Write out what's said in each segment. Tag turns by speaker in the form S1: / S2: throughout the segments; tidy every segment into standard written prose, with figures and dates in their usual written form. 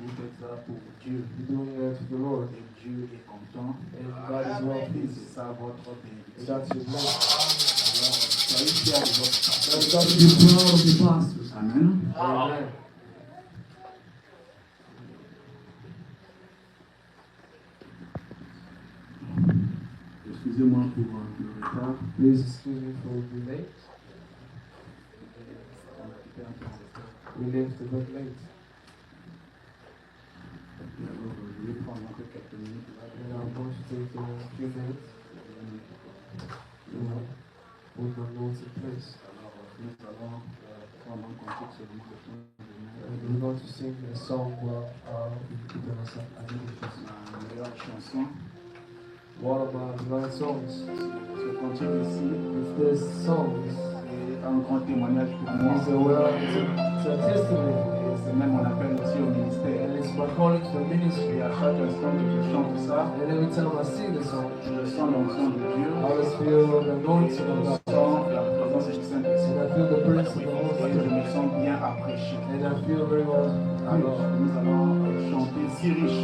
S1: Il fait ça pour Dieu.
S2: You're doing it to the Lord.
S1: Et Dieu est content.
S2: And God is well
S1: Et
S2: pleased.
S1: c'est ça votre bénédiction.
S2: That's your blessing.
S1: Alors, soyez fiers de votre pasteur.
S2: God is proud of the pastors.
S1: Amen.
S2: Amen.
S1: Excusez-moi pour le retard.
S2: Please excuse me for being late. We left a bit late.
S1: Alors, je vais prendre encore quelques minutes.
S2: And I'm going to take a few minutes to put my notes in place.
S1: Alors, nous allons prendre en compte seulement le temps de
S2: And we're going to sing a song
S1: la meilleure chanson.
S2: one of my beloved songs.
S1: Ce continue ici
S2: It's this song.
S1: est un grand témoignage pour moi.
S2: It's a testimony.
S1: Et c'est même mon appel aussi au ministère.
S2: And it's my calling to the ministry.
S1: Et à chaque instant que je chante ça,
S2: And every time I sing the song,
S1: je sens l'onction de Dieu.
S2: I always feel the anointing of
S1: Je
S2: God.
S1: sens la présence du Saint-Esprit.
S2: And I feel the presence of the
S1: Et
S2: Holy
S1: je
S2: Spirit.
S1: me sens bien apprécié.
S2: And I feel very well.
S1: Alors, nous allons chanter si riche.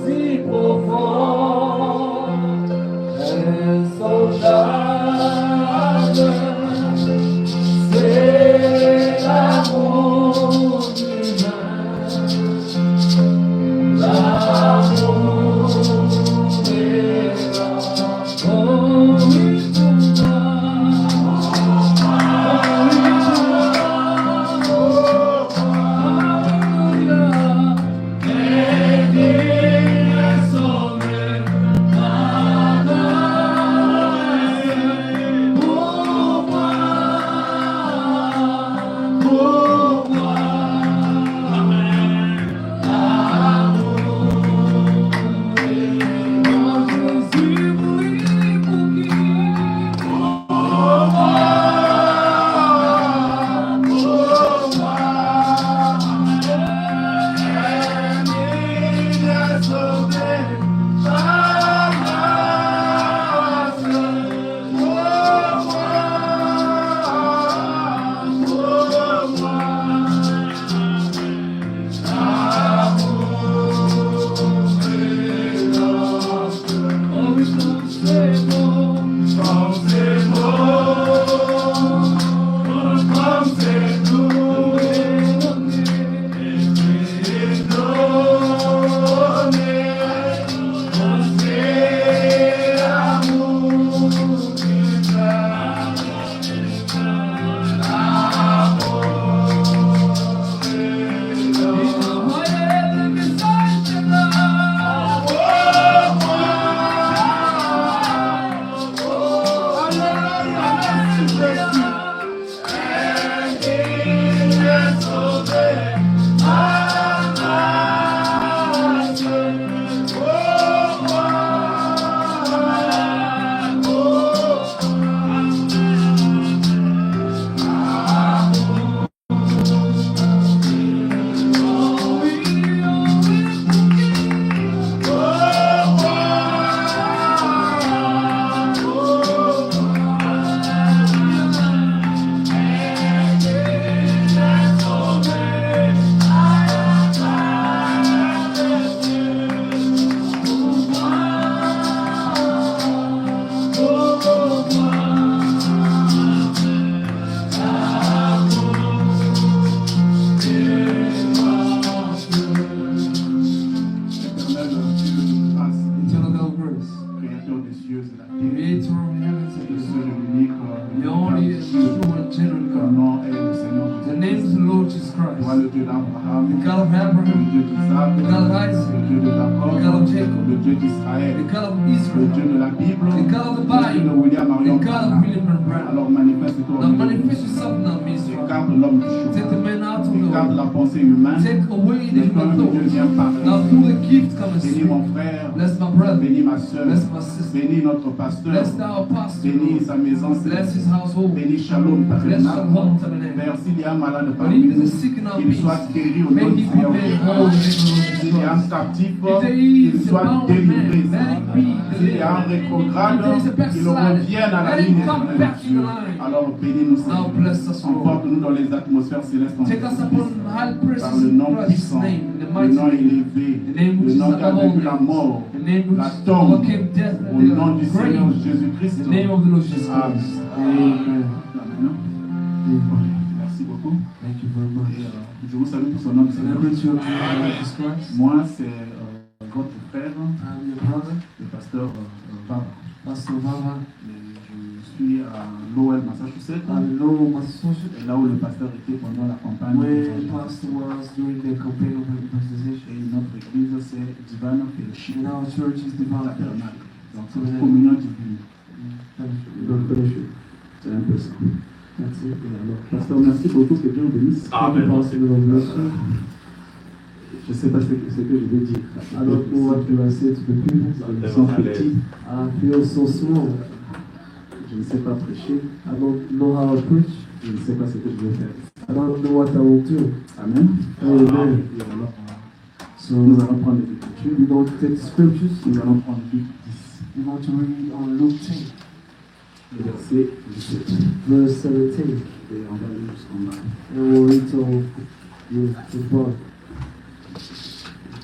S2: Si profond et sondable, c'est l'amour humain, l'amour est
S1: Alors manifeste-toi. Écarte l'homme du chemin.
S3: garde la pensée humaine.
S4: Take away the human
S3: Maintenant, Dieu vient
S4: thoughts.
S3: parler.
S4: Now through the gift come and
S3: Bénis
S4: speak.
S3: mon frère,
S4: Bless my brother.
S3: bénis ma soeur,
S4: Bless my sister.
S3: bénis notre pasteur,
S4: Bless our pastor.
S3: bénis sa maison,
S4: Bless his household.
S3: bénis Shalom
S4: Bless
S3: Tabernacle.
S4: Shalom Tabernacle.
S3: Père, s'il y a un malade
S4: When
S3: parmi
S4: he
S3: nous,
S4: is sick in our
S3: qu'il
S4: midst,
S3: soit guéri au
S4: may
S3: nom
S4: he
S3: du
S4: be
S3: Seigneur
S4: made
S3: Jésus.
S4: whole in the name of
S3: S'il y a un
S4: Jesus.
S3: captif,
S4: If there
S3: qu'il
S4: is a
S3: soit
S4: bound
S3: délivré.
S4: man, let it be
S3: S'il y a un
S4: delivered.
S3: rétrograde,
S4: If there is a
S3: qu'il
S4: backslider,
S3: revienne à la
S4: let
S3: ligne
S4: him come back in the line.
S3: Alors bénis-nous,
S4: Now
S3: Seigneur.
S4: bless us, Lord.
S3: Emporte-nous dans les atmosphères célestes en
S4: Take us
S3: Jésus-Christ.
S4: upon high
S3: Par
S4: places
S3: le
S4: in
S3: nom
S4: Christ's
S3: puissant,
S4: name, in the
S3: le
S4: mighty
S3: nom
S4: name.
S3: élevé,
S4: The name which
S3: le
S4: is
S3: nom qui a
S4: above
S3: vaincu la
S4: names.
S3: mort,
S4: The name which
S3: la tombe,
S4: overcame death
S3: au
S4: and
S3: nom du
S4: the
S3: Seigneur
S4: grave.
S3: Jésus-Christ.
S4: The name of the Lord Jesus
S3: Amen.
S4: Christ.
S2: Amen.
S3: Amen. Merci beaucoup.
S2: Thank you very much.
S3: Et, je vous salue pour son nom du
S2: And I
S3: Seigneur.
S2: greet you in the name of Jesus Christ.
S3: Moi, c'est votre frère,
S2: I'm your brother,
S3: le pasteur Baba.
S2: Pastor Vava.
S3: Je suis à l'OL Massachusetts,
S2: I'm Lowell, Massachusetts.
S3: et là où le pasteur était pendant la campagne.
S2: Where Pastor was during the campaign of evangelization.
S3: Et notre église, c'est Divine Fellowship
S2: And our church is developed.
S3: Tabernacle. Donc, c'est une communion divine.
S2: Don't finish it.
S3: C'est un peu ça.
S2: That's it.
S3: Et alors, pasteur, merci beaucoup, que Dieu vous bénisse.
S2: Amen. Pastor, God bless you.
S3: Je ne sais pas ce que je vais dire.
S2: I don't know what to say to the people.
S3: Ils sont petits.
S2: I feel so small.
S3: Je ne sais pas prêcher.
S2: I don't know how to preach.
S3: Je ne sais pas ce que je vais faire.
S2: I don't know what I will do.
S3: Amen.
S2: Amen.
S3: Et alors,
S2: So
S3: nous allons prendre les Écritures.
S2: we're going to take the scriptures.
S3: Nous allons prendre Luc 10,
S2: We're going to read on Luke 10,
S3: le verset 17.
S2: verse 17.
S3: Et on va lire jusqu'en bas.
S2: And we'll read till the bottom.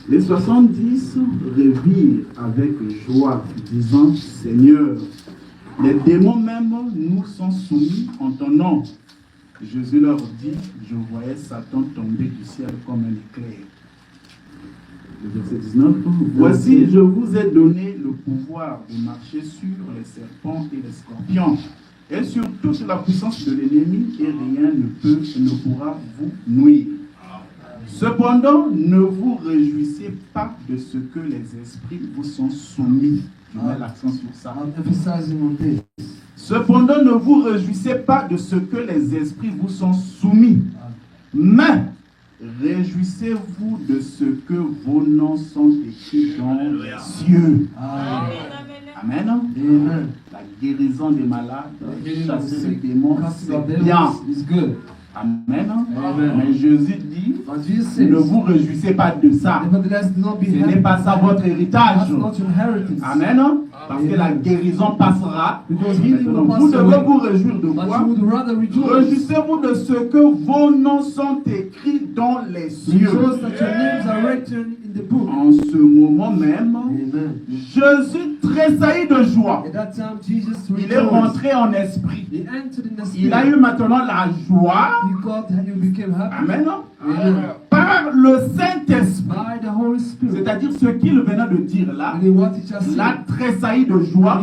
S3: Les 70 revirent avec joie, disant, Seigneur, les démons même nous sont soumis en ton nom. Jésus leur dit, je voyais Satan tomber du ciel comme un éclair. Le verset 19, voici, je vous ai donné le pouvoir de marcher sur les serpents et les scorpions, et sur toute la puissance de l'ennemi, et rien ne pourra vous nuire. Cependant, ne vous réjouissez pas de ce que les esprits vous sont soumis. Je mets l'accent sur ça.
S2: I'm emphasizing on this.
S3: Cependant, ne vous réjouissez pas de ce que les esprits vous sont soumis. Mais réjouissez-vous de ce que vos noms sont écrits dans les cieux. Amen.
S2: Amen.
S3: La guérison des malades, chasser les démons,
S2: Casting
S3: c'est
S2: out
S3: bien.
S2: devils is good.
S3: Amen.
S2: Amen.
S3: Mais Jésus dit,
S2: But Jesus says,
S3: ne vous réjouissez pas de ça.
S2: nevertheless, do not be
S3: Ce n'est
S2: happy.
S3: pas ça votre héritage.
S2: That's not your inheritance.
S3: Amen. Parce que la guérison passera.
S2: Because healing will
S3: Vous
S2: pass
S3: devez
S2: away.
S3: vous réjouir de
S2: But
S3: quoi?
S2: you would rather rejoice.
S3: Réjouissez-vous de ce que vos noms sont écrits dans les cieux.
S2: Rejoice that your names are written in the book.
S3: En ce moment même,
S2: Amen.
S3: Jésus tressaillit de joie.
S2: At that time, Jesus
S3: Il est
S2: rejoiced.
S3: rentré en esprit.
S2: He entered in the
S3: Il a
S2: spirit.
S3: eu maintenant la joie.
S2: You became happy
S3: Amen.
S2: Amen.
S3: Par le Saint-Esprit.
S2: by the Holy Spirit.
S3: C'est-à-dire ce qu'il venait de dire là.
S2: And what he just
S3: Il a
S2: said.
S3: tressailli de joie.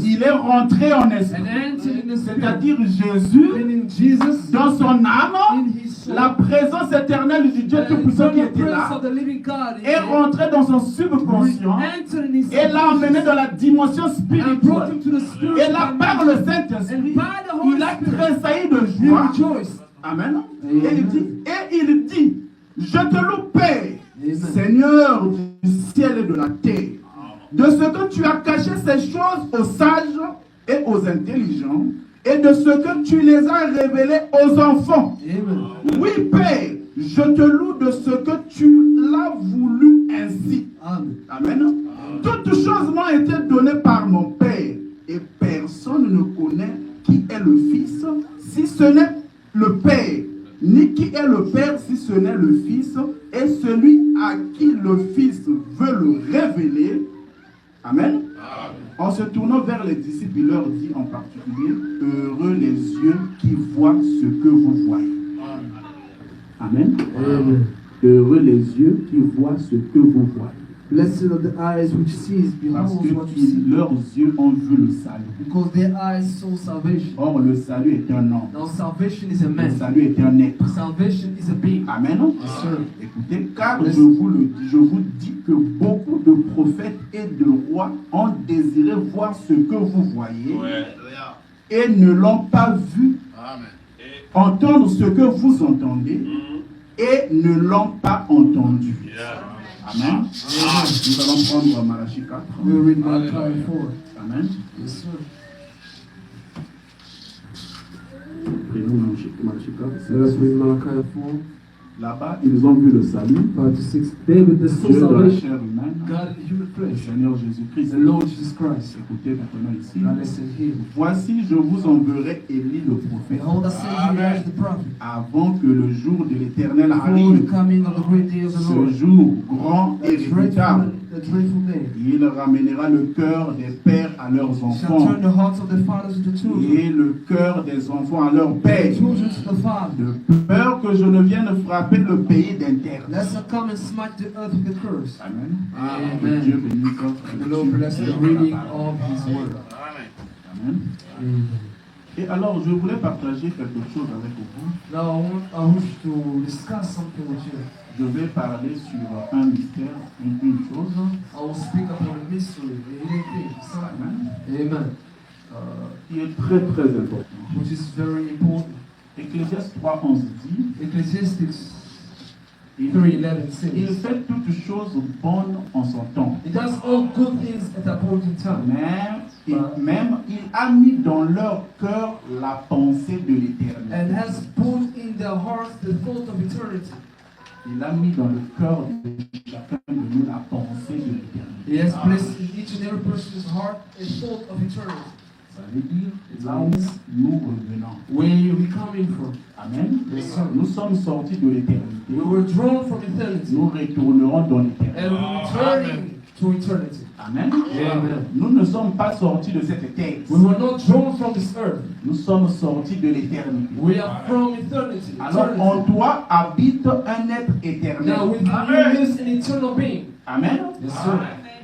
S3: Il est rentré en esprit.
S2: And entered in the spirit.
S3: C'est-à-dire Jésus,
S2: Meaning Jesus
S3: dans son âme,
S2: in his soul.
S3: la présence éternelle du Dieu
S2: The
S3: Tout-Puissant qui
S2: eternal
S3: était
S2: presence
S3: là,
S2: of the living God
S3: est rentré dans son subconscient
S2: entered in his
S3: et l'a emmené dans la dimension
S2: and brought him
S3: spirituelle.
S2: to the spirit.
S3: Et là, par le Saint-Esprit,
S2: And by the Holy
S3: il a
S2: Spirit,
S3: tressailli de
S2: he
S3: joie.
S2: rejoiced.
S3: Amen.
S2: Amen.
S3: Et il dit, je te loue, Père,
S2: Amen.
S3: Seigneur du ciel et de la terre, de ce que tu as caché ces choses aux sages et aux intelligents, et de ce que tu les as révélées aux enfants.
S2: Amen.
S3: Oui, Père, je te loue de ce que tu l'as voulu ainsi.
S2: Amen.
S3: Amen. Toutes choses m'ont été données par mon Père, et personne ne connaît qui est le Fils, si ce n'est le Père, ni qui est le Père, si ce n'est le Fils, et celui à qui le Fils veut le révéler. Amen. En se tournant vers les disciples, il leur dit en particulier, heureux les yeux qui voient ce que vous voyez. Amen.
S2: Amen.
S3: Heureux les yeux qui voient ce que vous voyez.
S2: Blessed are the eyes which sees,
S3: Parce
S2: behold
S3: que
S2: what you see.
S3: leurs yeux ont vu le salut.
S2: Because their eyes saw salvation.
S3: Or, le salut est un homme.
S2: Now salvation is a
S3: Le
S2: man.
S3: salut est un être.
S2: Salvation is a being.
S3: Amen.
S2: Yes, sir.
S3: Écoutez, car je vous dis que beaucoup de prophètes et de rois ont désiré voir ce que vous voyez et ne l'ont pas vu. Entendre ce que vous entendez et ne l'ont pas entendu. Amen. Nous allons prendre Malachie 4.
S2: We'll read Malachi 4.
S3: Amen.
S2: Yes, sir.
S3: Prenons Malachie 4.
S2: Let us read Malachi 4.
S3: Là-bas, ils ont vu le salut.
S2: 5 to 6. David, the
S3: Dieu dans la
S2: salvation,
S3: chair humaine.
S2: God in human
S3: Le
S2: flesh,
S3: Seigneur Jésus-Christ.
S2: the Lord Jesus Christ.
S3: Écoutez maintenant ici.
S2: Now listen here.
S3: Voici, je vous enverrai Élie le prophète,
S2: Behold, I send you as the prophet.
S3: avant que le jour de l'Éternel
S2: Before the
S3: arrive,
S2: coming of the great day of the
S3: ce
S2: Lord.
S3: jour grand et
S2: The
S3: redoutable.
S2: dreadful day.
S3: Il ramènera le cœur des pères à leurs
S2: Shall
S3: enfants
S2: turn the hearts of the fathers to the children,
S3: et le cœur des enfants à leurs pères,
S2: the children to the father.
S3: de peur que je ne vienne frapper le pays d'interdit.
S2: Lest I come and smite the earth with a curse.
S3: Amen.
S2: Amen.
S3: Que Dieu bénisse notre
S2: The Lord bless the reading of His word.
S3: Amen.
S2: Amen.
S3: Et alors, je voulais partager quelque chose avec vous.
S2: Now I wish to discuss something with you.
S3: Je vais parler sur un mystère, une chose.
S2: I will speak upon a mystery, a hidden thing, something.
S3: Amen.
S2: Amen.
S3: Qui est très très important.
S2: Which is very important.
S3: Ecclésiaste 3:11 dit,
S2: Ecclesiastes
S3: il
S2: 3:11
S3: il
S2: says,
S3: fait toutes choses bonnes en son temps.
S2: It does all good things at appointed time.
S3: Même il a mis dans leur cœur la pensée de l'éternel.
S2: And has put in their hearts the thought of eternity.
S3: Il a mis dans le cœur de chacun de nous la pensée de l'éternel.
S2: He has placed in each and every person's heart a thought of eternity.
S3: Ça veut dire là où nous revenons.
S2: Where we coming from?
S3: Amen.
S2: Yes, sir.
S3: Nous sommes sortis de l'éternité.
S2: We were drawn from eternity.
S3: Nous retournerons dans l'éternité.
S2: And we're returning to eternity.
S3: Amen.
S2: Amen.
S3: Nous ne sommes pas sortis de cette terre.
S2: We were not drawn from this earth.
S3: Nous sommes sortis de l'éternité.
S2: We are from eternity.
S3: Alors en toi habite un être éternel.
S2: Now within you is an eternal being.
S3: Amen.
S2: Yes, sir.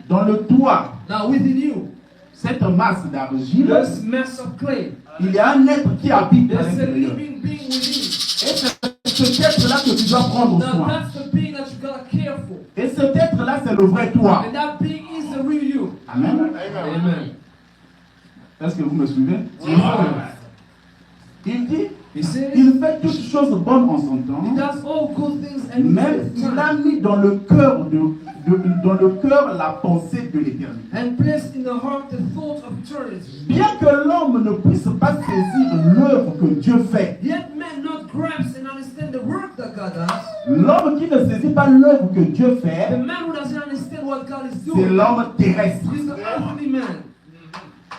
S3: Dans le toi,
S2: Now within you,
S3: cette masse d'argile,
S2: this mass of clay,
S3: il y a un être qui habite à
S2: there's a
S3: l'intérieur.
S2: living being within.
S3: Et c'est cet être-là que tu dois prendre
S2: Now
S3: soin.
S2: that's the being that you gotta care for.
S3: Et cet être-là, c'est le vrai toi.
S2: And that being is the real you.
S3: Amen.
S2: Amen.
S3: Est-ce que vous me suivez? Il dit,
S2: He says,
S3: il fait toutes choses bonnes en son
S2: He
S3: temps.
S2: does all good things and
S3: Même il a mis dans le cœur dans le cœur la pensée de l'éternité.
S2: and placed in the heart the thought of eternity.
S3: Bien que l'homme ne puisse pas saisir l'œuvre que Dieu fait,
S2: Yet man not grasp and understand the work that God does.
S3: l'homme qui ne saisit pas l'œuvre que Dieu
S2: The
S3: fait,
S2: man who doesn't understand what God is
S3: c'est
S2: doing
S3: l'homme terrestre.
S2: is the earthly man.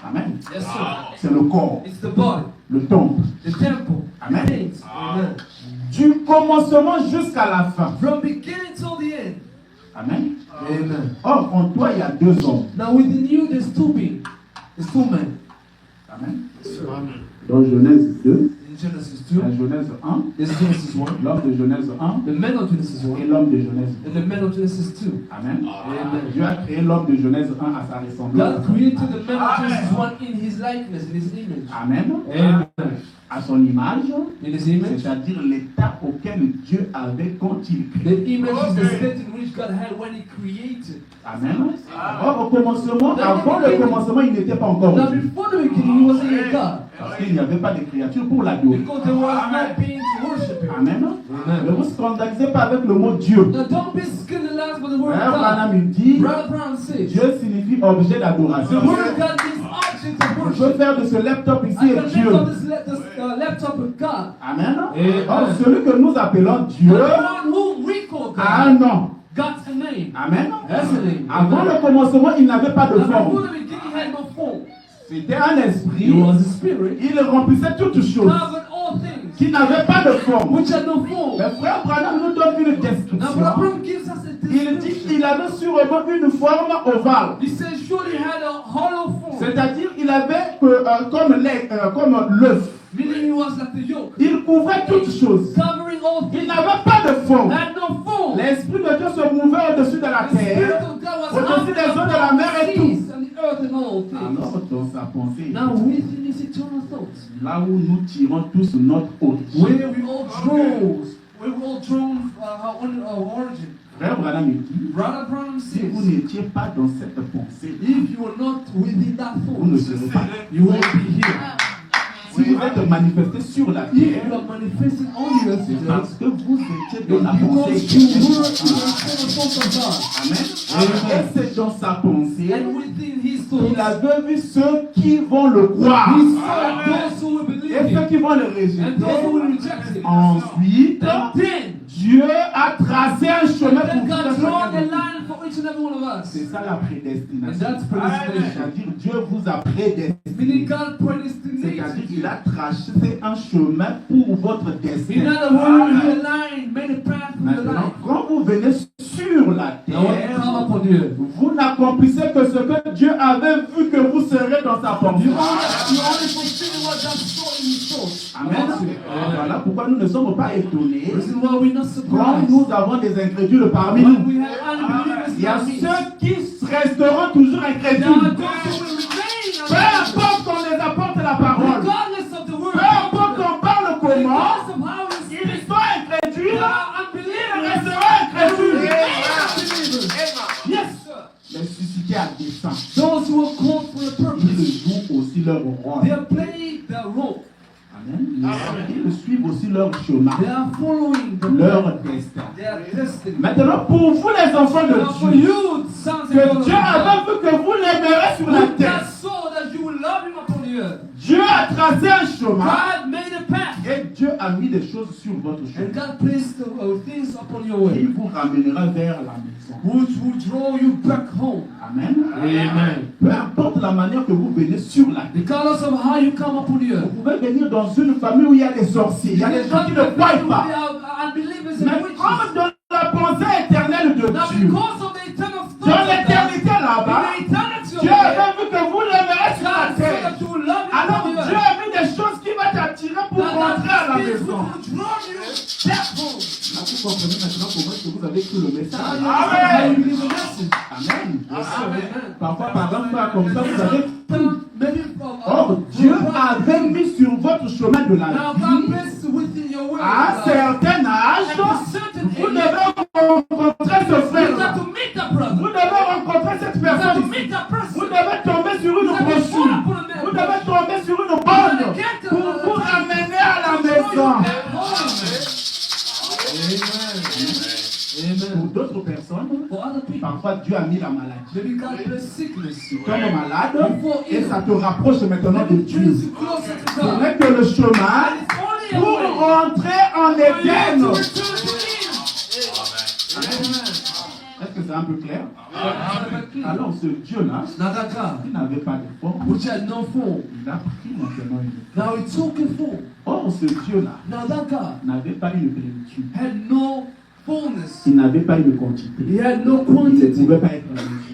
S3: Amen.
S2: Yes, sir.
S3: C'est le corps,
S2: It's the body,
S3: le temple.
S2: the temple,
S3: Amen.
S2: the things. Amen.
S3: Du commencement jusqu'à la fin.
S2: From beginning till the end.
S3: Amen.
S2: Amen.
S3: Or, en toi, il y a deux hommes.
S2: Now within you there's two beings. There's two men.
S3: Amen.
S2: Yes, sir.
S3: Dans Genèse 2,
S2: In Genesis
S3: la
S2: 2,
S3: Genèse 1,
S2: there's Genesis 1,
S3: l'homme de Genèse 1
S2: the men of Genesis
S3: et
S2: 1,
S3: l'homme de Genèse 2.
S2: and the men of Genesis 2.
S3: Amen.
S2: Amen.
S3: Dieu a créé l'homme de Genèse 1 à sa ressemblance.
S2: God created the man of Genesis 1 in his likeness, in his image.
S3: Amen.
S2: Amen.
S3: À son image,
S2: In his image.
S3: c'est-à-dire l'état auquel Dieu avait quand il
S2: The
S3: créait.
S2: image is the state in which God had when He created.
S3: Amen. Or, au commencement, avant le commencement, il n'était pas encore
S2: Now
S3: Dieu.
S2: before the beginning, He wasn't a God.
S3: Parce qu'il n'y avait pas de créature pour l'adorer.
S2: Because there was no being to worship Him.
S3: Amen. Ne
S2: Amen.
S3: vous scandalisez pas avec le mot Dieu.
S2: Now don't be scandalized by the word
S3: Frère
S2: of God.
S3: Branham, il dit,
S2: Brother Brown says,
S3: Dieu signifie objet
S2: the
S3: d'adoration.
S2: word of God means object of
S3: Je peux
S2: worship.
S3: faire de ce laptop ici
S2: I
S3: et
S2: can
S3: Dieu.
S2: lift up this laptop with God.
S3: Amen.
S2: Amen.
S3: Or, celui que nous appelons Dieu
S2: The one whom we call
S3: a un
S2: God,
S3: nom.
S2: God's a name.
S3: Amen.
S2: That's a name.
S3: Avant le commencement, il n'avait pas de
S2: Now before
S3: forme.
S2: the beginning, He had no form.
S3: C'était un
S2: He
S3: esprit.
S2: was a spirit.
S3: Il remplissait toutes choses
S2: Covered all things,
S3: qui n'avaient pas de forme.
S2: which had no form.
S3: Le frère Branham nous donne une
S2: Now, Brother
S3: description.
S2: Brown gives us a
S3: Il dit
S2: description.
S3: qu'il avait sûrement une forme ovale.
S2: He says, surely he had a hollow form,
S3: C'est-à-dire il avait comme l'œuf.
S2: meaning he was like the yolk,
S3: Il couvrait toutes choses.
S2: covering all
S3: Il
S2: things,
S3: n'avait pas de forme.
S2: had no form.
S3: L'Esprit de Dieu se mouvait au-dessus de la
S2: The Spirit
S3: terre.
S2: of God was
S3: Au-dessus des eaux de la mer et tout.
S2: seas and the earth and all things.
S3: Alors dans sa pensée,
S2: Now within his eternal thoughts,
S3: là où nous tirons tous notre origine.
S2: where we all drawn our origin.
S3: Frère Branham il dit,
S2: Brother Brown
S3: si
S2: says,
S3: vous n'étiez pas dans cette pensée,
S2: if you are not within that
S3: vous ne
S2: thought,
S3: serez pas.
S2: you won't be here.
S3: Si vous êtes manifesté sur la
S4: If you
S3: terre,
S4: are manifesting on the earth
S3: c'est
S4: today,
S3: parce que vous étiez dans la
S4: because
S3: pensée
S4: you were in
S3: de
S4: the thoughts of God.
S3: Amen. Et c'est dans sa pensée
S4: And within his
S3: qu'il
S4: thoughts,
S3: avait vu ceux qui vont le croire
S4: he saw those who will believe
S3: et ceux
S4: him
S3: qui vont le
S4: and those who will
S3: rejeter.
S4: reject him.
S3: Ensuite,
S4: And then,
S3: Dieu a tracé un chemin
S4: then
S3: pour
S4: God
S3: tout
S4: draw
S3: chacun
S4: the
S3: de nous.
S4: line for each and every one of us.
S3: C'est ça la
S4: And
S3: prédestination.
S4: that's predestination.
S3: C'est-à-dire Dieu vous a prédestiné.
S4: Meaning God
S3: C'est-à-dire
S4: predestinated
S3: qu'il
S4: you.
S3: a tracé un chemin pour votre
S4: In
S3: destin.
S4: other words, he aligned, made a path for your
S3: Maintenant,
S4: life.
S3: quand vous venez sur la
S4: Now when you come
S3: terre,
S4: upon the earth,
S3: vous n'accomplissez que ce que Dieu avait vu que vous serez dans sa pensée.
S4: you only fulfill what God saw in his thoughts.
S3: Amen. Voilà pourquoi nous ne sommes pas étonnés
S4: This is why we're not
S3: quand
S4: surprised.
S3: nous avons des incrédules parmi
S4: When
S3: nous.
S4: we have unbelievers
S3: Il y a
S4: in our midst,
S3: ceux qui resteront toujours
S4: there are
S3: incrédules.
S4: those who will remain
S3: Peu
S4: unbelievers.
S3: importe qu'on les apporte la parole,
S4: Regardless of the word,
S3: peu importe qu'on parle comment,
S4: regardless of how you
S3: ils
S4: speak,
S3: sont incrédules,
S4: they are
S3: ils
S4: unbelievers.
S3: resteront incrédules.
S4: Unbelievers. Yes, sir.
S3: Les suscités à dessein,
S4: Those who are called for a
S3: ils
S4: purpose,
S3: jouent aussi leur rôle.
S4: they are playing their role.
S3: Amen. Ils suivent aussi leur chemin,
S4: They are following the
S3: leur destin.
S4: their destiny.
S3: Maintenant, pour vous les enfants
S4: Now for
S3: de Dieu,
S4: you, sons and
S3: que
S4: daughters of
S3: Dieu
S4: God,
S3: avait vu que vous l'aimerez sur la
S4: with
S3: terre.
S4: that soul that you will love him upon the earth,
S3: Dieu a tracé un chemin
S4: God made a path,
S3: et Dieu a mis des choses sur votre
S4: and
S3: chemin.
S4: God placed things upon your
S3: Et
S4: way,
S3: il vous ramènera vers la maison.
S4: which will draw you back home.
S3: Amen.
S4: Amen.
S3: Peu importe la manière que vous venez sur la terre.
S4: Regardless of how you come upon the
S3: Vous
S4: earth.
S3: pouvez venir dans une famille où il y a des sorciers, il y a des gens qui ne croient pas.
S4: Unbelievers
S3: Mais
S4: and witches.
S3: comme dans la pensée éternelle de
S4: Now
S3: Dieu,
S4: because of the eternal thoughts
S3: dans
S4: of God,
S3: l'éternité là-bas,
S4: in the eternity of
S3: Dieu
S4: God,
S3: avait vu que vous l'aimerez sur la
S4: God said
S3: terre.
S4: that you will love him
S3: Alors
S4: upon the
S3: Dieu
S4: earth.
S3: a mis des choses qui vont t'attirer pour
S4: That
S3: rentrer à la
S4: things
S3: maison.
S4: will draw you back home.
S3: Là, vous comprenez maintenant comment est-ce que vous avez cru le
S4: Now
S3: message.
S4: you understand how you believe the message.
S3: Amen.
S4: Amen.
S3: Parfois, par exemple, comme ça, vous avez cru.
S4: Maybe
S3: Or, Dieu avait mis sur votre chemin de la
S4: now God
S3: vie,
S4: placed within your word.
S3: à un certain âge,
S4: At a certain
S3: vous
S4: age,
S3: devez rencontrer ce
S4: you
S3: frère.
S4: got to meet that brother.
S3: Vous devez rencontrer cette
S4: You got to
S3: personne.
S4: meet that
S3: Vous
S4: person.
S3: devez tomber sur une
S4: Vous devez
S3: brochure.
S4: fall upon a man.
S3: Vous devez tomber sur une bande pour vous ramener à la maison.
S4: Amen.
S3: Pour d'autres personnes,
S4: For other people,
S3: parfois Dieu a mis la maladie.
S4: maybe God placed sickness.
S3: Tu tombes malade et ça te rapproche maintenant de
S4: Maybe
S3: Dieu.
S4: brings you closer to
S3: Ce
S4: God.
S3: n'est que le chemin
S4: And it's only a
S3: pour
S4: way
S3: rentrer en
S4: for you
S3: Éden.
S4: to return to Him. Amen.
S3: Est-ce que c'est un peu clair?
S4: Now
S3: Alors ce Dieu-là,
S4: that God,
S3: qui n'avait pas de forme,
S4: which had no form,
S3: il a pris maintenant une.
S4: now He took a form.
S3: Or ce Dieu-là
S4: Now that God
S3: n'avait pas une plénitude.
S4: had no fullness.
S3: Il n'avait pas une quantité.
S4: He had no
S3: Il ne
S4: quantity.
S3: pouvait pas être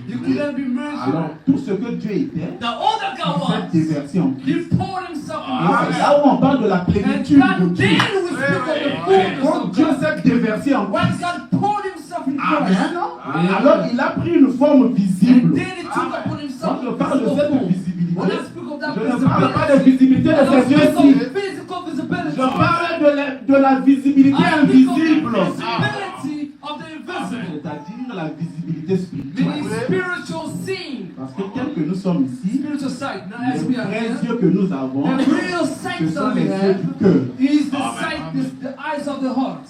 S4: You
S3: mesure.
S4: couldn't be measured.
S3: Alors tout ce que Dieu était,
S4: Now all that God
S3: il s'est
S4: was,
S3: déversé en
S4: He
S3: Christ.
S4: poured Himself
S3: Et
S4: in
S3: c'est
S4: Christ.
S3: là où on parle de la
S4: And
S3: plénitude de
S4: God,
S3: Dieu.
S4: then we speak of the fullness
S3: Quand
S4: of
S3: Dieu
S4: God.
S3: s'est déversé en
S4: When
S3: Christ,
S4: God poured Himself in Christ,
S3: Amen. Alors il a pris une forme
S4: and
S3: visible.
S4: then He took upon Himself
S3: Quand je parle de
S4: physical
S3: cette
S4: form.
S3: visibilité,
S4: When I speak of that
S3: je ne parle pas de
S4: visibility,
S3: visibilité
S4: I
S3: de
S4: don't
S3: ces
S4: speak
S3: yeux-ci.
S4: of physical visibility.
S3: Je parle de la visibilité
S4: I speak of
S3: invisible.
S4: the visibility of the invisible,
S3: C'est-à-dire la visibilité
S4: meaning
S3: spirituelle.
S4: spiritual seeing,
S3: Parce que tel que nous sommes ici,
S4: spiritual sight. Now as we
S3: les
S4: are
S3: vrais
S4: here,
S3: yeux que nous avons,
S4: the real
S3: ce
S4: sight
S3: sont
S4: that
S3: les
S4: we
S3: yeux
S4: have
S3: du cœur.
S4: is the sight, the eyes of the heart.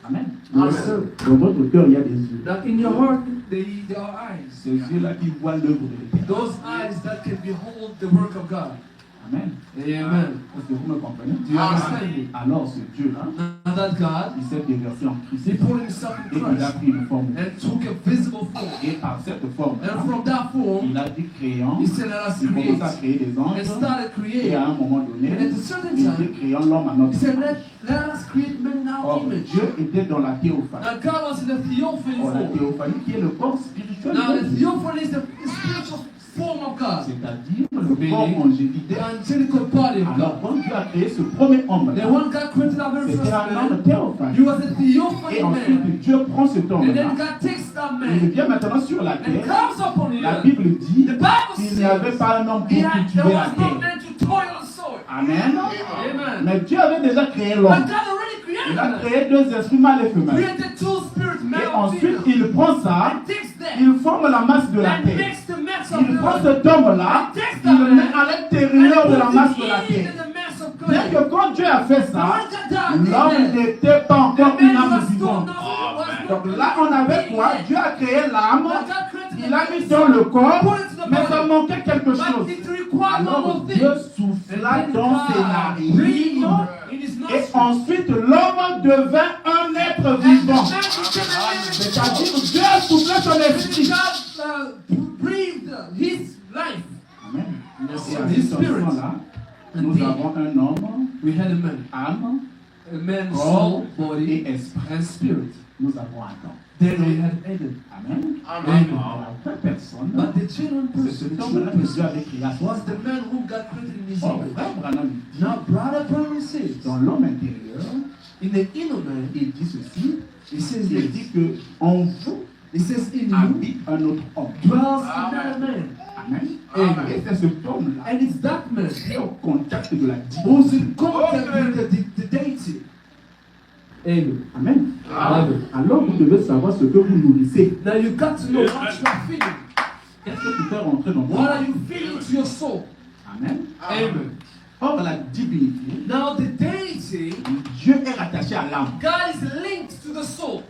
S3: Amen.
S4: Yes, sir.
S3: Dans votre cœur, il y a des yeux.
S4: That in your heart, there are eyes.
S3: Ces yeux-là qui voient l'œuvre de l'Éternel.
S4: Those eyes that can behold the work of God.
S3: Amen.
S4: Amen.
S3: Est-ce que vous me comprenez?
S4: Do you understand me?
S3: Alors ce Dieu-là,
S4: Now that God,
S3: il s'est déversé en Christ.
S4: He poured Himself
S3: Et
S4: in
S3: il a
S4: Christ
S3: pris une forme.
S4: and took a visible form.
S3: Et par cette forme,
S4: And from that form,
S3: il a dit créant,
S4: He said, let us
S3: il
S4: create.
S3: commence à créer des
S4: And
S3: anges.
S4: started
S3: Et
S4: creating.
S3: à un moment donné,
S4: And at a certain
S3: il
S4: time,
S3: dit créant l'homme à notre
S4: He said,
S3: image.
S4: let us create man in our
S3: Or,
S4: image.
S3: Dieu était dans la théophanie.
S4: Now God was in the theophany
S3: Or, la
S4: form.
S3: théophanie qui est le corps spirituel
S4: Now
S3: de
S4: the
S3: Dieu.
S4: theophany is the spiritual form of God.
S3: C'est-à-dire le corps angélique.
S4: The angelical body of
S3: Alors,
S4: God.
S3: quand Dieu a créé ce premier homme,
S4: Then when God created our very first
S3: c'était un homme
S4: man,
S3: théophanie.
S4: he was a
S3: Et
S4: theophany man.
S3: ensuite, Dieu prend cet
S4: And
S3: homme-là.
S4: then God takes that
S3: Et il
S4: man
S3: vient maintenant sur la
S4: and
S3: terre.
S4: comes upon the
S3: La
S4: earth.
S3: Bible dit
S4: The Bible
S3: qu'il n'y avait
S4: says
S3: pas un homme pour
S4: there
S3: cultiver la
S4: was no
S3: terre.
S4: man to toil the soil.
S3: Amen.
S4: Amen.
S3: Mais Dieu avait déjà créé
S4: But
S3: l'homme.
S4: God already created
S3: Il a
S4: that.
S3: créé deux esprits mâles et femelles.
S4: Created two spirits,
S3: Et
S4: male and
S3: ensuite,
S4: female.
S3: il prend ça,
S4: And takes that.
S3: il forme la masse de la
S4: And
S3: terre.
S4: makes the mass of
S3: Il
S4: the
S3: prend
S4: earth.
S3: cet homme-là, il le met à l'intérieur de la masse de la terre.
S4: And
S3: Bien que quand Dieu a fait ça, l'homme n'était pas encore
S4: The
S3: une
S4: man
S3: âme
S4: was still
S3: vivante.
S4: not, was
S3: Donc
S4: not
S3: là, on avait quoi? Dieu a créé l'âme,
S4: But God created
S3: il a mis dans le corps, mais ça manquait quelque
S4: But
S3: chose.
S4: it required one
S3: Alors
S4: more thing.
S3: Dieu souffla dans ses narines
S4: In his
S3: et
S4: nostrils.
S3: ensuite l'homme devint un être
S4: And the
S3: vivant.
S4: man became a living
S3: C'est-à-dire Dieu a soufflé son esprit.
S4: God breathed his life.
S3: Amen.
S4: Yes,
S3: Et
S4: sir.
S3: à
S4: His
S3: ce
S4: spirit.
S3: moment-là, nous
S4: Indeed.
S3: avons un homme,
S4: We had a man.
S3: âme,
S4: A man's
S3: corps
S4: soul, body,
S3: et esprit.
S4: and spirit.
S3: Nous avons Adam.
S4: Then we had Adam.
S3: Amen.
S4: Amen.
S3: La vraie personne,
S4: But the children
S3: c'est
S4: person,
S3: cet
S4: the
S3: homme-là
S4: true
S3: que Dieu
S4: person,
S3: avait créé à son
S4: was the man who God created in his
S3: Oh,
S4: image.
S3: frère Branham,
S4: Now, brother Brown says,
S3: dans l'homme intérieur,
S4: in the inner man,
S3: il dit ceci,
S4: he says
S3: il
S4: this.
S3: dit que en vous
S4: He says in you
S3: habite un autre homme.
S4: dwells another man.
S3: Amen.
S4: Amen.
S3: Et c'est cet homme-là
S4: And it's that man
S3: qui est au contact de la
S4: who's
S3: divinité.
S4: in contact with the deity. Amen.
S3: Amen.
S4: Amen.
S3: Alors vous devez savoir ce que vous nourrissez.
S4: Now you got to know what you are feeling.
S3: Qu'est-ce que tu fais rentrer dans
S4: What are
S3: toi?
S4: you feeling to your soul?
S3: Amen.
S4: Amen.
S3: Or la divinité,
S4: Now the deity,
S3: Dieu est rattaché à l'âme.
S4: God is linked to the soul.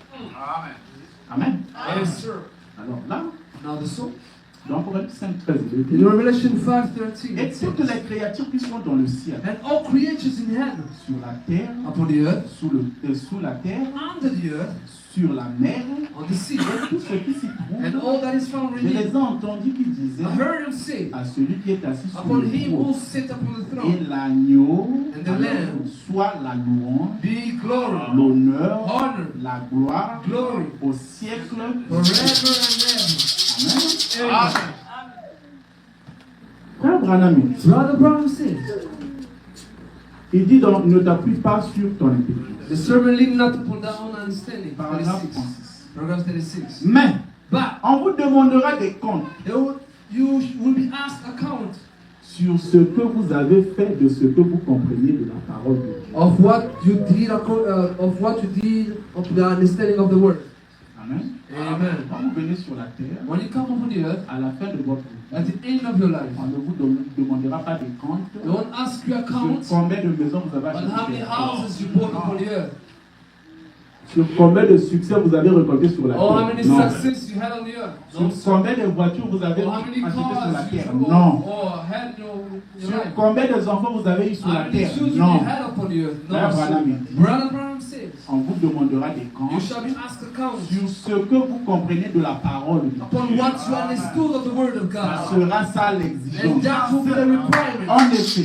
S3: Amen.
S4: Yes, sir.
S3: Alors là,
S4: Now the soul.
S3: dans Proverbe 5, 13, il
S4: In
S3: dit,
S4: Revelation 5:13,
S3: et
S4: it says,
S3: toutes les créatures qui sont dans le ciel,
S4: and all creatures in heaven,
S3: sur la terre,
S4: upon the earth,
S3: sous la terre,
S4: under the earth,
S3: sur la mer,
S4: on the sea,
S3: et tout ce qui s'y
S4: and
S3: trouve,
S4: all that is found
S3: je
S4: in
S3: les
S4: it.
S3: ai entendus qui disaient
S4: I heard him say,
S3: à celui qui est assis sur
S4: upon
S3: le
S4: him who
S3: trône
S4: sit upon the
S3: et
S4: throne,
S3: l'agneau,
S4: And the Lamb.
S3: soit la louange,
S4: be glory,
S3: l'honneur,
S4: honor,
S3: la gloire
S4: glory,
S3: au siècle.
S4: forever and
S3: Amen.
S4: ever. Amen.
S3: Frère Branham,
S4: Brother Brown says,
S3: il dit donc ne t'appuie pas sur ton intelligence.
S4: the sermon lean not upon thy own understanding.
S3: Paragraphe
S4: 36.
S3: 36.
S4: Paragraph 36.
S3: Mais
S4: But
S3: on vous demandera des comptes
S4: you will be asked account
S3: sur ce que vous avez fait de ce que vous compreniez de la parole de Dieu.
S4: of what you did, of the understanding of the word.
S3: Amen.
S4: Amen.
S3: Quand vous venez sur la terre,
S4: When you come upon the earth,
S3: à la fin de votre vie,
S4: at the end of your life,
S3: on ne vous demandera pas des comptes
S4: they won't ask you
S3: sur
S4: account
S3: combien de maisons vous avez
S4: on how many
S3: achetées,
S4: houses you bought upon the earth,
S3: sur combien de succès vous avez récolté sur la
S4: or how many
S3: terre. Non.
S4: success you had on the earth.
S3: Sur
S4: No.
S3: combien de voitures vous avez
S4: Or how many
S3: achetées sur la
S4: cars
S3: terre.
S4: you
S3: Non.
S4: or had your
S3: Sur
S4: life.
S3: combien d'enfants vous avez eu sur
S4: How
S3: la
S4: many
S3: terre.
S4: children
S3: Non.
S4: you had upon the earth.
S3: Frère
S4: No.
S3: Branham
S4: sir.
S3: dit,
S4: Brother Brown says,
S3: on vous demandera des
S4: you
S3: comptes
S4: shall be asked account
S3: sur ce que vous comprenez de la parole de
S4: upon
S3: Dieu.
S4: what you understood of the word of
S3: Ça
S4: God.
S3: sera ça
S4: And
S3: l'exigence.
S4: that will be the requirement.
S3: En effet,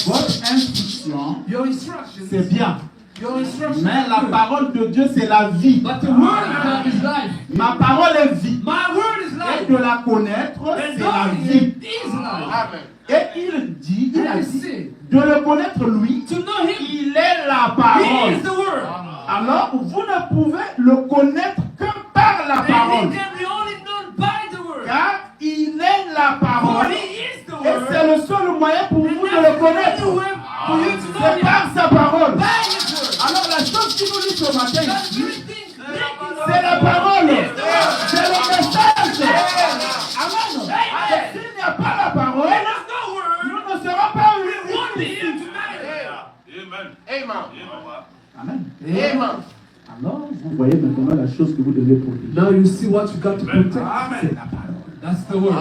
S3: votre instruction,
S4: Your instructions,
S3: c'est bien.
S4: your instructions
S3: Mais la
S4: are good.
S3: parole de Dieu, c'est la vie.
S4: But the word of God is life.
S3: Ma parole est vie.
S4: My word is
S3: Et
S4: life.
S3: de la connaître,
S4: And
S3: c'est la
S4: knowing
S3: vie.
S4: it is life.
S3: Et il dit, il a
S4: And he
S3: dit,
S4: said,
S3: de le connaître lui,
S4: to know him,
S3: il est la
S4: he
S3: parole.
S4: is the word.
S3: Alors, vous ne pouvez le connaître que par la
S4: And
S3: parole.
S4: he can be only known by the word.
S3: Car il est la
S4: For
S3: parole.
S4: he is the
S3: Et
S4: word.
S3: c'est le seul moyen pour vous de
S4: And
S3: le
S4: that's the
S3: connaître.
S4: only way for you to know
S3: C'est
S4: him
S3: par sa parole.
S4: by his word.
S3: Alors, la chose qui nous dit ce matin,
S4: That's the very thing.
S3: c'est la parole. C'est le message. Amen. Et s'il n'y a pas la parole,
S4: When there's no word,
S3: nous ne serons pas
S4: we won't be
S3: unis.
S4: here tonight.
S3: Amen.
S4: Amen.
S3: Alors, vous voyez maintenant la chose que vous devez protéger.
S4: Now you see what you got to protect.
S3: C'est la parole.
S4: That's the word.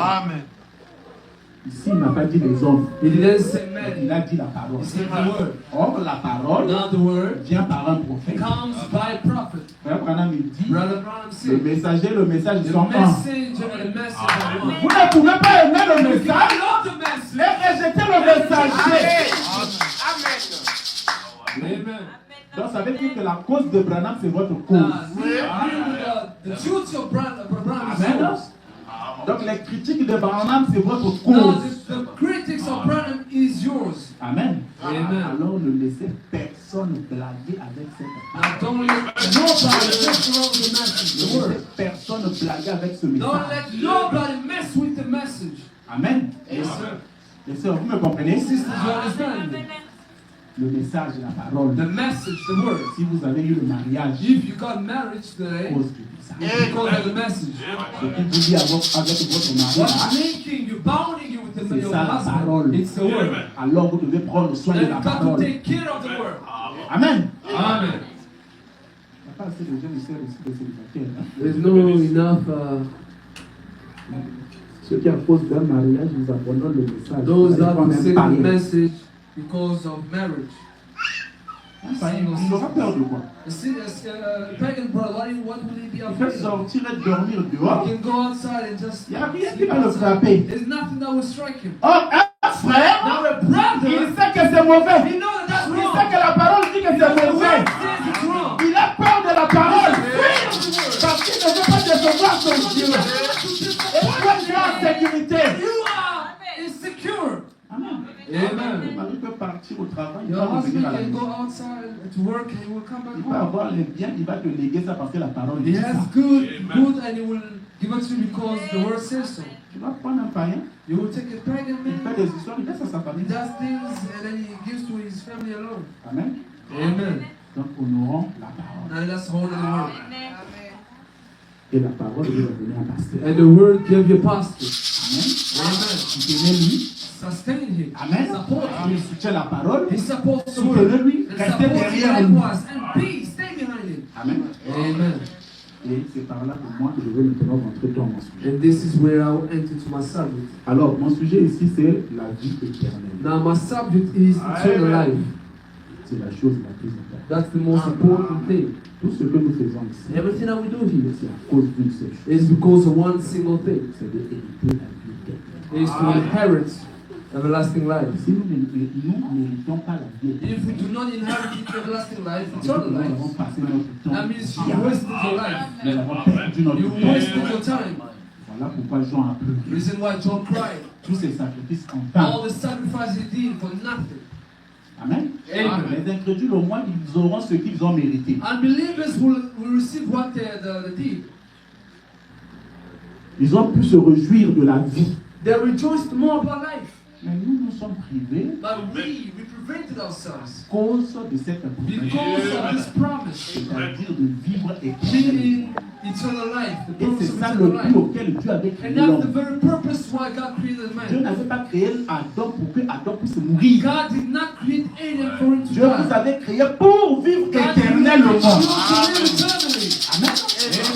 S3: Ici, il n'a pas dit les hommes.
S4: He didn't say
S3: Il
S4: man.
S3: a dit la parole.
S4: He said the word.
S3: Or, la parole
S4: Now the word
S3: vient par un prophète.
S4: comes by a prophet.
S3: Frère Branham, il dit,
S4: Brother Brown
S3: le
S4: said,
S3: messager, le message
S4: the
S3: sont un.
S4: messenger and the message are one.
S3: Vous ne pouvez pas aimer le
S4: If you
S3: message
S4: love the
S3: et
S4: message,
S3: rejeter le messager.
S4: amen.
S3: Donc, ça veut dire que la cause de Branham, c'est votre cause.
S4: Now, see, agree with the truth of Branham
S3: Amen.
S4: is
S3: Donc, les critiques de Branham, c'est votre
S4: Now,
S3: cause.
S4: the critics of Branham is yours.
S3: Amen.
S4: Amen.
S3: Alors, ne laissez personne blaguer avec cette
S4: Now, don't let nobody mess around with the message, the
S3: Ne
S4: word.
S3: laissez personne blaguer avec ce
S4: Don't
S3: message.
S4: let nobody mess with the message.
S3: Amen.
S4: Yes, sir.
S3: Les sœurs, vous me comprenez?
S4: Sisters, you understand me?
S3: le message de la parole.
S4: The message, the word.
S3: Si vous avez eu le mariage,
S4: If you got married today,
S3: cause du message.
S4: it's because of the message.
S3: Ce qui vous dit avec votre mari,
S4: What's linking you, bounding you with
S3: c'est
S4: your
S3: ça la
S4: husband?
S3: parole.
S4: It's the word.
S3: Alors vous devez prendre soin de
S4: And
S3: la
S4: you've got to
S3: parole.
S4: take care of the word.
S3: Amen.
S4: Amen.
S3: Il n'y a pas assez de jeunes ici de célibataires. Hein?
S4: There's no enough.
S3: Ceux qui, à cause d'un mariage, nous abandonnent le message.
S4: Those
S3: Vous
S4: that
S3: allez quand même
S4: forsake the
S3: parler.
S4: message because of marriage.
S3: Il aura peur de quoi?
S4: Pagan brother, what will he be
S3: Il peut
S4: afraid of?
S3: sortir et dormir
S4: He
S3: dehors.
S4: can go outside and just.
S3: Il n'y a rien qui va le frapper.
S4: There's nothing that will strike him.
S3: Oh, un frère,
S4: Now a
S3: il
S4: brother,
S3: sait que c'est mauvais.
S4: he knows that that's
S3: Il
S4: wrong.
S3: sait que la parole dit que c'est
S4: The
S3: mauvais.
S4: word says it's wrong.
S3: Il a peur de la parole.
S4: Afraid of the word.
S3: Parce qu'il ne veut pas décevoir son Dieu. Et toi, tu es en sécurité.
S4: You are insecure.
S3: Amen.
S4: Amen.
S3: Le mari peut partir au travail, il
S4: Your
S3: va revenir
S4: husband
S3: à la
S4: can go
S3: maison.
S4: outside to work and he will come back
S3: Il peut
S4: home.
S3: avoir les biens, il va te léguer ça parce que la parole
S4: He
S3: dit
S4: has
S3: ça.
S4: good, and he will give it to you because the word says so.
S3: Tu vas prendre un païen,
S4: You will take a pagan
S3: il
S4: man,
S3: fait des histoires, il laisse à sa
S4: he
S3: famille.
S4: does things, and then he gives to his family alone.
S3: Amen.
S4: Amen.
S3: Donc honorons la parole.
S4: Now let's hold on the word.
S3: Et la parole va donner un pasteur.
S4: And the word give you pastor.
S3: Amen.
S4: Amen.
S3: Soutenez-lui.
S4: Sustain him.
S3: Amen.
S4: Support him.
S3: Il soutient la parole.
S4: He supports the word.
S3: Soutenez-lui.
S4: And
S3: Restez
S4: support him
S3: derrière lui.
S4: likewise. And be, stay behind him.
S3: Amen.
S4: Amen.
S3: Et c'est par là pour moi que je vais maintenant rentrer dans mon sujet.
S4: And this is where I will enter to my subject.
S3: Alors, mon sujet ici, c'est la vie éternelle.
S4: Now my subject is eternal life.
S3: C'est la chose la plus importante.
S4: That's the most important thing.
S3: Tout ce que nous faisons ici,
S4: Everything that we do here
S3: c'est à cause d'une seule chose.
S4: is because of one single thing.
S3: C'est d'hériter la vie éternelle.
S4: Is to inherit everlasting life.
S3: Si nous n'héritons pas la vie éternelle,
S4: If we do not inherit everlasting life,
S3: nous
S4: eternal
S3: avons
S4: life,
S3: passé notre temps.
S4: that means you wasted your life.
S3: Nous avons perdu notre
S4: You
S3: temps.
S4: wasted your time.
S3: Voilà pourquoi Jean a pleuré.
S4: Reason why John cried.
S3: Tous ces sacrifices en vain.
S4: All the sacrifice he did for nothing.
S3: Amen.
S4: Amen.
S3: Les incrédules, au moins, ils auront ce qu'ils ont mérité.
S4: Unbelievers will receive what they did.
S3: Ils ont pu se réjouir de la vie.
S4: They rejoiced more about life.
S3: Mais nous, nous sommes privés
S4: But we prevented ourselves
S3: à cause de cette promesse.
S4: because of this promise.
S3: C'est-à-dire de vivre éternellement.
S4: Meaning eternal life, the
S3: Et
S4: purpose
S3: c'est
S4: of
S3: ça
S4: eternal
S3: le but
S4: life.
S3: auquel Dieu avait créé
S4: And that's the
S3: l'homme.
S4: very purpose why God created
S3: Dieu
S4: man.
S3: n'avait pas créé Adam pour que Adam puisse mourir.
S4: God did not create Adam for him to
S3: Dieu vous
S4: die.
S3: avait créé pour vivre
S4: God
S3: éternellement.
S4: created you to live eternally.
S3: Amen.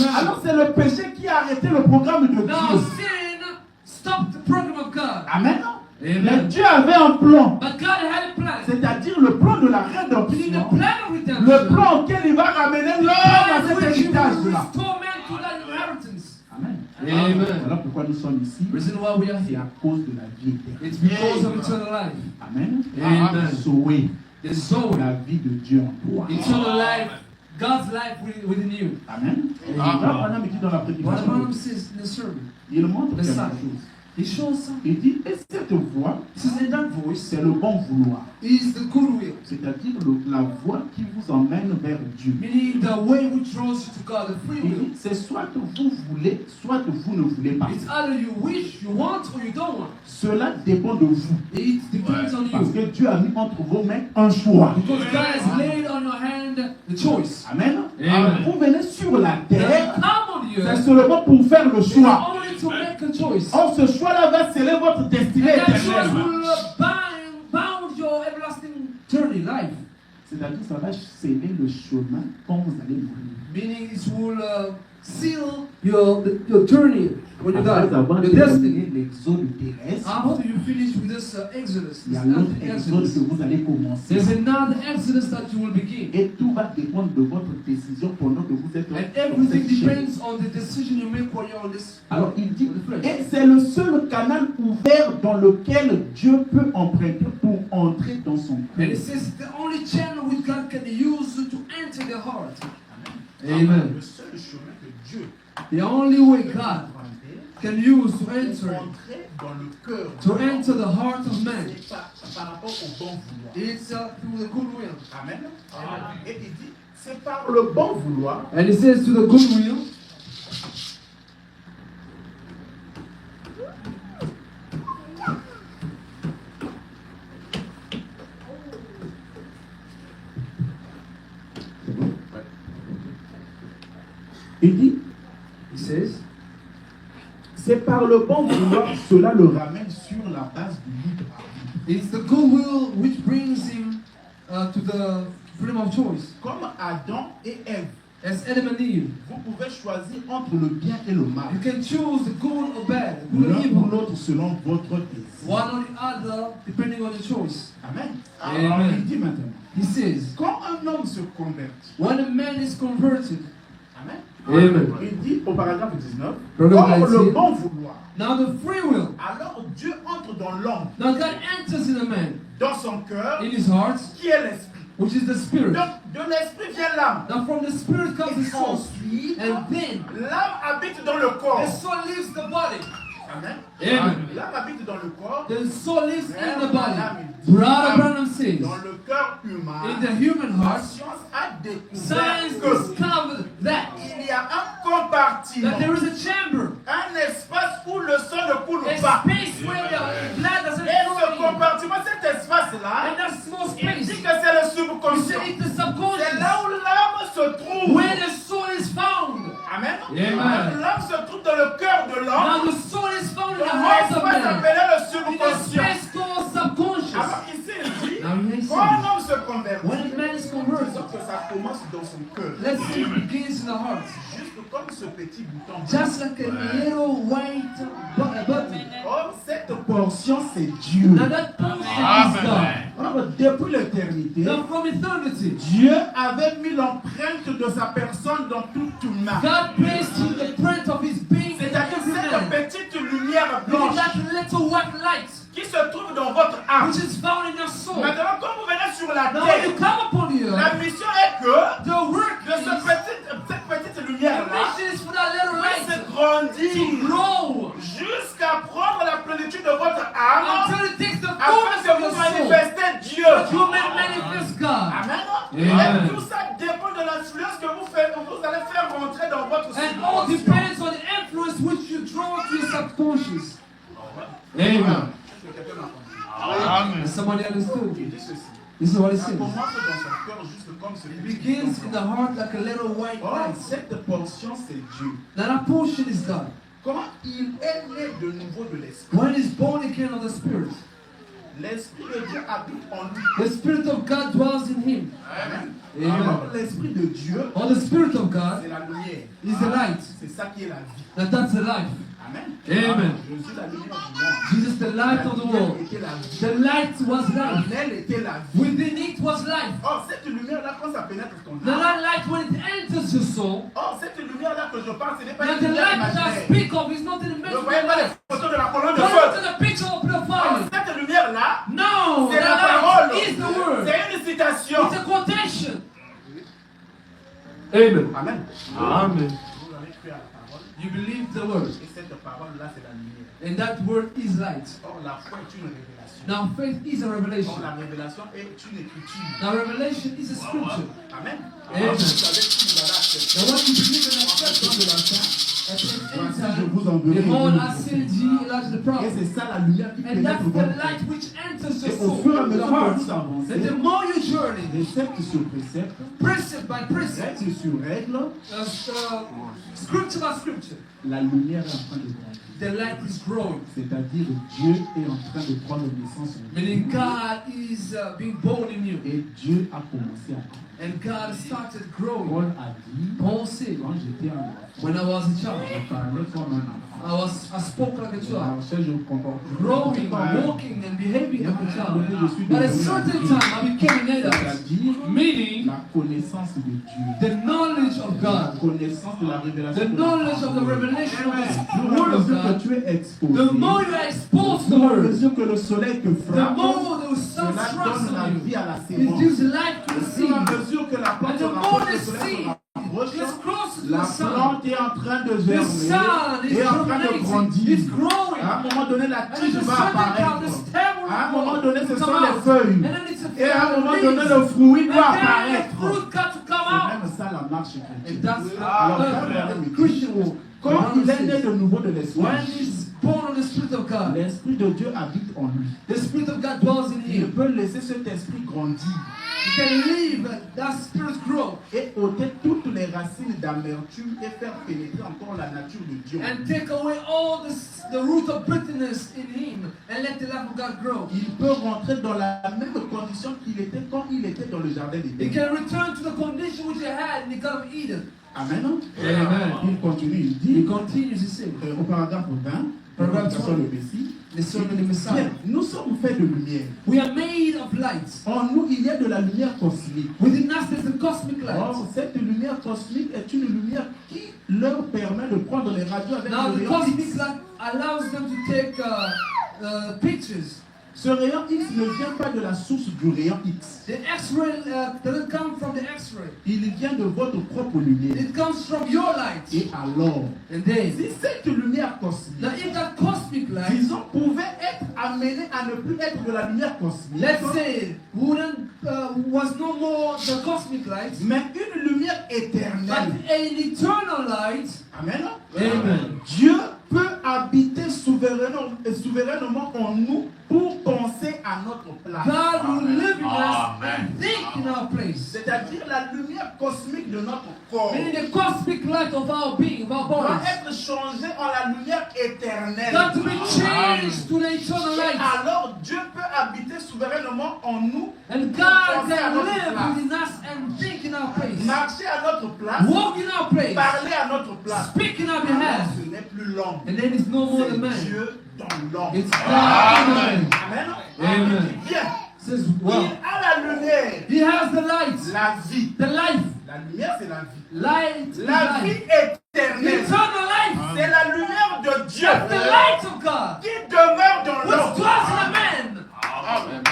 S4: Amen.
S3: Alors c'est le péché qui a arrêté le programme de
S4: Now
S3: Dieu.
S4: sin stopped the program of God.
S3: Amen. Mais
S4: Amen.
S3: Dieu avait un plan.
S4: But God had a plan.
S3: C'est-à-dire le plan de la
S4: Meaning the
S3: rédemption.
S4: plan of redemption.
S3: Le plan auquel il va ramener l'homme à
S4: plan
S3: cet
S4: which he will
S3: héritage-là.
S4: restore man to that inheritance.
S3: Amen.
S4: Amen.
S3: Voilà pourquoi nous sommes ici.
S4: Reason why we are
S3: C'est
S4: here.
S3: à cause de la vie éternelle.
S4: It's because of eternal life.
S3: Amen.
S4: Amen.
S3: Zoé,
S4: The Zoe.
S3: la vie de Dieu en toi.
S4: Eternal life. God's life within you.
S3: Amen.
S4: Amen.
S3: Là, Madame dit dans la
S4: What
S3: prédication,
S4: Madam says in the sermon.
S3: il montre quelque
S4: Message.
S3: chose.
S4: He shows something.
S3: Il dit, et cette voix,
S4: He says, and that voice
S3: c'est le bon vouloir.
S4: is the good will.
S3: C'est-à-dire la voix qui vous emmène vers Dieu.
S4: Meaning the way which draws you to God, the free
S3: Il
S4: will.
S3: dit, c'est soit vous voulez, soit vous ne voulez pas.
S4: It's either you wish, you want, or you don't want.
S3: Cela dépend de vous.
S4: It depends on
S3: Parce
S4: you.
S3: que Dieu a mis entre vos mains un choix.
S4: Because God has laid on your hand the choice.
S3: Amen.
S4: Amen.
S3: Vous venez sur la
S4: Then
S3: terre,
S4: come on you.
S3: c'est seulement pour faire le
S4: It's
S3: choix.
S4: only to make a choice.
S3: Or ce choix-là va sceller votre destinée
S4: And that choice
S3: éternelle.
S4: will bound your everlasting journey, life.
S3: C'est-à-dire ça va sceller le chemin quand vous allez mourir.
S4: Meaning it will seal your journey when you die,
S3: Après avoir
S4: your
S3: terminé
S4: destiny.
S3: l'exode terrestre,
S4: After you finish with this Exodus,
S3: il y
S4: this
S3: a l'autre
S4: earthly
S3: exode
S4: Exodus,
S3: que vous allez commencer.
S4: there's another Exodus that you will begin.
S3: Et tout va dépendre de votre décision pendant que vous êtes
S4: And
S3: dans
S4: everything
S3: cette chair.
S4: depends on the decision you make while you're on this.
S3: Alors il dit,
S4: on the flesh.
S3: et c'est le seul canal ouvert dans lequel Dieu peut emprunter pour entrer dans son
S4: And
S3: cœur.
S4: it says the only channel which God can use to enter the heart. Amen.
S3: Le seul chemin que Dieu
S4: The only way God can use to enter,
S3: entrer dans le cœur
S4: to enter the heart of man,
S3: c'est par rapport au bon vouloir.
S4: it's through the good will.
S3: Amen. Et il dit, c'est par le bon vouloir
S4: And it says to the good will,
S3: Il dit,
S4: He says,
S3: c'est par le bon vouloir, cela le ramène sur la base du libre arbitre.
S4: it's the goodwill which brings him to the freedom of choice.
S3: Comme Adam et Ève,
S4: As Adam and Eve,
S3: vous pouvez choisir entre le bien et le mal.
S4: you can choose the good or bad, good or
S3: L'un ou
S4: evil,
S3: l'autre selon votre désir.
S4: one or the other, depending on your choice.
S3: Amen.
S4: Amen.
S3: Alors il dit maintenant,
S4: He says,
S3: quand un homme se convertit,
S4: when a man is converted,
S3: Amen.
S4: Amen.
S3: Il dit au paragraphe 19,
S4: Paragraphe
S3: or le
S4: 19,
S3: bon vouloir.
S4: now the free will,
S3: Alors Dieu entre dans l'homme,
S4: now God enters in a man,
S3: dans son cœur,
S4: in his heart,
S3: qui est l'esprit.
S4: which is the spirit.
S3: Donc de l'esprit vient l'âme.
S4: Now from the spirit comes the
S3: Et
S4: soul,
S3: ensuite,
S4: and then
S3: l'âme habite dans le corps.
S4: the soul leaves the body.
S3: Amen.
S4: Amen.
S3: L'âme habite dans le corps.
S4: The soul lives in the body. Brother Branham says,
S3: Dans le cœur humain,
S4: in the human
S3: la
S4: heart,
S3: science a découvert
S4: science
S3: que
S4: discovered that
S3: il y a un compartiment,
S4: there is a chamber,
S3: un espace où le sang ne coule
S4: a
S3: pas.
S4: space where the blood doesn't
S3: Et ce
S4: flow in.
S3: compartiment, cet espace-là,
S4: And that small
S3: il
S4: space,
S3: dit que c'est le
S4: you
S3: subconscient.
S4: say it's the
S3: C'est là
S4: subconscious,
S3: où l'âme se trouve.
S4: where the soul is found.
S3: Amen.
S4: Amen.
S3: L'âme se trouve dans le cœur de l'homme.
S4: Now the soul is found in
S3: Dans
S4: the heart of
S3: l'espace
S4: man,
S3: appelé le
S4: in the
S3: subconscient.
S4: space called subconscious.
S3: Alors ici, il dit,
S4: Now here he
S3: quand un
S4: says,
S3: homme se convertit,
S4: when a man is converted,
S3: disons que ça commence dans son cœur.
S4: let's say it begins in the heart.
S3: Juste comme ce petit bouton.
S4: Just like a little white button.
S3: Oh, cette portion, c'est Dieu.
S4: Now that portion is God.
S3: Alors, depuis l'éternité,
S4: Now from eternity,
S3: Dieu avait mis l'empreinte de sa personne dans toute humain.
S4: God placed in the print of his being in
S3: C'est-à-dire
S4: every
S3: cette
S4: man.
S3: petite lumière
S4: Look
S3: blanche
S4: at that little white light
S3: qui se trouve dans votre âme.
S4: which is found in your soul.
S3: Maintenant, quand vous venez sur la
S4: Now when you
S3: terre,
S4: come upon the
S3: la
S4: earth,
S3: mission est que
S4: the work
S3: de
S4: is,
S3: cette petite
S4: the
S3: lumière-là
S4: mission is for that little
S3: puisse
S4: light to
S3: grandir
S4: grow
S3: jusqu'à prendre la plénitude de votre âme
S4: until it takes the
S3: afin
S4: fullness
S3: que
S4: of your
S3: vous
S4: soul.
S3: manifestez Dieu.
S4: That you may manifest God.
S3: Amen.
S4: Amen.
S3: Et tout ça dépend de l'influence que vous allez faire rentrer dans votre
S4: And all
S3: subconscient.
S4: depends on the influence which you draw to your subconscious. Amen.
S1: Amen.
S4: Somebody understood?
S3: Il dit ceci.
S4: This is what it
S3: Ça
S4: says.
S3: commence dans son cœur juste comme ce
S4: It
S3: petit
S4: begins in
S3: bouton
S4: the heart like a little white
S3: blanc. Or,
S4: light.
S3: cette portion, c'est Dieu.
S4: Now that portion is God.
S3: Quand il est né de nouveau de l'esprit,
S4: When he's born again of the Spirit,
S3: l'esprit de Dieu habite en lui.
S4: the Spirit of God dwells in him.
S3: Amen.
S4: Amen.
S3: Alors, l'esprit de Dieu,
S4: Or the Spirit of God
S3: c'est la lumière.
S4: is the light.
S3: C'est ça qui est la vie.
S4: Now that's the life.
S3: Amen.
S4: Amen.
S3: Je suis la lumière du monde.
S4: Jesus, the light of the world.
S3: était la vie.
S4: The light was life.
S3: En elle était la vie.
S4: Within it was life.
S3: Or, cette lumière-là, quand ça pénètre ton
S4: Now
S3: âme,
S4: that light, when it enters your soul,
S3: or, cette lumière-là que je parle, ce n'est pas
S4: now
S3: une
S4: the
S3: lumière
S4: light that I
S3: imaginaire.
S4: speak of is not in the
S3: Ne
S4: midst of
S3: voyez
S4: the
S3: pas les
S4: light.
S3: photos de la colonne de
S4: Don't
S3: feu.
S4: look at the picture of the
S3: Or,
S4: fire.
S3: cette lumière-là,
S4: No,
S3: c'est
S4: the
S3: la
S4: light
S3: parole.
S4: is the word.
S3: C'est une citation.
S4: It's a quotation. Amen.
S3: Amen.
S1: Amen.
S3: Vous avez cru à la parole.
S4: You believe the word,
S3: Et cette parole-là, c'est la lumière.
S4: and that word is light.
S3: Or, la foi est une révélation.
S4: Now faith is a
S3: Or,
S4: revelation.
S3: la révélation est une écriture.
S4: Now revelation is a scripture.
S3: Amen.
S4: Amen.
S3: Alors, vous savez qui vous avez accepté.
S4: Now what you believe in accept
S3: Dans de la fin,
S4: at the
S3: voici,
S4: end
S3: je
S4: time,
S3: vous enverrai
S4: behold,
S3: une
S4: I send thee Elijah the
S3: Et
S4: prophet.
S3: c'est ça la lumière qui
S4: And that's
S3: pénètre
S4: the
S3: votre
S4: light
S3: cœur.
S4: which enters your
S3: Et au
S4: soul,
S3: fur et à
S4: the
S3: mesure que
S4: heart.
S3: vous avancez,
S4: And the more you journey,
S3: précepte sur précepte,
S4: precept by precept,
S3: règle sur règle,
S4: scripture by scripture,
S3: la lumière est en train de grandir.
S4: the light is growing.
S3: C'est-à-dire Dieu est en train de prendre naissance en vous.
S4: Meaning God is being born in you.
S3: Et Dieu a commencé à grandir.
S4: And God started growing.
S3: Paul a dit,
S4: Paul said,
S3: quand j'étais un enfant,
S4: when I was a
S3: je
S4: child,
S3: parlais comme un enfant.
S4: I spoke like a
S3: Je
S4: child,
S3: marchais, je comportais.
S4: growing, walking, and behaving like a child.
S3: Je suis
S4: But at a
S3: devenu
S4: certain
S3: adulte.
S4: time, I became an adult,
S3: C'est-à-dire
S4: meaning
S3: la connaissance de Dieu.
S4: the knowledge of
S3: La
S4: God,
S3: connaissance de la révélation.
S4: the
S3: de la
S4: knowledge of the
S3: parole.
S4: revelation of
S3: Au
S4: the
S3: fur et à
S4: Word of
S3: mesure
S4: God.
S3: que tu es exposé,
S4: The more you are exposed to
S3: au fur et à
S4: Word,
S3: mesure que le soleil te
S4: the
S3: frappe,
S4: more the sun
S3: cela
S4: strikes
S3: donne la
S4: on
S3: vie
S4: you.
S3: à la
S4: It
S3: sémence.
S4: gives life to
S3: Au
S4: the
S3: fur et à
S4: seed.
S3: mesure que la plante
S4: And
S3: se
S4: the more
S3: rapproche,
S4: the
S3: le soleil se
S4: seed
S3: rapproche,
S4: gets closer to
S3: la
S4: the sun,
S3: plante est en train de
S4: the
S3: germer,
S4: sun is
S3: est en train de
S4: germinating,
S3: grandir.
S4: it's growing.
S3: À un moment donné, la
S4: And at
S3: tige
S4: a
S3: va
S4: certain time,
S3: apparaître.
S4: the stem will
S3: À un moment
S4: grow,
S3: donné, ce
S4: come
S3: sont les
S4: out.
S3: feuilles.
S4: And then it's a
S3: Et à un moment donné,
S4: leaves.
S3: le fruit doit
S4: And then the
S3: apparaître.
S4: fruit got to come
S3: C'est
S4: out.
S3: même ça la marche
S4: And
S3: chrétienne.
S4: that's
S3: Alors,
S4: the Christian walk.
S3: quand il est né
S4: When
S3: de nouveau de l'esprit,
S4: he's born of the Spirit of God,
S3: l'esprit de Dieu habite en lui.
S4: the Spirit of God dwells in
S3: Il
S4: him.
S3: peut laisser cet esprit grandir.
S4: He can leave that spirit grow
S3: et ôter toutes les racines d'amertume et faire pénétrer encore la nature de Dieu.
S4: and take away all the root of bitterness in him and let the love of God grow.
S3: Il peut rentrer dans la même condition qu'il était quand il était dans le jardin
S4: He
S3: d'Éden.
S4: can return to the condition which he had in the Garden of Eden.
S3: Amen.
S4: Amen.
S3: Il continue, il
S4: He
S3: dit
S4: continues to say,
S3: au paragraphe 20,
S4: Paragraphe
S3: sur le Messie,
S4: the sermon of the Messiah.
S3: bien, nous sommes faits de lumière.
S4: We are made of light.
S3: En nous, il y a de la lumière cosmique.
S4: Within us there's a cosmic light.
S3: Or, cette lumière cosmique est une lumière qui leur permet de prendre les radios avec
S4: Now
S3: le
S4: the
S3: rayon
S4: cosmic
S3: X.
S4: light allows them to take pictures.
S3: Ce rayon X ne vient pas de la source du rayon X.
S4: The X-ray doesn't come from the X-ray.
S3: Il vient de votre propre lumière.
S4: It comes from your light.
S3: Et alors,
S4: And then,
S3: si cette lumière cosmique,
S4: now if that cosmic light,
S3: disons, pouvait être amenée à ne plus être de la lumière cosmique,
S4: let's say, was no more the cosmic light,
S3: mais une lumière
S4: but
S3: éternelle.
S4: an eternal light,
S3: Amen.
S4: Amen.
S3: Dieu peut habiter souverainement en nous pour penser à notre place.
S4: God will live in us and think in our place.
S3: C'est-à-dire la lumière cosmique de notre corps
S4: Meaning the cosmic light of our being, of our
S3: doit
S4: bodies,
S3: être changée en la lumière éternelle.
S4: got to be changed to the eternal
S3: Et
S4: light.
S3: alors Dieu peut habiter souverainement en nous,
S4: And God
S3: penser à
S4: can
S3: notre
S4: live
S3: place,
S4: within us and think in our place.
S3: marcher à notre place,
S4: Walk in our place.
S3: parler à notre place.
S4: Speak in our
S3: Alors,
S4: behalf.
S3: ce n'est plus l'homme,
S4: And then it's no more the
S3: c'est
S4: man.
S3: Dieu dans l'homme.
S4: It's God in the man.
S3: Amen.
S4: Amen.
S3: Bien.
S4: Says,
S3: Il
S4: well,
S3: a la lumière,
S4: he has the light,
S3: la vie.
S4: the life.
S3: La lumière, c'est la vie.
S4: Light is
S3: La vie
S4: life.
S3: éternelle,
S4: Eternal life.
S3: c'est la lumière de Dieu
S4: That's the light of God.
S3: qui demeure dans
S4: Which
S3: l'homme.
S4: dwells in a man.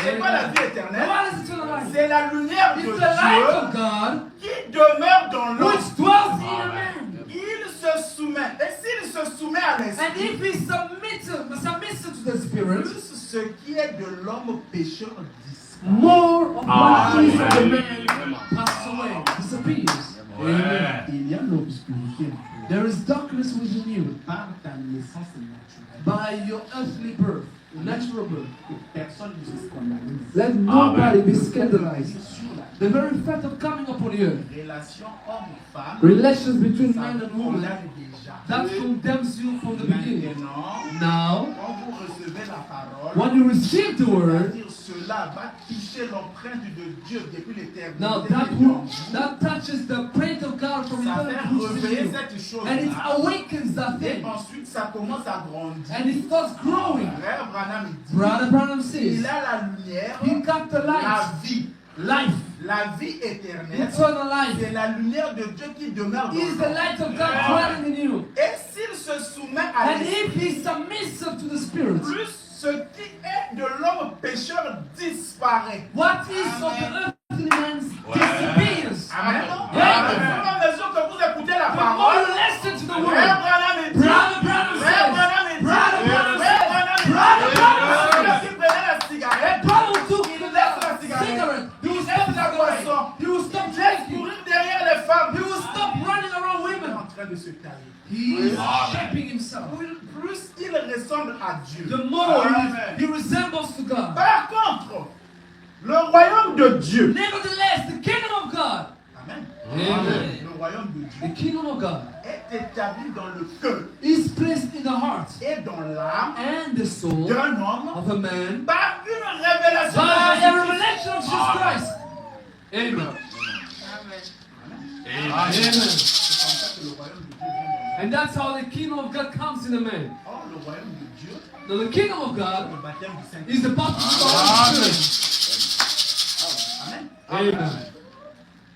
S3: C'est quoi la vie
S4: Now
S3: éternelle?
S4: what is eternal life?
S3: C'est la lumière de
S4: It's the light of
S3: Dieu
S4: God
S3: qui demeure dans l'homme.
S4: which dwells in a man.
S3: Il se soumet. Et s'il se soumet à
S4: And
S3: l'esprit,
S4: if he submits to the Spirit,
S3: plus ce qui est de l'homme pécheur disparaît.
S4: more of what is of the man passes away, disappears. Amen.
S3: Il y a l'obscurité
S4: There is darkness within you
S3: par ta naissance naturelle.
S4: by your earthly birth, natural birth.
S3: Que personne ne se scandalise.
S4: Let nobody be scandalized.
S3: Sur la
S4: The very fact of coming upon the earth,
S3: relation homme-femme,
S4: relations between
S3: ça
S4: man
S3: vous
S4: and woman,
S3: condamne déjà.
S4: that condemns you from the beginning.
S3: Maintenant,
S4: Now,
S3: quand vous recevez la parole,
S4: when you receive the word,
S3: c'est-à-dire cela va toucher l'empreinte de Dieu depuis l'éternité.
S4: now that touches the print of God from
S3: Ça fait
S4: eternity
S3: réveiller
S4: to you,
S3: cette chose.
S4: and it awakens that
S3: Et
S4: thing,
S3: ensuite, ça commence à grandir.
S4: and it starts growing.
S3: Frère Branham il dit,
S4: Brother Branham
S3: il
S4: says,
S3: a la lumière,
S4: he got the
S3: la
S4: light,
S3: vie.
S4: life,
S3: La vie éternelle,
S4: eternal life.
S3: c'est la lumière de Dieu qui demeure dans
S4: Is the
S3: l'homme.
S4: light of God dwelling in you.
S3: Et s'il se soumet à
S4: And
S3: l'esprit,
S4: if he submits to the Spirit,
S3: plus ce qui est de l'homme pécheur disparaît.
S4: what is of the earthly man disappears.
S3: Amen.
S4: Amen.
S3: Au fur et à mesure que vous écoutez la
S4: The more
S3: parole,
S4: you listen to the
S3: Frère
S4: word,
S3: Branham il dit,
S4: Brother Branham
S3: Frère
S4: says,
S3: Branham il dit,
S4: Brother Branham
S3: Frère
S4: says,
S3: Branham il dit,
S4: Brother Branham
S3: celui
S4: says,
S3: qui prenait la cigarette,
S4: Paul who took
S3: il
S4: the
S3: laisse la cigarette,
S4: cigarette, he will
S3: il
S4: stop
S3: laisse la
S4: the
S3: boisson,
S4: cigarette, he will stop
S3: il laisse
S4: drinking,
S3: courir derrière les femmes.
S4: he will stop running around
S3: Il est
S4: women.
S3: en train de se tailler.
S4: He is shaping himself.
S3: Plus il ressemble à Dieu.
S4: The more
S3: Amen.
S4: he resembles to God.
S3: Par contre, le royaume de Dieu,
S4: Nevertheless, the kingdom of God,
S3: Amen.
S4: Amen.
S3: Le royaume de
S4: the
S3: Dieu
S4: kingdom of God,
S3: est établi dans le cœur
S4: is placed in the heart
S3: et dans l'âme
S4: and the soul
S3: d'un homme
S4: of a man
S3: par une révélation
S4: by
S3: de
S4: a
S3: Jésus-Christ.
S4: revelation of Jesus Christ. Amen. Amen.
S3: C'est comme ça que le royaume de Dieu vient dans
S4: And that's how the kingdom of God comes in a man.
S3: l'homme. Or, le royaume de Dieu,
S4: Now the kingdom of
S3: le
S4: God
S3: baptême du Saint-Esprit.
S4: is the baptism of the Holy Spirit.
S3: Amen.
S4: Amen.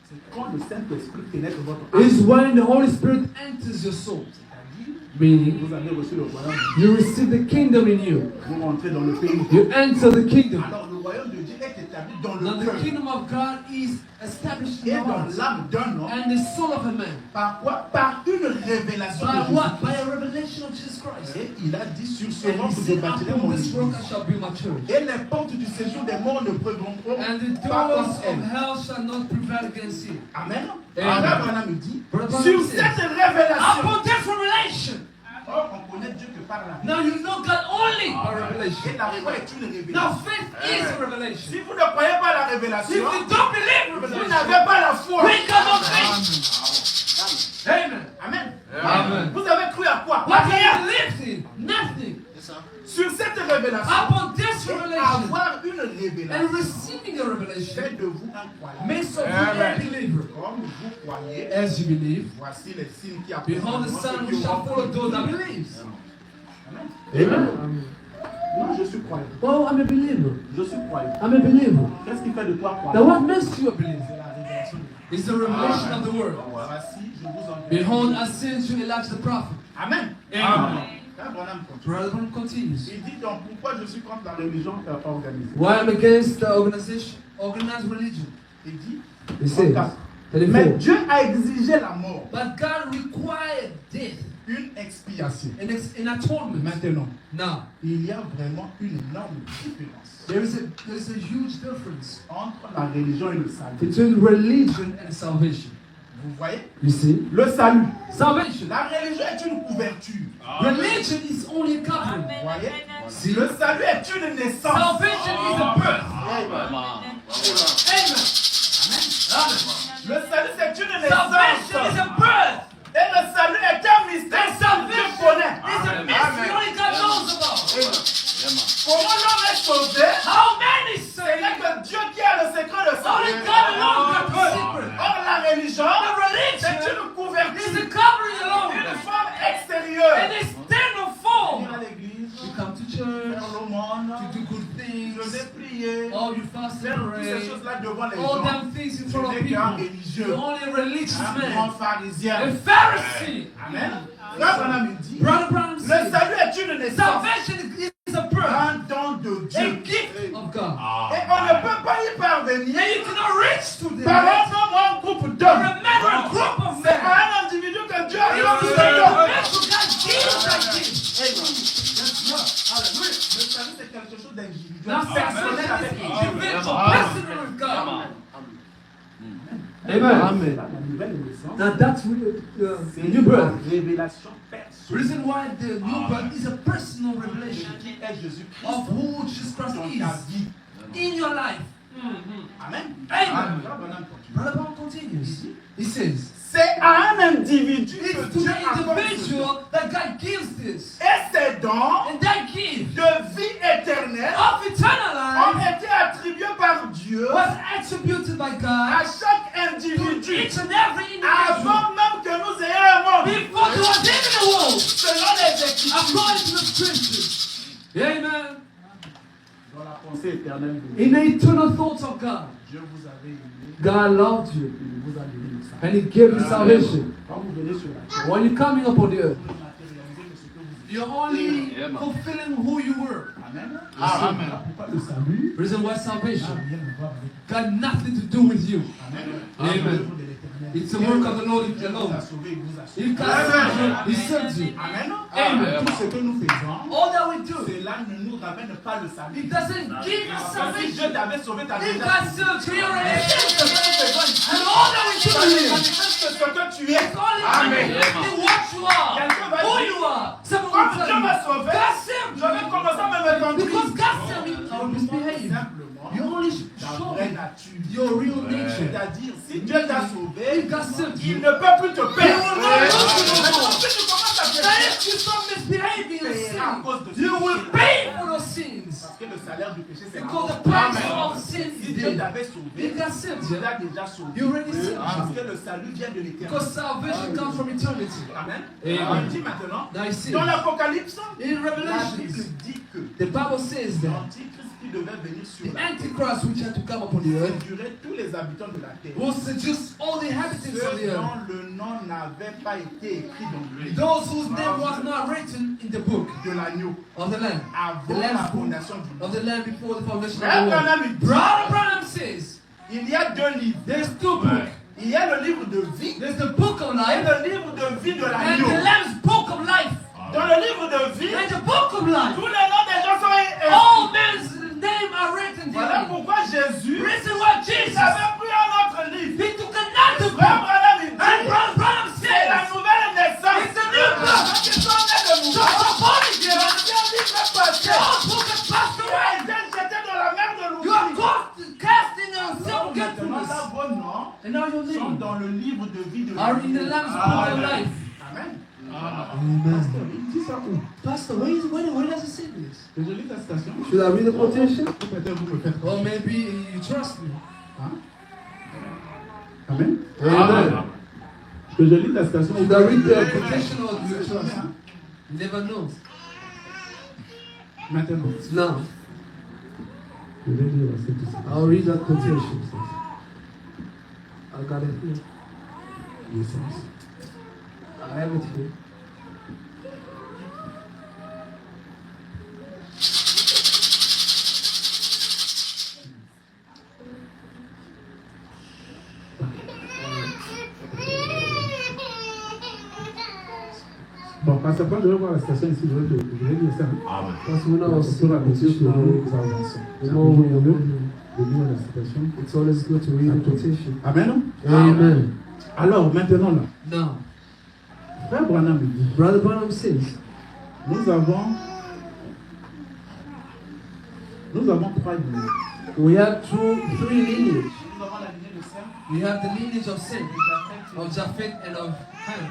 S3: C'est quand le Saint-Esprit pénètre votre âme.
S4: Is when the Holy Spirit enters your soul.
S3: C'est-à-dire,
S4: Meaning,
S3: vous avez reçu le royaume de Dieu.
S4: you receive the kingdom in you.
S3: Vous rentrez dans le pays.
S4: You enter the kingdom.
S3: Alors, le royaume de Dieu est établi dans
S4: Now
S3: le
S4: the
S3: cœur
S4: kingdom of God is established in
S3: et
S4: the
S3: dans
S4: heart
S3: l'âme d'un homme.
S4: and the soul of a man.
S3: Par quoi? Par une révélation
S4: By
S3: de
S4: what? By
S3: Jésus.
S4: a revelation of Jesus Christ.
S3: Et il a dit sur ce
S4: And
S3: roc
S4: he
S3: je
S4: said,
S3: bâtirai
S4: upon
S3: mon
S4: this rock I
S3: église.
S4: shall build my church.
S3: Et les portes du séjour des morts ne prévaudront
S4: And the
S3: pas
S4: doors
S3: contre
S4: of
S3: elle.
S4: hell shall not prevail against it.
S3: Amen.
S4: Amen.
S3: Alors, Branham me dit,
S4: Brother Branham
S3: sur
S4: says,
S3: cette révélation,
S4: upon this revelation,
S3: or on connaît Dieu que
S4: par la
S5: Now you know God only by
S4: Et
S5: revelation.
S4: la foi est une
S5: Now
S4: révélation.
S5: faith is a
S4: Si
S5: revelation.
S4: vous ne croyez pas à la
S5: If
S4: révélation,
S5: you don't believe
S4: vous
S5: revelation,
S4: n'avez pas la foi.
S5: we cannot faith. Amen.
S4: Amen.
S5: Amen.
S4: Vous avez cru à quoi?
S5: What
S4: À rien.
S5: have you believed in? Nothing.
S4: Sur cette révélation,
S5: Upon this
S4: et
S5: revelation
S4: avoir une révélation
S5: and receiving a revelation
S4: fait de vous un croyant.
S5: makes of you a believer.
S4: Comme vous croyez,
S5: As you believe,
S4: voici les signes qui
S5: behold the Son
S4: accompagneront
S5: who
S4: ceux
S5: shall
S4: qui
S5: follow
S4: auront
S5: those that
S4: cru.
S5: believes.
S4: Amen. Moi, je suis croyant.
S5: Oh, I'm a believer.
S4: Je suis croyant.
S5: I'm a believer.
S4: Qu'est-ce qui fait de toi
S5: Now
S4: croyant?
S5: what makes you a believer?
S4: C'est la révélation.
S5: It's the revelation of the word.
S4: Voici, je vous en
S5: Behold, I send you Elijah the prophet.
S4: Amen.
S5: Amen.
S4: Frère Branham continue.
S5: Brother Branham continues.
S4: Il dit donc pourquoi je suis contre la religion organisée.
S5: Why I'm against the organized religion.
S4: Il dit,
S5: He says,
S4: mais
S5: 34.
S4: Dieu a exigé la mort,
S5: But God required death,
S4: une expiation.
S5: an atonement.
S4: Maintenant,
S5: Now,
S4: il y a vraiment une énorme différence
S5: there is a huge difference
S4: entre la religion et le salut.
S5: between religion and salvation.
S4: Vous voyez?
S5: You see?
S4: Le salut.
S5: Salvation.
S4: La religion est une couverture.
S5: Religion is only a covering.
S4: Vous voyez?
S5: See?
S4: Le salut est une naissance.
S5: Salvation is a birth.
S4: Amen.
S5: Amen.
S4: Le salut c'est une
S5: Salvation is
S4: naissance.
S5: a birth.
S4: Et le salut est un mystère
S5: And
S4: que Dieu
S5: salvation
S4: connaît.
S5: is a mystery only God knows about.
S4: Comment l'homme est sauvé?
S5: How man is
S4: C'est
S5: saved?
S4: que Dieu qui a le secret de ça.
S5: Only God alone got the secret.
S4: Or la religion,
S5: The
S4: c'est
S5: religion
S4: une couverture,
S5: is a covering alone.
S4: une forme extérieure.
S5: And it's external form.
S4: Venir à l'église,
S5: You come to church,
S4: faire l'aumône,
S5: to do good things.
S4: je vais prier,
S5: Oh, you fast
S4: faire
S5: and
S4: toutes ces
S5: pray.
S4: choses-là devant les
S5: All
S4: gens.
S5: them things in front of
S4: Je n'ai qu'un
S5: people.
S4: religieux,
S5: You're only a religious
S4: un grand
S5: man.
S4: pharisien.
S5: A Pharisee.
S4: Amen. Là, Branham me dit,
S5: Brother Brown
S4: le
S5: says,
S4: salut est une naissance,
S5: salvation is a birth,
S4: un don de
S5: a
S4: Dieu.
S5: gift of God.
S4: Et on ne peut pas y parvenir
S5: And you cannot reach to
S4: par
S5: them.
S4: un homme ou un groupe
S5: Or
S4: d'hommes.
S5: a man or a group of
S4: C'est
S5: men.
S4: à un individu que Dieu a
S5: It's
S4: donné
S5: to
S4: ce
S5: the
S4: don.
S5: vessel God gives that gift.
S4: Alléluia. Le salut, c'est quelque chose d'individuel.
S5: Now
S4: Personnel
S5: salvation
S4: avec
S5: is
S4: Dieu.
S5: individual, personal with God.
S4: La nouvelle naissance,
S5: Now that's
S4: c'est
S5: the new
S4: une
S5: birth.
S4: révélation
S5: The
S4: personnelle
S5: reason why the new birth is a personal revelation
S4: qui est Jésus-Christ
S5: of who Jesus Christ
S4: dans ta
S5: is
S4: vie.
S5: in your life.
S4: Amen.
S5: Amen.
S4: Branham continue.
S5: Brother Paul continues. He says,
S4: C'est à un individu
S5: it's
S4: que
S5: to
S4: Dieu
S5: the
S4: accorde ce don.
S5: individual that God gives this.
S4: Et ces dons
S5: And that gift
S4: de vie éternelle
S5: of eternal
S4: ont
S5: life
S4: été attribués par Dieu
S5: was attributed by
S4: à
S5: God
S4: chaque
S5: to
S4: individu
S5: each and every individual
S4: avant même que nous ayons un monde.
S5: before there was even a world,
S4: Selon les Écritures.
S5: according to the scriptures. Amen.
S4: Dans la pensée éternelle de Dieu.
S5: In the eternal thoughts of God,
S4: Dieu vous avait aimé.
S5: God loved you
S4: Il vous a donné le salut.
S5: and He gave you salvation.
S4: Quand vous venez sur la terre,
S5: When you're coming upon the earth,
S4: vous matérialisez de ce que vous êtes.
S5: you're only fulfilling who you were.
S4: Amen.
S1: Amen.
S4: Pourquoi le salut
S5: Reason why
S4: n'a
S5: salvation
S4: rien à voir avec
S5: got nothing to do with you.
S4: Amen.
S5: Amen.
S4: L'œuvre de l'Éternel.
S5: It's the work of the Lord
S4: Dieu vous
S5: alone.
S4: a sauvé, il vous a sauvé.
S5: If God saved you, He saved you.
S4: Amen.
S5: Amen.
S4: Tout ce que nous faisons,
S5: All that we do,
S4: cela ne nous ramène pas le salut.
S5: It doesn't give us
S4: Si
S5: salvation.
S4: Dieu t'avait sauvé, t'as
S5: If
S4: déjà
S5: God
S4: sauvé.
S5: saved you, you already saved
S4: Ce que
S5: us.
S4: nous faisons,
S5: And all that we do
S4: ça
S5: here,
S4: manifeste ce que tu es.
S5: it's only
S4: Amen.
S5: manifesting what you are, who you are. Someone
S4: Comme
S5: will
S4: Dieu
S5: tell
S4: m'a
S5: you,
S4: sauvé,
S5: God saved
S4: je vais
S5: you.
S4: commencer à me mettre en
S5: Because
S4: Christ.
S5: God saved me, I will misbehave.
S4: Simplement,
S5: You only
S4: ta
S5: show
S4: vraie
S5: me
S4: nature.
S5: your real nature.
S4: C'est-à-dire, si Dieu t'a sauvé,
S5: If God saved
S4: il
S5: you,
S4: ne peut plus te perdre.
S5: He will not lose you no
S4: Mais
S5: more.
S4: si tu commences à
S5: that
S4: pécher,
S5: if you stop misbehaving in
S4: tu paieras à
S5: sin,
S4: cause de ce
S5: you will
S4: péché.
S5: pay for those sins.
S4: Parce que le salaire du péché, c'est la
S5: Because the
S4: mort.
S5: price of sin
S4: Si
S5: is
S4: Dieu
S5: death.
S4: t'avait sauvé,
S5: If God saved
S4: il
S5: you,
S4: t'a déjà sauvé.
S5: you already saved
S4: Parce
S5: you.
S4: que le salut vient de l'éternel.
S5: Because salvation comes from eternity.
S4: Amen.
S5: Amen.
S4: Il dit maintenant,
S5: Now you see,
S4: dans l'Apocalypse,
S5: in
S4: la Bible
S5: Revelations,
S4: dit que
S5: the Bible says that
S4: l'Antichrist qui devait venir sur
S5: the
S4: la terre
S5: Antichrist which had to come upon the earth
S4: séduirait tous les habitants de la terre.
S5: will seduce all the inhabitants of the
S4: Ceux
S5: earth.
S4: dont le nom n'avait pas été écrit dans le livre
S5: Those whose name was not written in the book
S4: de l'agneau
S5: of the Lamb. The
S4: avant la
S5: Lamb's book
S4: fondation du
S5: of
S4: monde.
S5: the Lamb before the foundation of
S4: Frère
S5: the world.
S4: Branham, il dit,
S5: Brother Branham says
S4: il y a deux livres.
S5: there's two books.
S4: Il y a le livre de vie
S5: There's the book of
S4: et
S5: life
S4: le livre de vie de
S5: and
S4: l'agneau.
S5: the Lamb's book of life.
S4: Dans le livre de vie,
S5: And the book of life.
S4: tous les noms des gens sont écrits.
S5: All men's name are written
S4: Voilà
S5: there.
S4: pourquoi Jésus
S5: Reason why Jesus
S4: avait pris un autre livre.
S5: he took another
S4: Frère
S5: book.
S4: Branham, il
S5: And
S4: dit,
S5: Brother Branham
S4: c'est la
S5: says
S4: nouvelle naissance.
S5: it's a new birth.
S4: Ceux qui sont nés de
S5: So
S4: vous.
S5: upon it
S3: Maintenant, vos noms
S5: And now your
S3: sont
S5: names
S3: dans le livre de vie de
S5: are in the Lamb's Book of Life.
S3: Amen.
S4: Amen.
S3: Il dit ça où?
S5: Pastor, where does it say this?
S3: Que je lis la citation.
S2: Should I read the quotation?
S3: Peut-être vous me faites.
S5: Or maybe you trust me.
S3: Hein? Amen.
S2: Amen.
S3: Que je lis la citation.
S2: Should I read the
S5: Quotation or do you trust? You never know.
S3: Maintenant.
S2: Now,
S3: Je vais lire cette citation.
S2: I'll read that quotation. I got it here. I have it here.
S3: Bon, parce que quand je vais voir la citation ici, je vais lire ça.
S2: Parce que now,
S3: Au fur et à mesure que nous avançons.
S2: the more we
S3: de
S2: know,
S3: lire la citation.
S2: it's always good to read the quotation.
S3: Amen.
S2: Amen.
S3: Alors, maintenant là,
S5: Now,
S3: Frère Branham me dit,
S2: Brother Branham says,
S3: nous avons 3 lignées.
S2: we have three lineages.
S3: Nous avons la lignée de Sem,
S5: we have the lineage of Sem, of Japheth, and of Ham.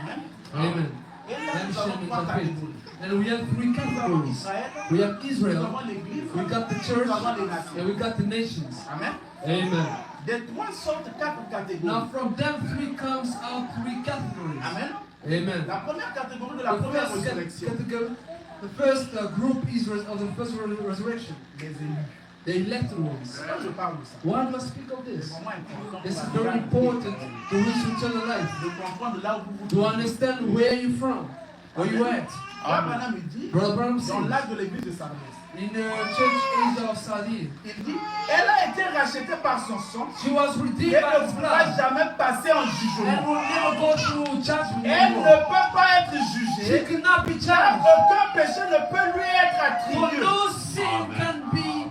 S3: Amen.
S5: Amen.
S3: Et là,
S5: Ham,
S3: nous avons
S5: Shem,
S3: 3
S5: and Japheth.
S3: catégories.
S5: And we have 3
S3: Nous avons
S5: categories.
S3: Israël,
S5: We have
S3: nous
S5: Israel,
S3: avons l'Église,
S5: we got the church,
S3: nous avons les nations.
S5: and we got the nations.
S3: Amen.
S5: Amen.
S3: Des 3 sortes, 4 catégories.
S5: Now from them 3 comes out 3 categories.
S3: Amen.
S5: Amen.
S3: La première catégorie de la
S5: The
S3: première
S5: first
S3: résurrection,
S5: category, the first group is of the first resurrection,
S3: les élus.
S5: the elected ones.
S3: Quand je parle de ça,
S5: Why do I speak of
S3: c'est
S5: this?
S3: vraiment important
S5: This is
S3: pour
S5: very important to reach eternal life.
S3: de comprendre là où vous
S5: To understand where you're from, where you at.
S3: Frère Branham me dit,
S5: Brother Branham
S3: dans
S5: says,
S3: l'âge de l'église de Sardis,
S5: in the church age of Sardis,
S3: il dit, elle a été rachetée par son sang
S5: she was
S3: et
S5: redeemed
S3: ne
S5: by his
S3: pourra
S5: blood
S3: jamais passer en
S5: and
S3: jugement.
S5: will never go through judgment
S3: Elle ne
S5: anymore.
S3: peut pas être
S5: She
S3: jugée
S5: cannot be
S3: car
S5: judged.
S3: aucun péché ne peut lui être
S5: For
S3: attribué.
S5: no sin can be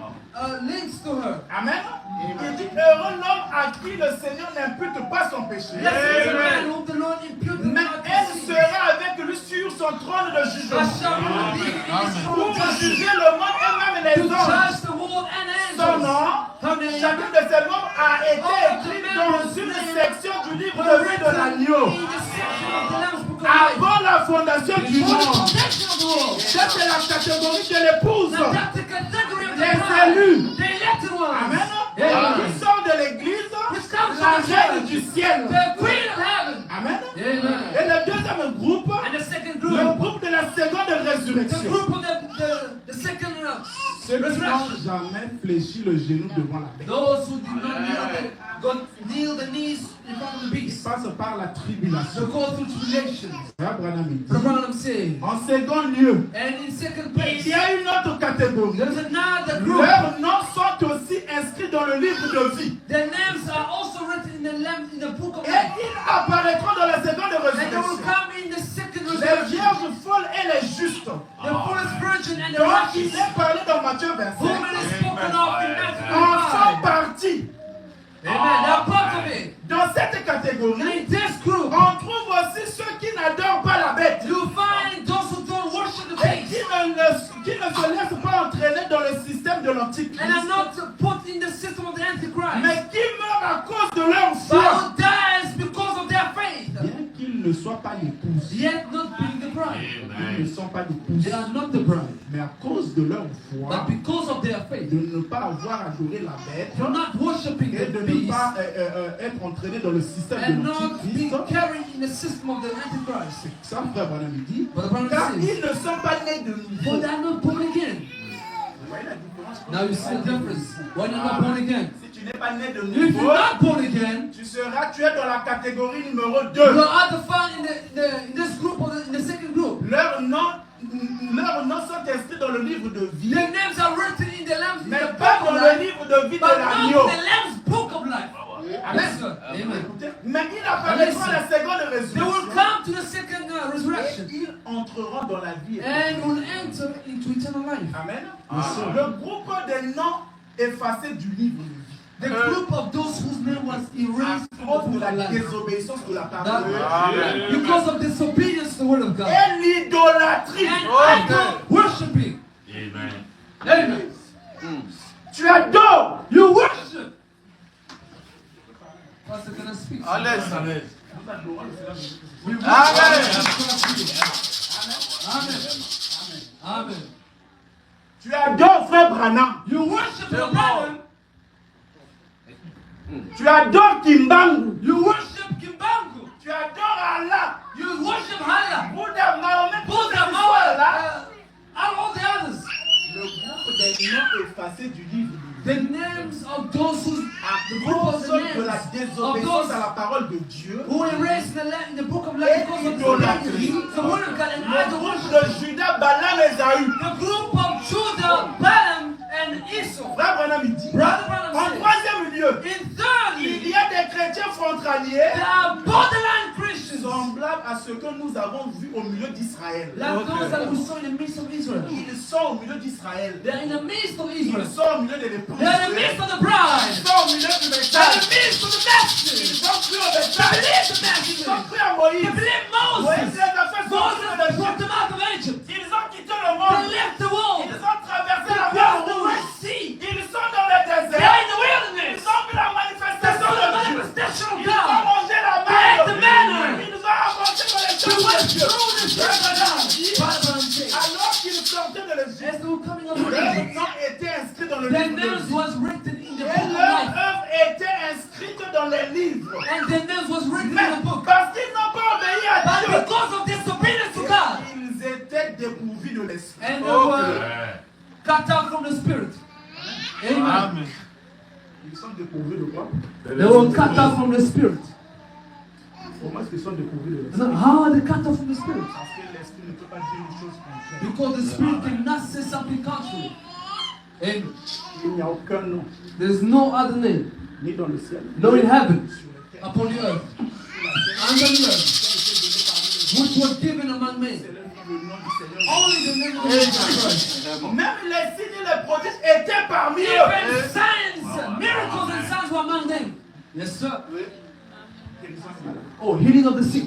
S5: linked to her.
S3: Amen. Il dit, heureux l'homme à qui le Seigneur n'impute pas son péché.
S5: Blessed is the man whom the Lord imputed
S3: Mais
S5: not
S3: elle
S5: his sin.
S3: sera avec lui sur son trône de
S5: I
S3: jugement
S5: shall be in his
S3: pour
S5: throne
S3: juger le monde et même les
S5: to
S3: anges.
S5: judge the world and
S3: Son
S5: angels.
S3: nom,
S5: Her name,
S3: chacun de ces noms a été écrit dans une section du livre de vie de l'agneau.
S5: in the section of the Lamb's Book of Life.
S3: Avant la fondation du
S5: Before the
S3: monde.
S5: foundation of the world.
S3: Ça, c'est la catégorie de l'épouse.
S5: Now that's the category of the
S3: Les
S5: bride,
S3: élus.
S5: the elected ones.
S3: Amen.
S5: Amen.
S3: Qui sort de l'église,
S5: Which comes
S3: la
S5: from the
S3: reine
S5: church,
S3: du ciel.
S5: the queen of heaven.
S3: Amen.
S5: Amen.
S3: Et le deuxième groupe,
S5: And the second
S3: le
S5: group,
S3: groupe de la seconde
S5: the
S3: résurrection.
S5: group of the second
S3: Ceux qui n'ont
S5: resurrection.
S3: jamais fléchi le genou devant la bête.
S5: Those who did not kneel the knees in front of the
S3: Ils
S5: beast.
S3: passent par la
S5: They
S3: tribulation.
S5: go through tribulations.
S3: Frère Branham dit.
S5: The Branham says.
S3: En second lieu,
S5: And in second
S3: il
S5: place,
S3: y a une autre catégorie.
S5: there's another group.
S3: Leurs noms sont aussi inscrits dans le livre de vie.
S5: Their names are also written in the book of
S3: Et
S5: life.
S3: ils apparaîtront dans la seconde
S5: And they will
S3: résurrection.
S5: come in the second
S3: Les
S5: resurrection.
S3: vierges folles et les justes.
S5: The foolish virgin and the
S3: Donc il
S5: righteous.
S3: est parlé dans Matthieu
S5: Whom
S3: 25.
S5: it is spoken of in Matthew
S3: En sont
S5: 25.
S3: partis.
S5: Amen. They are part of it.
S3: Dans cette
S5: And
S3: catégorie,
S5: in this group,
S3: on trouve aussi ceux qui n'adorent pas la bête.
S5: you find those who don't worship the
S3: Et
S5: beast
S3: qui ne se laissent pas entraîner dans le système de l'Antichrist.
S5: and are not put in the system of the Antichrist,
S3: Mais qui meurent à cause de leur
S5: but
S3: foi.
S5: who dies because of their faith,
S3: Bien qu'ils ne soient pas l'épouse.
S5: yet not being the bride.
S3: Ils ne sont pas l'épouse.
S5: They are not the bride,
S3: Mais à cause de leur foi,
S5: but because of their faith,
S3: de ne pas avoir adoré la bête
S5: for not worshiping
S3: et
S5: the
S3: de ne
S5: beast
S3: pas être entraîné dans le système
S5: and
S3: de
S5: not being
S3: l'Antichrist.
S5: carried in the system of the Antichrist.
S3: Ça, frère Branham dit,
S5: But the Branham
S3: car
S5: says,
S3: ils ne sont pas nés de
S5: for
S3: nouveau.
S5: they are not born again.
S3: Vous voyez la différence?
S5: Now you see the difference. When you're not born again.
S3: Si tu n'es pas né de
S5: If you're
S3: nouveau,
S5: not born again,
S3: tu es dans la catégorie numéro
S5: you
S3: 2.
S5: are either found in this group or in the second group.
S3: Leurs noms sont inscrits dans le livre de vie,
S5: Their names are written in the Lamb's
S3: mais
S5: book
S3: pas
S5: of
S3: dans le
S5: life,
S3: livre de vie de
S5: but not
S3: l'agneau.
S5: in the Lamb's book of life.
S3: Amen.
S5: Yes, sir. Amen.
S3: Mais ils apparaîtront à la seconde
S5: They will
S3: résurrection.
S5: come to the second
S3: Et
S5: resurrection
S3: ils entreront dans la vie.
S5: and will enter into eternal life.
S3: Amen.
S5: sir.
S3: Le groupe des noms effacés du livre de vie.
S5: The group of those whose name was erased
S3: À
S5: from
S3: cause
S5: the
S3: de
S5: book
S3: la
S5: of life.
S3: désobéissance de la parole.
S5: That, because of disobedience to the word of God.
S3: Et l'idolâtrie.
S5: And idol worshiping. Amen.
S3: Tu adores.
S5: You worship.
S4: Pastor, can I speak?
S5: À l'aise, à l'aise.
S4: We worship
S5: Amen.
S4: Amen. Amen.
S3: Tu adores frère Branham.
S4: You worship your brother.
S3: Tu adores Kimbangu.
S4: You worship Kimbangu.
S3: Tu adores Allah.
S4: You worship Allah.
S3: Bouddha, Mahomet,
S4: Buddha, Mawala, and all the others.
S3: Le groupe des noms effacés du livre.
S4: The names of those who, the group
S3: À
S4: of the
S3: cause de
S4: names
S3: la
S4: of
S3: désobéissance
S4: those
S3: à la parole de Dieu,
S4: who erased in the book of life because of the word of God and
S3: le
S4: idol
S3: groupe
S4: worship.
S3: de Judas, Balaam et Esaü.
S4: The group of Judah, Balaam, and Esau.
S3: Frère Branham il dit,
S4: Brother Branham
S3: en
S4: said,
S3: troisième lieu,
S4: in thirdly,
S3: il y a des chrétiens frontaliers
S4: there are borderline Christians
S3: semblables à ce que nous avons vu au milieu d'Israël.
S4: like those that we saw in the midst of Israel.
S3: Ils sont au milieu d'Israël.
S4: They're in the midst of
S3: Ils
S4: Israel.
S3: sont au milieu de l'épouse.
S4: They're in the midst of the bride.
S3: Ils sont au milieu du
S4: They're in
S3: message.
S4: the midst of the
S3: Ils
S4: message.
S3: ont cru au
S4: They
S3: message.
S4: believe the
S3: Ils
S4: message.
S3: ont cru à
S4: They
S3: Moïse.
S4: believe
S3: Moïse
S4: Moses.
S3: les a fait sortir de
S4: Moses brought
S3: l'Égypte.
S4: them out of Egypt.
S3: Ils ont quitté le
S4: They
S3: monde.
S4: left the world.
S3: Ils ont traversé
S4: They
S3: la mer
S4: crossed the
S3: Rouge.
S4: Red Sea.
S3: Ils sont dans le
S4: They're
S3: désert.
S4: in the wilderness.
S3: Ils ont vu la
S4: They
S3: manifestation
S4: saw the
S3: de Dieu.
S4: manifestation of
S3: Ils ont
S4: God.
S3: mangé la
S4: They ate the
S3: manne.
S4: manna.
S3: Ils nous ont avancé dans les
S4: They
S3: champs
S4: went
S3: de Dieu.
S4: through the desert.
S3: Alors qu'ils sortaient de l'Égypte,
S4: As they were coming up with
S3: leur
S4: Egypt,
S3: nom était inscrit dans le
S4: their
S3: livre de
S4: names
S3: vie.
S4: was written in the
S3: Et
S4: book of
S3: leur
S4: life.
S3: œuvre était inscrite dans les livres.
S4: And their names was written
S3: Mais
S4: in the book.
S3: parce qu'ils n'ont pas obéi à
S4: But
S3: Dieu,
S4: because of disobedience to God,
S3: ils étaient dépourvus de l'esprit.
S4: and they were cut out from the spirit. Amen.
S3: Ils sont dépourvus de quoi?
S4: They were cut out from the spirit.
S3: Comment est-ce qu'ils sont dépourvus de l'esprit?
S4: How are they cut out from the spirit?
S3: Parce que l'esprit ne peut pas dire une chose contraire.
S4: Because the spirit cannot say something contrary. Amen.
S3: Il n'y a aucun nom,
S4: There's no other name,
S3: ni dans le ciel,
S4: no in heaven, upon the earth, under the earth, which was given among men.
S3: le nom du Seigneur.
S4: Only the name of Jesus Christ.
S3: Même les signes et les prodiges étaient parmi eux.
S4: Even signs, miracles and signs were among them. Yes, sir. Oh, healing of the sick,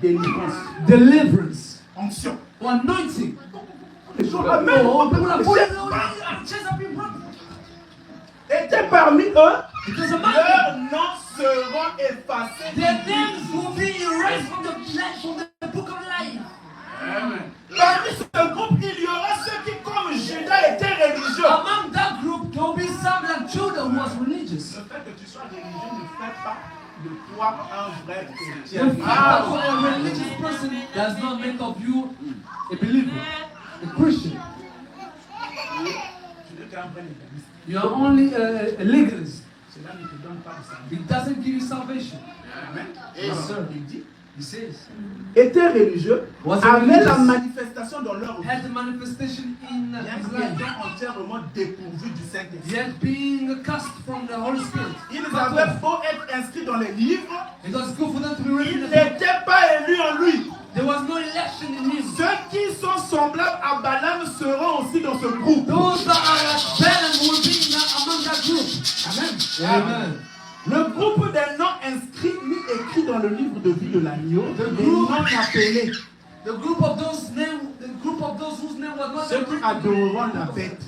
S3: Délivrance,
S4: deliverance,
S3: onction.
S4: or anointing.
S3: Amen.
S4: Oh, people are pulling the chest up in front.
S3: Étaient parmi eux.
S4: Because among
S3: Leurs
S4: them,
S3: noms seront effacés.
S4: their names will be erased from the book of life.
S3: Parmi ce groupe, il y aura ceux qui, comme Judas, étaient religieux.
S4: Among that group, there will be some like Judah who was religious.
S3: Le fait que tu sois religieux ne fait pas de toi un vrai
S4: The
S3: chrétien.
S4: fact that you are a religious person does not make of you a believer, a Christian.
S3: Tu n'es qu'un vrai légaliste.
S4: You are only a legalist.
S3: Cela ne te donne pas de salut.
S4: It doesn't give you salvation.
S3: Amen.
S4: Yes, sir.
S3: Il dit,
S4: He says,
S3: étaient religieux,
S4: Was
S3: avaient
S4: religious.
S3: la manifestation dans leur vie.
S4: had the manifestation in
S3: Bien
S4: his
S3: qu'ils
S4: life,
S3: étaient entièrement dépourvus du Saint-Esprit.
S4: yet being cast from the Holy Spirit.
S3: Ils avaient beau être inscrits dans les livres,
S4: It was good for them to be written
S3: ils
S4: in the book.
S3: n'étaient pas élus en lui.
S4: There was no election in him.
S3: Ceux qui sont semblables à Balaam seront aussi dans ce groupe.
S4: Those that are like Balaam will be among that group.
S3: Amen.
S4: Amen.
S3: Le groupe des noms inscrits ni écrits dans le livre de vie de l'agneau, les
S4: group-
S3: noms appelés,
S4: The group of those whose name was not
S3: ceux qui adoreront la bête,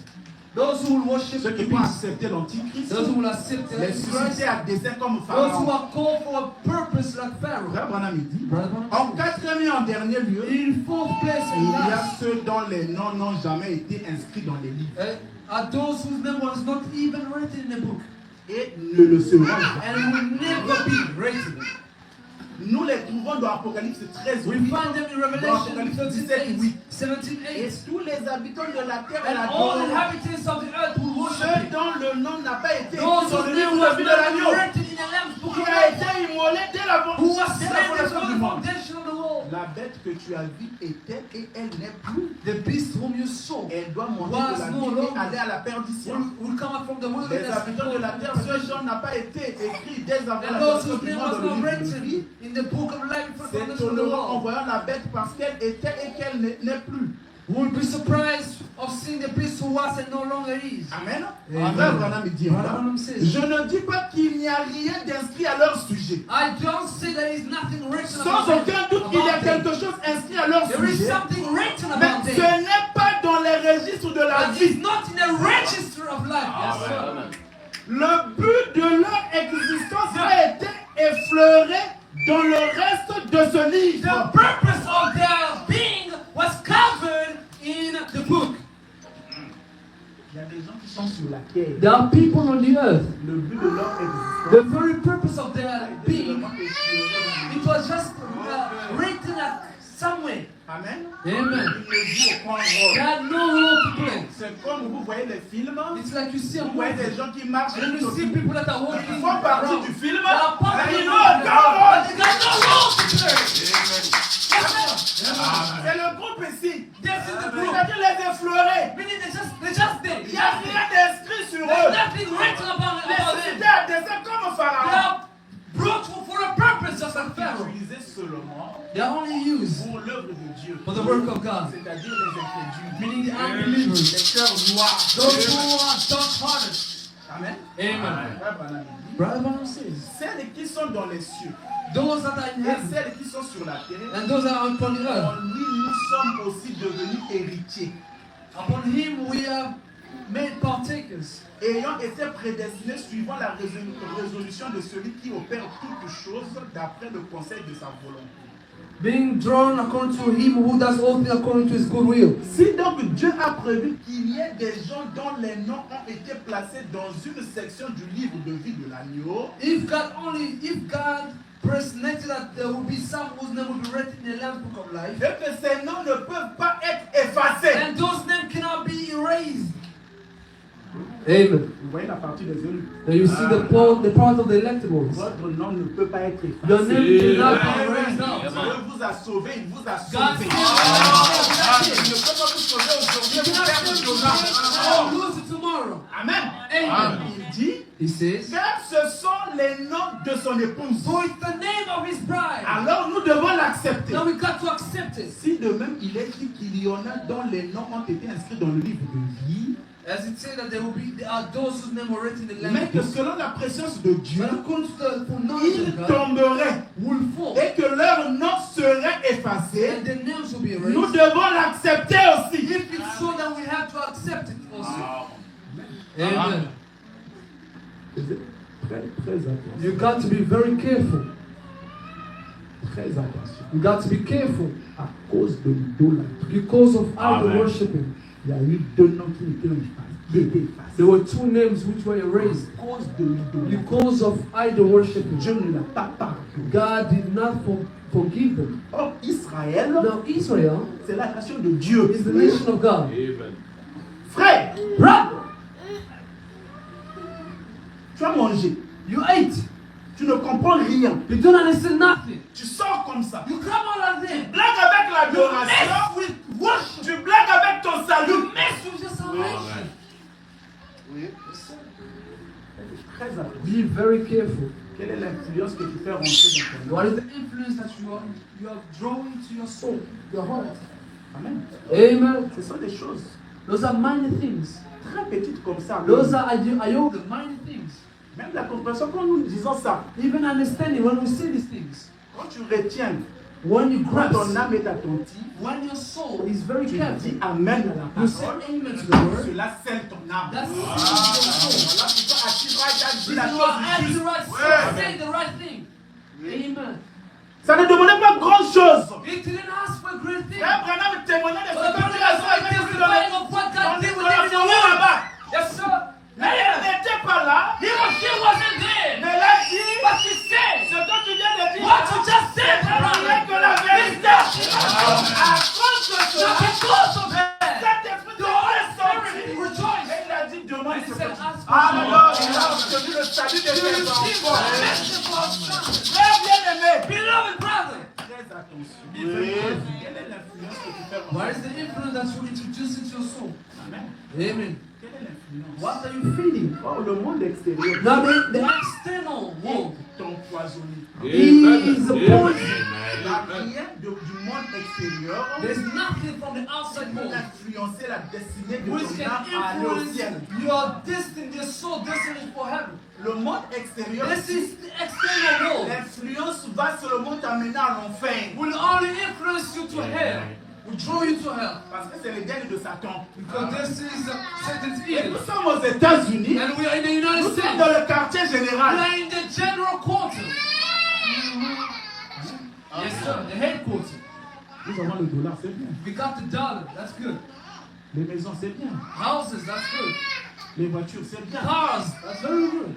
S4: those who will worship
S3: ceux
S4: the
S3: qui vont
S4: beast,
S3: accepter l'antichrist,
S4: those who will accept the
S3: les
S4: Christ,
S3: susciter à dessein comme
S4: those who
S3: Pharaon.
S4: are called for a purpose like Pharaoh.
S3: Frère Branham il dit,
S4: Brother Branham
S3: en quatrième et en dernier lieu,
S4: In fourth place,
S3: il y a
S4: last,
S3: ceux dont les noms n'ont jamais été inscrits dans les livres
S4: are those whose name was not even written in the book
S3: et ne le seront jamais.
S4: and will never be written.
S3: Nous les trouvons dans Apocalypse 13,
S4: We
S3: 8.
S4: find them in
S3: Dans
S4: Revelation
S3: Apocalypse 17,
S4: 13:8,
S3: 8.
S4: 17:8.
S3: Et tous les habitants de la terre et
S4: And
S3: la
S4: all
S3: terre,
S4: inhabitants of the earth will worship
S3: ceux
S4: him.
S3: dont le nom n'a pas été écrit
S4: Those
S3: dans
S4: whose
S3: le
S4: name
S3: livre
S4: was
S3: de vie de
S4: not
S3: l'agneau,
S4: written in the Lamb's book
S3: qui
S4: of
S3: a
S4: life,
S3: été immolé dès la
S4: who was
S3: dès la
S4: slain
S3: fondation
S4: before
S3: du
S4: the
S3: monde.
S4: foundation of the world.
S3: La bête que tu as vue était et elle n'est plus.
S4: The beast whom you saw
S3: Elle doit monter
S4: was
S3: de la
S4: no
S3: vie et
S4: longer.
S3: aller à la perdition.
S4: will come up from the
S3: Les
S4: wilderness.
S3: habitants de la terre, ce genre n'a pas été écrit dès avant
S4: And
S3: la
S4: those
S3: fondation
S4: whose
S3: du
S4: name
S3: monde
S4: was
S3: dans le
S4: not
S3: livre de vie.
S4: written in the book of life before the foundation of the
S3: S'étonneront en
S4: world
S3: voyant la bête parce qu'elle était et qu'elle n'est plus.
S4: will be surprised of seeing the beast who was and no longer is.
S3: Amen.
S4: Amen.
S3: Frère Branham il dit,
S4: Brother Branham says,
S3: je ne dis pas qu'il n'y a rien d'inscrit à leur sujet.
S4: I don't say there is nothing written
S3: Sans
S4: about
S3: aucun doute, il y a
S4: about them.
S3: quelque chose inscrit à leur
S4: There is
S3: sujet.
S4: something written
S3: Mais
S4: about
S3: ce
S4: them.
S3: n'est pas dans les registres de la
S4: But it's
S3: vie.
S4: not in the register of life. Yes, sir.
S3: Le but de leur existence a été effleuré dans le reste de ce
S5: The
S3: livre.
S5: purpose of their being was covered in the book.
S3: Il y a des gens qui sont sur la terre.
S5: There are people on the earth.
S3: Le but de leur existence,
S5: The very purpose of their
S3: c'est
S5: being,
S3: seulement effleurer dans le
S5: it was just written somewhere.
S3: Amen.
S5: Amen.
S3: Il ne joue aucun
S5: They
S3: rôle.
S5: had no role to play.
S3: C'est comme vous voyez les films,
S5: It's like you see a
S3: vous voyez
S5: movie,
S3: des gens qui marchent
S5: and then you see
S3: autour.
S5: people that are
S3: Ils
S5: walking
S3: font partie
S5: around.
S3: du film,
S5: They are part of
S3: mais
S5: the
S3: ils
S5: movie,
S3: n'ont aucun rôle.
S5: but they got no role to play.
S3: C'est le groupe ici.
S5: This is the group.
S3: C'est-à-dire les effleurés.
S5: Meaning they're just there.
S3: Il n'y a rien d'inscrit sur
S5: There's
S3: eux.
S5: nothing written about
S3: Les
S5: them.
S3: citadins, c'est comme
S5: They
S3: Pharaon.
S5: are brought for a purpose, just like Pharaoh.
S3: Utilisés seulement
S5: They are only used
S3: pour l'œuvre de Dieu.
S5: for the work of God.
S3: C'est-à-dire les incrédules.
S5: Meaning the unbelievers.
S3: Les cœurs noirs.
S5: Those who are dark-hearted.
S3: Amen.
S5: Amen.
S3: Frère Branham dit,
S5: Brother Branham says,
S3: celles qui sont dans les cieux
S5: those that are in
S3: et
S5: heaven
S3: celles qui sont sur la terre,
S5: and those that are upon the earth,
S3: en lui nous sommes aussi devenus héritiers,
S5: upon him we are made partakers,
S3: ayant été prédestinés suivant la résolution de celui qui opère toutes choses d'après le conseil de sa volonté.
S5: being drawn according to him who does all things according to his good will.
S3: Si donc Dieu a prévu qu'il y ait des gens dont les noms ont été placés dans une section du livre de vie de l'agneau,
S5: If God predestinated that there will be some whose name will be written in the Lamb's Book of Life,
S3: et que ces noms ne peuvent pas être effacés.
S5: and those names cannot be erased. Amen.
S3: Vous voyez la partie des élus.
S5: Now you see the part of the elected ones.
S3: Votre nom ne peut pas être
S5: Your
S3: effacé.
S5: name cannot be erased now.
S3: Dieu vous a sauvé, il vous a
S5: God
S3: sauvé.
S5: still
S3: Il ne peut pas vous sauver aujourd'hui,
S5: You
S3: vous
S5: cannot
S3: perdre
S5: still
S3: demain.
S5: lose it tomorrow.
S3: Amen.
S5: Amen.
S3: Il dit
S5: He says,
S3: que ce sont les noms de son épouse.
S5: so it's the name of his bride.
S3: Alors nous devons l'accepter.
S5: Now we got to accept it.
S3: Si de même il est dit qu'il y en a dont les noms ont été inscrits dans le livre de vie,
S5: As it says that there are those whose name were written in the
S3: mais
S5: Lamb's
S3: que
S5: Book.
S3: selon la présence de Dieu,
S5: But according to the knowledge
S3: ils
S5: of God,
S3: tomberaient
S5: will fall.
S3: et que leur nom serait effacé.
S5: And their names will be
S3: Nous
S5: erased.
S3: devons l'accepter aussi.
S5: If it's so, then we have to accept it also. Amen.
S3: Très attention.
S5: You got to be very careful.
S3: Très attention.
S5: You got to be careful
S3: À cause de l'idolâtrie,
S5: because of idol worshiping.
S3: il y a eu deux noms qui étaient effacés.
S5: There were two names which were erased
S3: À cause de l'idolâtrie.
S5: because of idol worshiping.
S3: Dieu ne l'a pas pardonné.
S5: God did not forgive them.
S3: Or, Israël,
S5: Now Israel
S3: c'est la nation de Dieu.
S5: is the nation of God.
S3: Frère,
S5: Brother,
S3: tu as mangé.
S5: you ate.
S3: Tu ne comprends rien.
S5: You don't understand nothing.
S3: Tu sors comme ça.
S5: You come out of there.
S3: Blague avec l'adoration.
S5: Mess with worship.
S3: Tu blagues avec ton salut.
S5: You mess with your salvation.
S3: Très attention.
S5: Be very careful.
S3: Quelle est l'influence que tu fais rentrer dans ton
S5: What
S3: cœur?
S5: is the influence that you are drawing to your soul, your heart?
S3: Amen.
S5: Amen.
S3: Ce sont des choses
S5: Those are minor things.
S3: très petites comme ça.
S5: Those are the minor things.
S3: Même la compréhension, quand nous disons ça,
S5: Even understanding when we say these things.
S3: quand tu retiens,
S5: When you
S3: quand
S5: grasp,
S3: ton âme est attentive,
S5: when your soul is very
S3: tu
S5: careful,
S3: dis Amen à la
S5: you say
S3: parole,
S5: amen to the word.
S3: cela scelle ton âme.
S5: That's
S3: Voilà pourquoi Akira a dit
S5: If
S3: la
S5: you are at
S3: chose
S5: the
S3: juste.
S5: right say the right thing. Amen.
S3: Ça ne demandait pas grand chose.
S5: It didn't ask for great things.
S3: Frère Branham témoignait de ce
S5: But the
S3: que Dieu a fait avec lui dans
S5: testifying of what God did
S3: dans
S5: within
S3: la
S5: the
S3: forêt
S5: world.
S3: là-bas.
S5: Yes, sir.
S3: Mais il n'était pas là.
S5: He wasn't there.
S3: Mais il a dit,
S5: But he said,
S3: ce que tu viens de dire,
S5: what you just said,
S3: c'est
S5: brother,
S3: que la vérité. À cause de
S5: not
S3: cela,
S5: because of that.
S3: cet esprit
S5: The Holy
S3: est sorti.
S5: Spirit rejoiced.
S3: Et il a dit, demain,
S5: And
S3: il
S5: he
S3: se
S5: said,
S3: fait.
S5: ask for
S3: Alors, il a obtenu le salut de
S5: to
S3: ses
S5: receive the
S3: enfants.
S5: message for our sons.
S3: Frère bien-aimé,
S5: Beloved brother,
S3: très attention. Quelle est l'influence que tu fais
S5: what is the influence that you introduce into your soul?
S3: Amen.
S5: Amen.
S3: Quelle est l'influence?
S5: What are you feeding?
S3: Oh, le monde extérieur
S5: Now the external world
S3: est empoisonné.
S5: is a poison.
S3: Il n'y a rien du monde extérieur
S5: There's nothing from the outside
S3: qui peut
S5: world
S3: influencer la destinée de
S5: which
S3: ton
S5: can
S3: âme à aller au
S5: influence
S3: ciel.
S5: your destiny, your soul destiny for heaven.
S3: Le monde extérieur,
S5: This is the external world.
S3: l'influence va seulement t'amener à l'enfer.
S5: Will only influence you to hell. Will draw you to hell.
S3: Parce que c'est le dernier de Satan.
S5: Because this is Satan's
S3: Et
S5: evil.
S3: nous sommes aux États-Unis.
S5: And we are in the United
S3: Nous sommes
S5: States.
S3: dans le quartier
S5: We
S3: général.
S5: are in the general quarter. sir. The headquarters.
S3: Nous avons le dollar, c'est bien.
S5: We got the dollar. That's good.
S3: Les maisons, c'est bien.
S5: Houses. That's good.
S3: Les voitures, c'est bien.
S5: Cars. That's very good.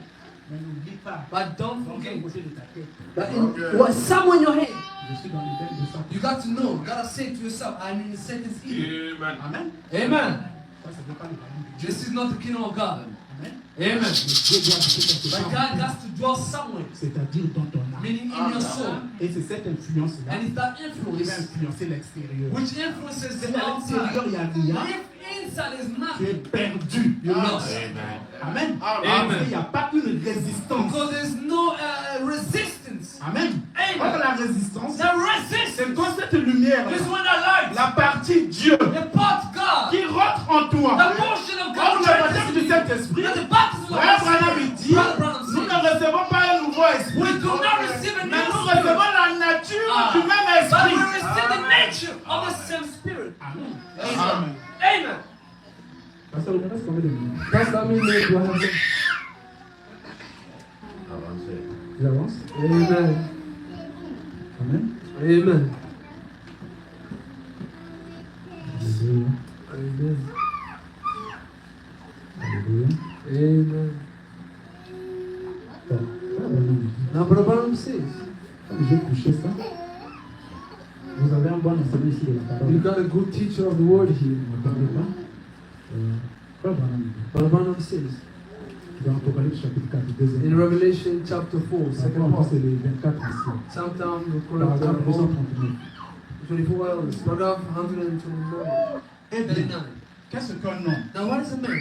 S3: Mais n'oublie pas.
S5: But don't
S3: Dans
S5: forget.
S3: un côté de ta tête,
S5: That somewhere in your head,
S3: je suis dans les veines de ça.
S5: you got to know. You gotta say to yourself, I'm in the sentence E.
S3: Amen.
S5: Amen.
S3: Ça, c'est pas le royaume de Dieu.
S5: This is not the kingdom of God.
S3: Amen.
S5: Amen.
S3: Mais Dieu doit habiter quelque
S5: But
S3: part.
S5: God has to dwell somewhere,
S3: C'est-à-dire dans ton âme.
S5: meaning in your soul.
S3: Et c'est cette influence-là
S5: And it's that
S3: qui va
S5: influence
S3: influencer l'extérieur.
S5: which influences
S3: Si
S5: the
S3: à l'extérieur,
S5: outside.
S3: il n'y a rien,
S5: If inside is
S3: tu es
S5: nothing,
S3: perdu.
S5: you're lost.
S3: Amen.
S5: Amen.
S3: Parce qu'il n'y a pas une résistance.
S5: Because there's no resistance.
S3: Amen.
S5: Amen.
S3: Or, la résistance,
S5: The resistance
S3: c'est quand cette lumière,
S5: is when the light,
S3: la partie Dieu
S5: the part of God,
S3: qui rentre en
S5: the
S3: toi,
S5: portion of
S3: comme
S5: God,
S3: le baptême du Saint-Esprit,
S5: and the baptism of
S3: Frère
S5: the
S3: Branham
S5: Spirit.
S3: il dit,
S5: Brother Branham
S3: nous ne
S5: says,
S3: recevons pas un nouveau esprit,
S5: we do not receive a
S3: mais
S5: new
S3: nous
S5: spirit,
S3: recevons la nature
S5: Ah.
S3: du même
S5: but
S3: esprit.
S5: we receive the nature of the same Spirit.
S3: Amen.
S5: Amen. Amen.
S3: Pasteur, il me reste combien de minutes?
S2: That's how many minutes do I have?
S3: J'avance.
S2: Amen.
S3: Amen.
S2: Amen.
S3: Alléluia.
S2: Amen.
S3: Alléluia.
S2: Amen.
S3: Bon, Frère Branham dit,
S2: Now, Brother Branham says,
S3: comme j'ai couché ça, vous avez un bon enseignant ici de la
S2: you
S3: parole.
S2: got a good teacher of the word here.
S3: Vous n'entendez pas? Frère Branham dit,
S2: Brother Branham says,
S3: dans Apocalypse chapitre 4,
S2: in
S3: deuxième.
S2: Revelation chapter 4, second
S3: Encore,
S2: part,
S3: c'est les 24 ici.
S2: sometimes we call
S3: Paragraphe
S2: it
S3: 239.
S2: 24 hours, paragraph 129.
S3: Eh bien,
S5: 39.
S3: qu'est-ce qu'un homme?
S5: Now, what is a man?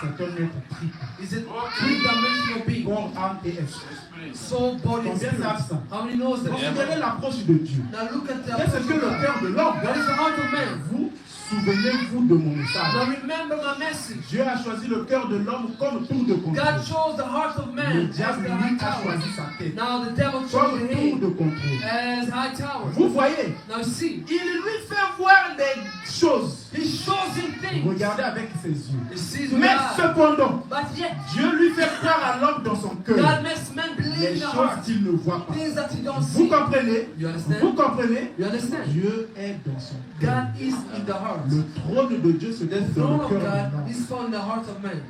S3: C'est un être triple.
S5: Is it three-dimensional being?
S3: Corps, âme et esprit.
S5: Soul, body, and
S3: Combien
S5: spirit.
S3: savent ça?
S5: How many knows that?
S3: Considérez l'approche de Dieu.
S5: Now look at the
S3: Qu'est-ce
S5: approach
S3: que
S5: of
S3: le
S5: God.
S3: cœur de l'homme?
S5: What is the heart of man?
S3: Vous souvenez-vous de mon message.
S5: Now remember my message.
S3: Dieu a choisi le cœur de l'homme comme tour de
S5: God
S3: contrôle.
S5: chose the heart of
S3: Le
S5: man as
S3: diable,
S5: the
S3: lui,
S5: high
S3: a
S5: tower.
S3: choisi sa tête
S5: Now the devil chose
S3: comme
S5: the
S3: tour
S5: head
S3: de contrôle.
S5: as high tower.
S3: Vous voyez,
S5: Now see,
S3: il lui fait voir les choses.
S5: he shows him things.
S3: Regardez avec ses yeux.
S5: He sees with
S3: Mais
S5: eyes.
S3: cependant,
S5: But yet,
S3: Dieu lui fait croire à l'homme dans son cœur
S5: God makes man believe
S3: les
S5: in the
S3: choses
S5: heart.
S3: qu'il ne voit pas.
S5: Things that he don't
S3: Vous
S5: see.
S3: comprenez?
S5: You understand?
S3: Vous comprenez?
S5: You understand?
S3: Dieu est dans son cœur.
S5: God is in the heart.
S3: Le trône de Dieu se
S5: The
S3: trouve
S5: throne
S3: dans
S5: of
S3: le cœur de
S5: God
S3: l'homme.
S5: is found in the heart of man.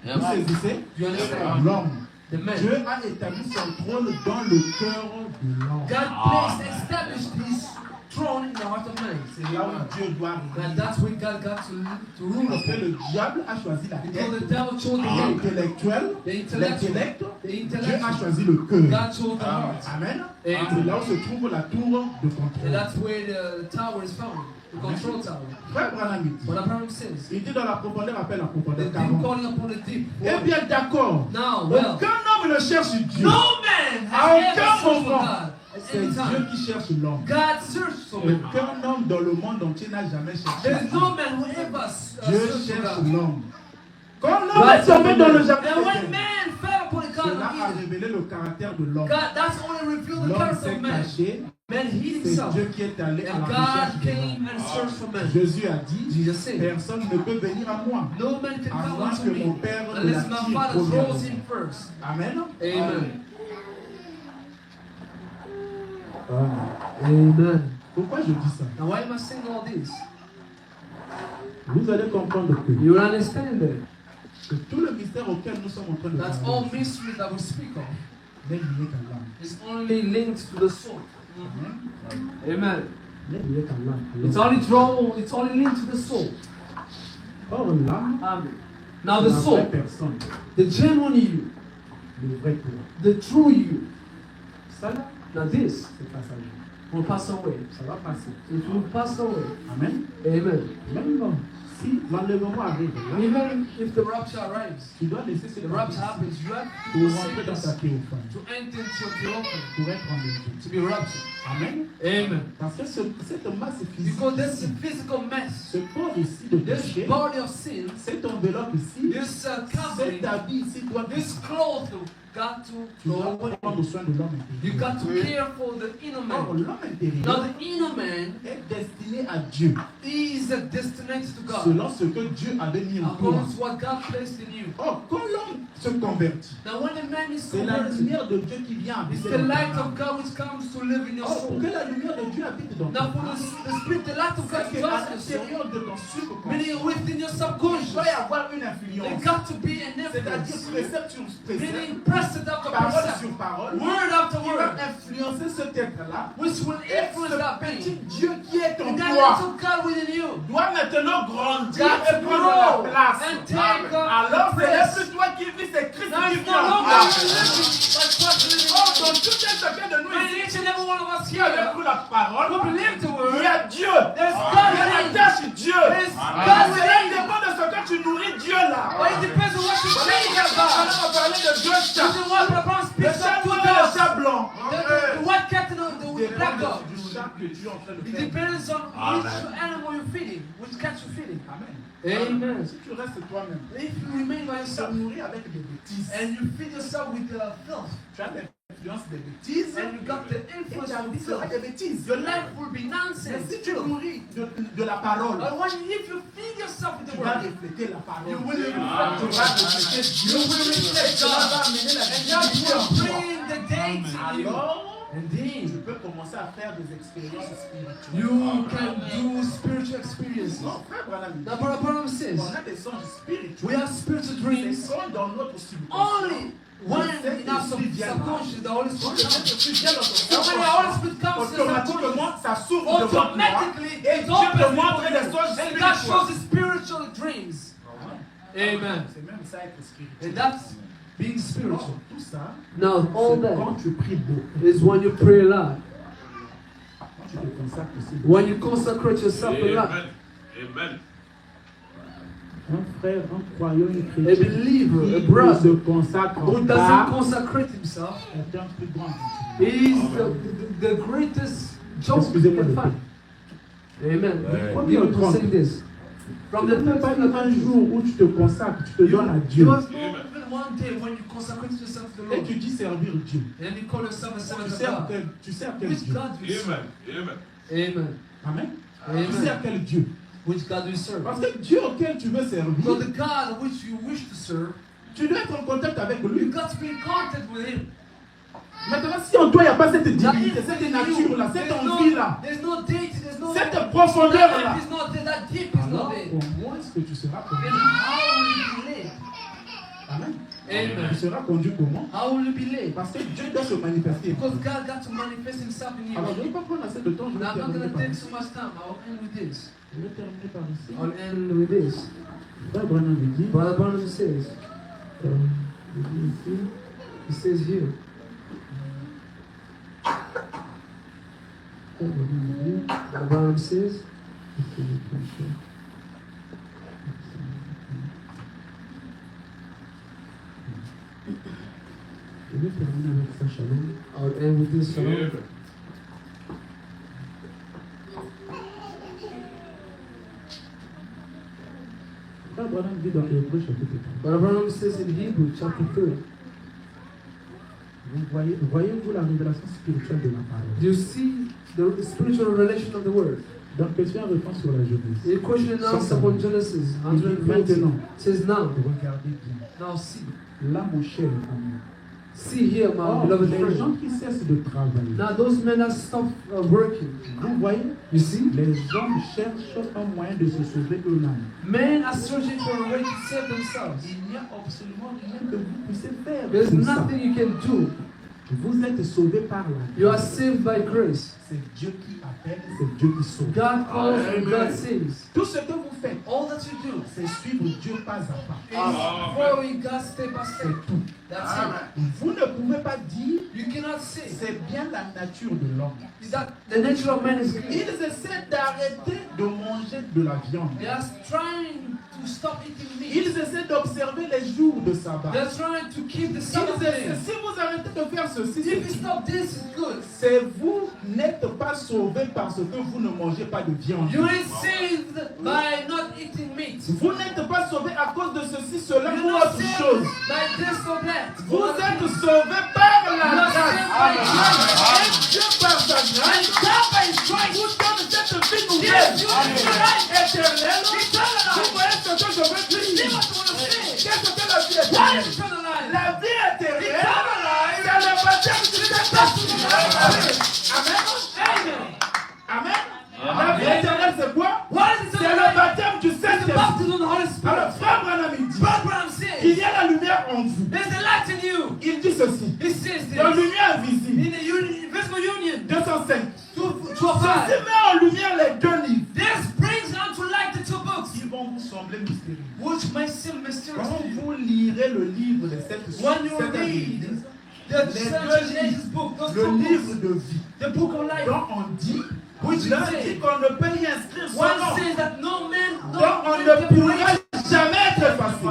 S3: Vous saisissez?
S5: You understand?
S3: L'homme.
S5: The man.
S3: Dieu a établi son trône dans le cœur de l'homme.
S5: God established his throne in the heart of man.
S3: C'est là où Dieu doit
S5: And
S3: régner.
S5: that's where God got to rule
S3: Parce que
S5: upon.
S3: le diable a choisi la
S5: Because the
S3: tête.
S5: devil chose the head.
S3: L'intellectuel,
S5: The intellectual.
S3: l'intellect,
S5: The
S3: Dieu a
S5: intellectual.
S3: choisi le cœur.
S5: God chose the heart.
S3: Amen.
S5: Amen.
S3: C'est là où se trouve la tour de
S5: And
S3: contrôle.
S5: that's where the tower is found. The control tower.
S3: Frère Branham dit,
S5: What Abraham says.
S3: il dit dans la profondeur, appelle la
S5: The
S3: profondeur
S5: deep
S3: 40.
S5: calling upon the deep.
S3: Eh bien d'accord,
S5: Now, well,
S3: aucun homme ne cherche Dieu.
S5: no man
S3: À
S5: has ever
S3: aucun
S5: searched for
S3: moment,
S5: God at
S3: c'est
S5: any
S3: Dieu
S5: time.
S3: qui cherche l'homme.
S5: God searched for man.
S3: Aucun homme dans le monde entier n'a jamais cherché.
S5: There is no man who ever
S3: Dieu
S5: searched for
S3: cherche
S5: God.
S3: l'homme. Quand l'homme est tombé dans le jardin,
S5: And when
S3: d'Éden,
S5: man fell upon the
S3: cela
S5: garden
S3: a
S5: of Eden,
S3: révélé le caractère de l'homme.
S5: God, that's only revealed the
S3: L'homme
S5: character
S3: s'est
S5: of man.
S3: caché,
S5: Man hid
S3: c'est
S5: himself.
S3: Dieu qui est allé à
S5: And
S3: la recherche
S5: God
S3: de
S5: came
S3: l'homme.
S5: and searched for man.
S3: Jésus a dit,
S5: Jesus said,
S3: personne ne peut venir à moi,
S5: no man can
S3: à
S5: come
S3: moins
S5: unto
S3: que mon
S5: me
S3: Père ne
S5: unless my
S3: l'attire
S5: Father draws
S3: premièrement.
S5: him first.
S3: Amen.
S5: Amen.
S2: Amen.
S3: Pourquoi je dis ça?
S5: Now why am I saying all this?
S3: Vous allez comprendre que,
S2: You understand that?
S3: que tout le mystère auquel nous sommes en train de
S5: That's all
S3: parler
S5: mystery that we speak of.
S3: n'est lié qu'à l'âme.
S5: It's only linked to the soul.
S3: Amen.
S5: Amen.
S3: N'est lié qu'à l'âme.
S5: It's only drawn. It's only linked to the soul.
S3: Or l'âme,
S5: Amen. Now
S3: c'est
S5: the
S3: la vraie
S5: soul,
S3: personne,
S5: the genuine you,
S3: le vrai toi.
S5: the true you.
S3: Ça là,
S5: Now this
S3: c'est passager.
S5: will pass away.
S3: Ça va passer.
S5: It will pass away.
S3: Amen.
S5: Amen.
S3: Même si l'enlèvement arrive, là,
S5: Even if the rapture arrives,
S3: tu dois laisser ce
S5: the rapture happens, you have
S3: pour
S5: to
S3: rentrer dans ta
S5: forsake this
S3: théophane,
S5: to enter into your theophany,
S3: pour être en Égypte.
S5: to be raptured.
S3: Amen.
S5: Amen.
S3: Parce que cette masse physique,
S5: Because there's
S3: ici,
S5: a physical mess.
S3: ce corps ici de
S5: This
S3: péché,
S5: body of sin,
S3: cette enveloppe ici,
S5: this
S3: cet
S5: covering,
S3: habit ici doit
S5: this cloth got to
S3: tu
S5: go
S3: dois
S5: away.
S3: prendre soin de l'homme
S5: You
S3: intérieur.
S5: got to care for the inner
S3: Or,
S5: man.
S3: l'homme
S5: Now
S3: intérieur
S5: the inner man
S3: est destiné à Dieu,
S5: is destined to God
S3: selon ce que Dieu avait mis en toi.
S5: according to what God placed in you.
S3: Or, quand l'homme se convertit,
S5: Now when a man is
S3: c'est la
S5: converted,
S3: lumière de Dieu qui vient
S5: it's
S3: habiter
S5: the
S3: dans ton
S5: light
S3: âme.
S5: of God which comes to live in your
S3: Oh, pour
S5: soul.
S3: que la lumière de Dieu habite dans ton
S5: Now for
S3: âme,
S5: the spirit, the light of God
S3: c'est
S5: to
S3: qu'à
S5: dwell in your soul,
S3: l'intérieur de ton subconscient,
S5: meaning within your
S3: il
S5: subconscious,
S3: doit y avoir une
S5: there
S3: influence.
S5: got to be an
S3: C'est-à-dire
S5: influence,
S3: précepte sur précepte,
S5: meaning precept after
S3: parole
S5: precept,
S3: sur parole,
S5: word after
S3: qui va
S5: word,
S3: influencer cet être-là.
S5: which will
S3: Et
S5: influence that
S3: ce petit
S5: being.
S3: Dieu qui est en
S5: And that
S3: toi
S5: little God within you
S3: doit maintenant grandir
S5: got
S3: et
S5: to
S3: prendre
S5: grow
S3: la place.
S5: and take
S3: Alors, ce n'est
S5: place.
S3: plus toi qui vis, c'est Christ
S5: Now
S3: qui
S5: it's
S3: vit
S5: no
S3: en
S5: longer
S3: toi.
S5: you living, but Christ living
S3: Oh,
S5: in
S3: dans
S5: you.
S3: tout un chacun de nous
S5: And
S3: ici,
S5: each and every one of us
S3: qui avait
S5: here
S3: pris la parole,
S5: who believe the
S3: il
S5: word,
S3: y a Dieu.
S5: there's
S3: Il y
S5: God
S3: a la
S5: in it.
S3: tâche Dieu.
S5: There's
S3: Mais
S5: God
S3: cela
S5: in it.
S3: dépend de ce que tu nourris Dieu là.
S5: But it depends on what you
S3: Voilà,
S5: feed
S3: il y a
S5: your
S3: ça,
S5: God.
S3: on va parler de deux
S5: This
S3: chats.
S5: is what the Bible
S3: Le
S5: speaks
S3: chat
S5: of two
S3: noir et le
S5: dogs.
S3: chat blanc.
S5: The white cat and the black
S3: Dépend
S5: dog.
S3: du chat que Dieu est en train de
S5: It
S3: faire.
S5: depends on which animal you're feeding, which cat you're feeding.
S3: Amen.
S5: Amen.
S3: Si tu restes toi-même,
S5: If you remain by
S3: tu te
S5: yourself
S3: nourris avec des bêtises.
S5: and you feed yourself with filth,
S3: Tu as l'influence des bêtises.
S5: and you got the
S3: Et
S5: influence
S3: ta
S5: of
S3: vie sera
S5: filth,
S3: des bêtises.
S5: your life will be
S3: Mais
S5: nonsense.
S3: si tu nourris de la parole,
S5: But if you feed yourself with
S3: tu
S5: the
S3: vas
S5: word,
S3: refléter la parole.
S5: you will
S3: Tu
S5: reflect
S3: vas refléter Dieu.
S5: You will reflect
S3: Et cela va
S5: God.
S3: amener la
S5: And that
S3: divinité en
S5: will
S3: toi.
S5: bring the day to you.
S3: Alors,
S5: And
S3: tu
S5: then
S3: peux commencer à faire des expériences spirituelles.
S5: you can do spiritual experiences.
S3: Non, frère Branham,
S5: Now, Brother Branham says,
S3: on a des songes spirituels.
S5: we have spiritual
S3: Ils
S5: dreams
S3: sont dans notre subconscient.
S5: only when in our subconscious the Holy
S3: Quand
S5: Spirit
S3: le
S5: comes.
S3: Saint-Esprit vient dans ton
S5: So when the Holy Spirit comes to the subconscious,
S3: automatiquement, ça s'ouvre devant toi.
S5: automatically
S3: Et
S5: it
S3: Dieu te
S5: opens
S3: montre des
S5: before
S3: songes
S5: you. And God shows
S3: spirituels.
S5: you spiritual dreams. Amen.
S3: C'est même ça être spirituel.
S5: And that's being
S3: Alors,
S5: spiritual.
S3: tout ça,
S5: Now, all
S3: c'est quand
S5: that
S3: tu pries beaucoup.
S5: is when you pray a lot.
S3: Quand tu te consacres aussi.
S5: When you consecrate yourself a lot.
S6: Amen.
S3: Un frère, un croyant, un
S5: A
S3: chrétien
S5: believer, a
S3: qui ne se
S5: brother
S3: consacre
S5: who
S3: pas
S5: doesn't consecrate himself
S3: est un plus grand.
S5: is the greatest joke you
S3: Excusez-moi
S5: can
S3: de
S5: find. Amen.
S3: Ouais.
S5: We have to say this. From the
S3: Tu ne peux pas
S5: time
S3: vivre un jour où tu te consacres, tu te donnes à
S5: you
S3: Dieu.
S5: must know even one day when you consecrate yourself to the
S3: Et
S5: Lord
S3: tu dis servir Dieu.
S5: and you call yourself a servant
S3: Tu
S5: of
S3: sais à
S5: God.
S3: quel
S5: Which
S3: Dieu.
S5: God do you serve?
S6: Amen.
S5: Amen.
S3: Amen.
S5: Amen.
S3: Tu sais à quel Dieu.
S5: Which God do you serve?
S3: Parce que Dieu auquel tu veux
S5: So
S3: servir,
S5: the God which you wish to serve,
S3: tu dois être en contact avec
S5: you
S3: lui.
S5: got to be in contact with Him.
S3: Maintenant, si en toi il n'y a pas cette
S5: Now,
S3: divinité,
S5: if
S3: cette
S5: within
S3: nature-là,
S5: you,
S3: cette
S5: there's
S3: envie-là,
S5: there's no deity, there's no
S3: cette
S5: that
S3: profondeur-là,
S5: deep is not there, that deep is
S3: alors
S5: not there.
S3: comment est-ce que tu seras
S5: Then
S3: conduit?
S5: how will you be led?
S3: Amen.
S5: Amen.
S3: Tu seras conduit comment?
S5: How will you be led?
S3: Parce que Dieu doit se manifester.
S5: Because God got to manifest Himself in you.
S3: Alors, je ne vais pas prendre assez de temps, je vais
S5: Now, I'm not
S3: terminer
S5: going to
S3: par
S5: take
S3: ici.
S5: so much time. I'll end with this.
S3: Je vais terminer par ici.
S5: I'll end with this.
S3: Frère Branham me dit,
S5: Brother Barnum says,
S3: il dit ici,
S5: he says here,
S3: Frère Branham me dit,
S5: Brother Barnum says,
S3: je vais terminer avec ça, Shalom.
S5: I'll end with this. Shalom.
S6: Amen.
S3: Frère Branham dit dans Hébreux chapitre 3.
S5: Brother Barnum says in Hebrew chapter 3,
S3: Voyez-vous la révélation spirituelle de la parole?
S5: do you see the spiritual revelation of the word?
S3: Donc, question répond sur la jeunesse.
S5: The question and answer upon Genesis 120 says, now,
S3: Regardez bien.
S5: now see,
S3: Là, mon cher ami.
S5: see here, my
S3: Or,
S5: beloved
S3: les gens
S5: friend.
S3: qui cessent de travailler.
S5: Now those men that stop working,
S3: Vous voyez,
S5: you see,
S3: les hommes cherchent un moyen de se sauver eux-mêmes.
S5: men are searching for a way to save themselves.
S3: Il n'y a absolument rien que vous puissiez faire.
S5: There's
S3: pour ça.
S5: nothing you can do.
S3: Vous êtes sauvés par la
S5: You are
S3: grâce.
S5: saved by grace.
S3: C'est Dieu qui appelle, c'est Dieu qui sauve.
S5: God calls and God saves.
S3: Tout ce que vous faites,
S5: All that you do
S3: c'est suivre Dieu pas à pas.
S5: is following God step by step.
S3: C'est tout.
S5: That's it.
S3: Vous ne pouvez pas dire,
S5: You cannot say
S3: c'est bien la nature de l'homme.
S5: that the nature of man is good.
S3: Ils essaient d'arrêter de manger de la viande.
S5: They are trying to stop eating meat.
S3: Ils essaient d'observer les jours de sabbat.
S5: They're trying to keep the
S3: Ils
S5: Sabbath
S3: essaient,
S5: day.
S3: si vous arrêtez de faire ceci,
S5: If you stop this, it's good.
S3: c'est vous n'êtes pas sauvés parce que vous ne mangez pas de viande.
S5: You ain't saved by not eating meat.
S3: Vous n'êtes pas sauvés à cause de ceci, cela
S5: You're
S3: ou
S5: not
S3: autre
S5: saved
S3: chose.
S5: by this or that.
S3: Vous êtes sauvés par la
S5: You're saved by
S3: grâce.
S5: grace.
S3: Et Dieu par sa
S5: And
S3: grâce
S5: God by His grace.
S3: vous donne cette vie nouvelle,
S5: Yes, you are right.
S3: éternelle. Vous voyez ce que je veux
S5: See
S3: dire?
S5: what you want to say.
S3: Qu'est-ce que la vie
S5: What
S3: éternelle?
S5: is eternal life?
S3: Amen. La vie éternelle, c'est quoi? C'est le baptême du Saint-Esprit. Alors, frère Branham, il dit qu'il y a la lumière en vous. Il dit ceci. La lumière visible. 205. Ceci met en lumière les deux livres. Ils vont vous sembler mystérieux. Quand vous lirez le livre des sept églises, le livre de vie, dont on dit qu'on ne peut y inscrire son nom, dont on ne pourra jamais être effacé.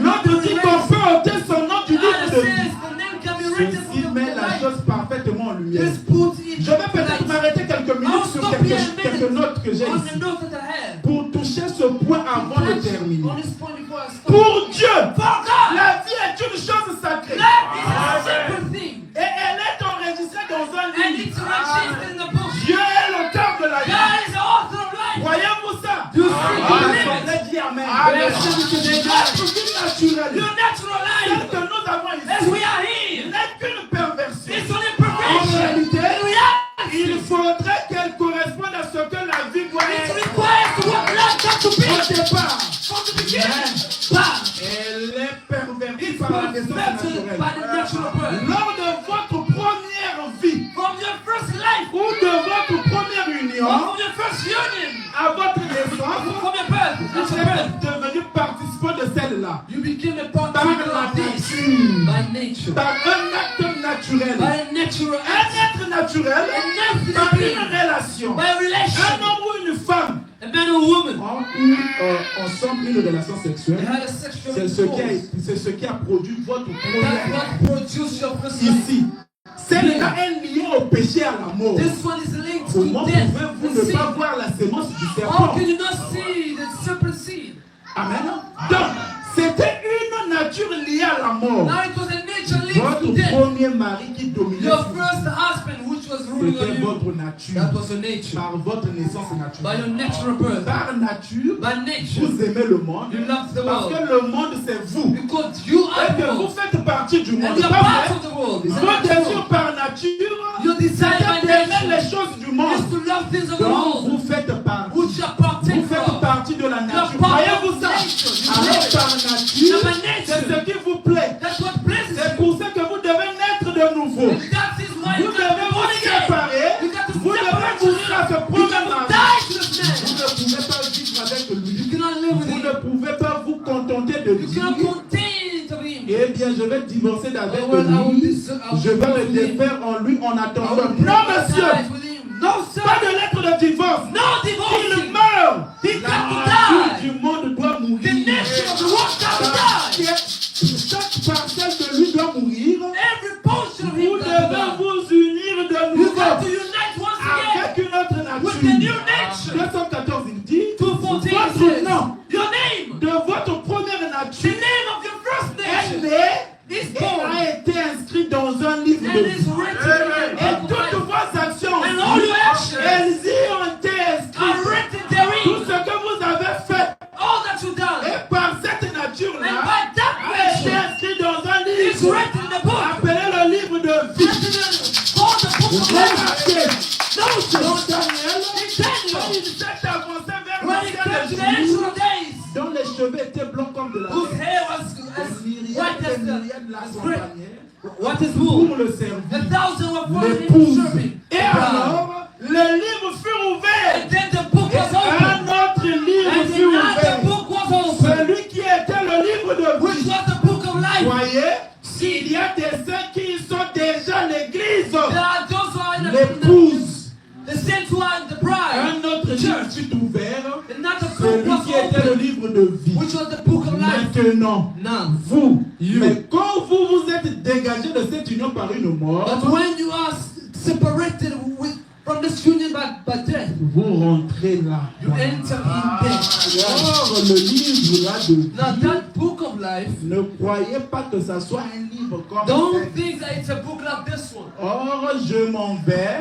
S3: L'autre dit qu'on peut ôter son nom du livre de vie. Ceci met la chose parfaitement en lumière. Je vais peut-être m'arrêter quelques minutes sur quelques notes que j'ai ici pour toucher ce point avant de terminer. Pour Dieu, la vie est une chose sacrée. Et elle est enregistrée dans un livre. Dieu est l'auteur de la vie. Voyez-vous ça? Dit Amen. Notre vie naturelle, celle que nous avons ici, n'est qu'une perversion. En réalité, il faudrait qu'elle corresponde à ce que la vie doit être. Au départ, elle est pervertie par la naissance naturelle. Lors de votre première vie, ou de votre première union, à votre naissance, vous êtes devenu participant de celle-là. Par nature. Par un acte naturel. Un être naturel. Par une relation. Un homme ou une femme. Ont eu ensemble une relation sexuelle. C'est ce qui a produit votre première ici. Celle-là est liée au péché à la mort. Comment pouvez-vous ne pas voir la sémence du serpent? Amen. Donc, c'était une nature liée à la mort. Votre premier mari qui dominait, c'était votre nature. Par votre naissance naturelle. Par nature, vous aimez le monde. Parce que le monde, c'est vous. Et que vous faites partie du monde. Vos désirs par nature, c'est d'aimer les choses du monde. Donc, vous faites partie de la nature. Voyez-vous ça? Alors, par nature, c'est ce qui vous plaît. C'est pour ça que vous devez naître de nouveau. Vous devez vous séparer. Vous devez mourir à ce premier mari. Vous ne pouvez pas vivre avec lui. Vous ne pouvez pas vous contenter de lui. Eh bien, je vais divorcer d'avec lui. Je vais me défaire en lui en attendant. Non, monsieur. Pas de lettre de divorce. Il meurt. La nature du monde doit mourir. Chaque parcelle de lui doit mourir. Vous devez vous unir de nouveau avec une autre nature. 214, il dit votre nom de votre première nature est né et a été inscrit dans un livre de vie. Et toutes vos actions, elles y ont été inscrites. Tout ce que vous avez fait, et par cette nature-là, a été inscrit dans un livre appelé le livre de vie. Remarquez, dans Daniel, il s'est avancé vers le ciel dont les cheveux étaient blancs comme de la pour le servir, l'épouse. Et alors, le livre fut ouvert. Et un autre livre fut ouvert. Celui qui était le livre de vie. Voyez, il y a des saints qui sont déjà l'église. L'épouse. Un autre livre fut ouvert. Celui qui était le livre de vie. Maintenant, vous, mais quand vous vous êtes dégagé de cette union par une mort, vous rentrez là. Or, le livre là de vie, ne croyez pas que ça soit un livre comme ça. Or, je m'en vais.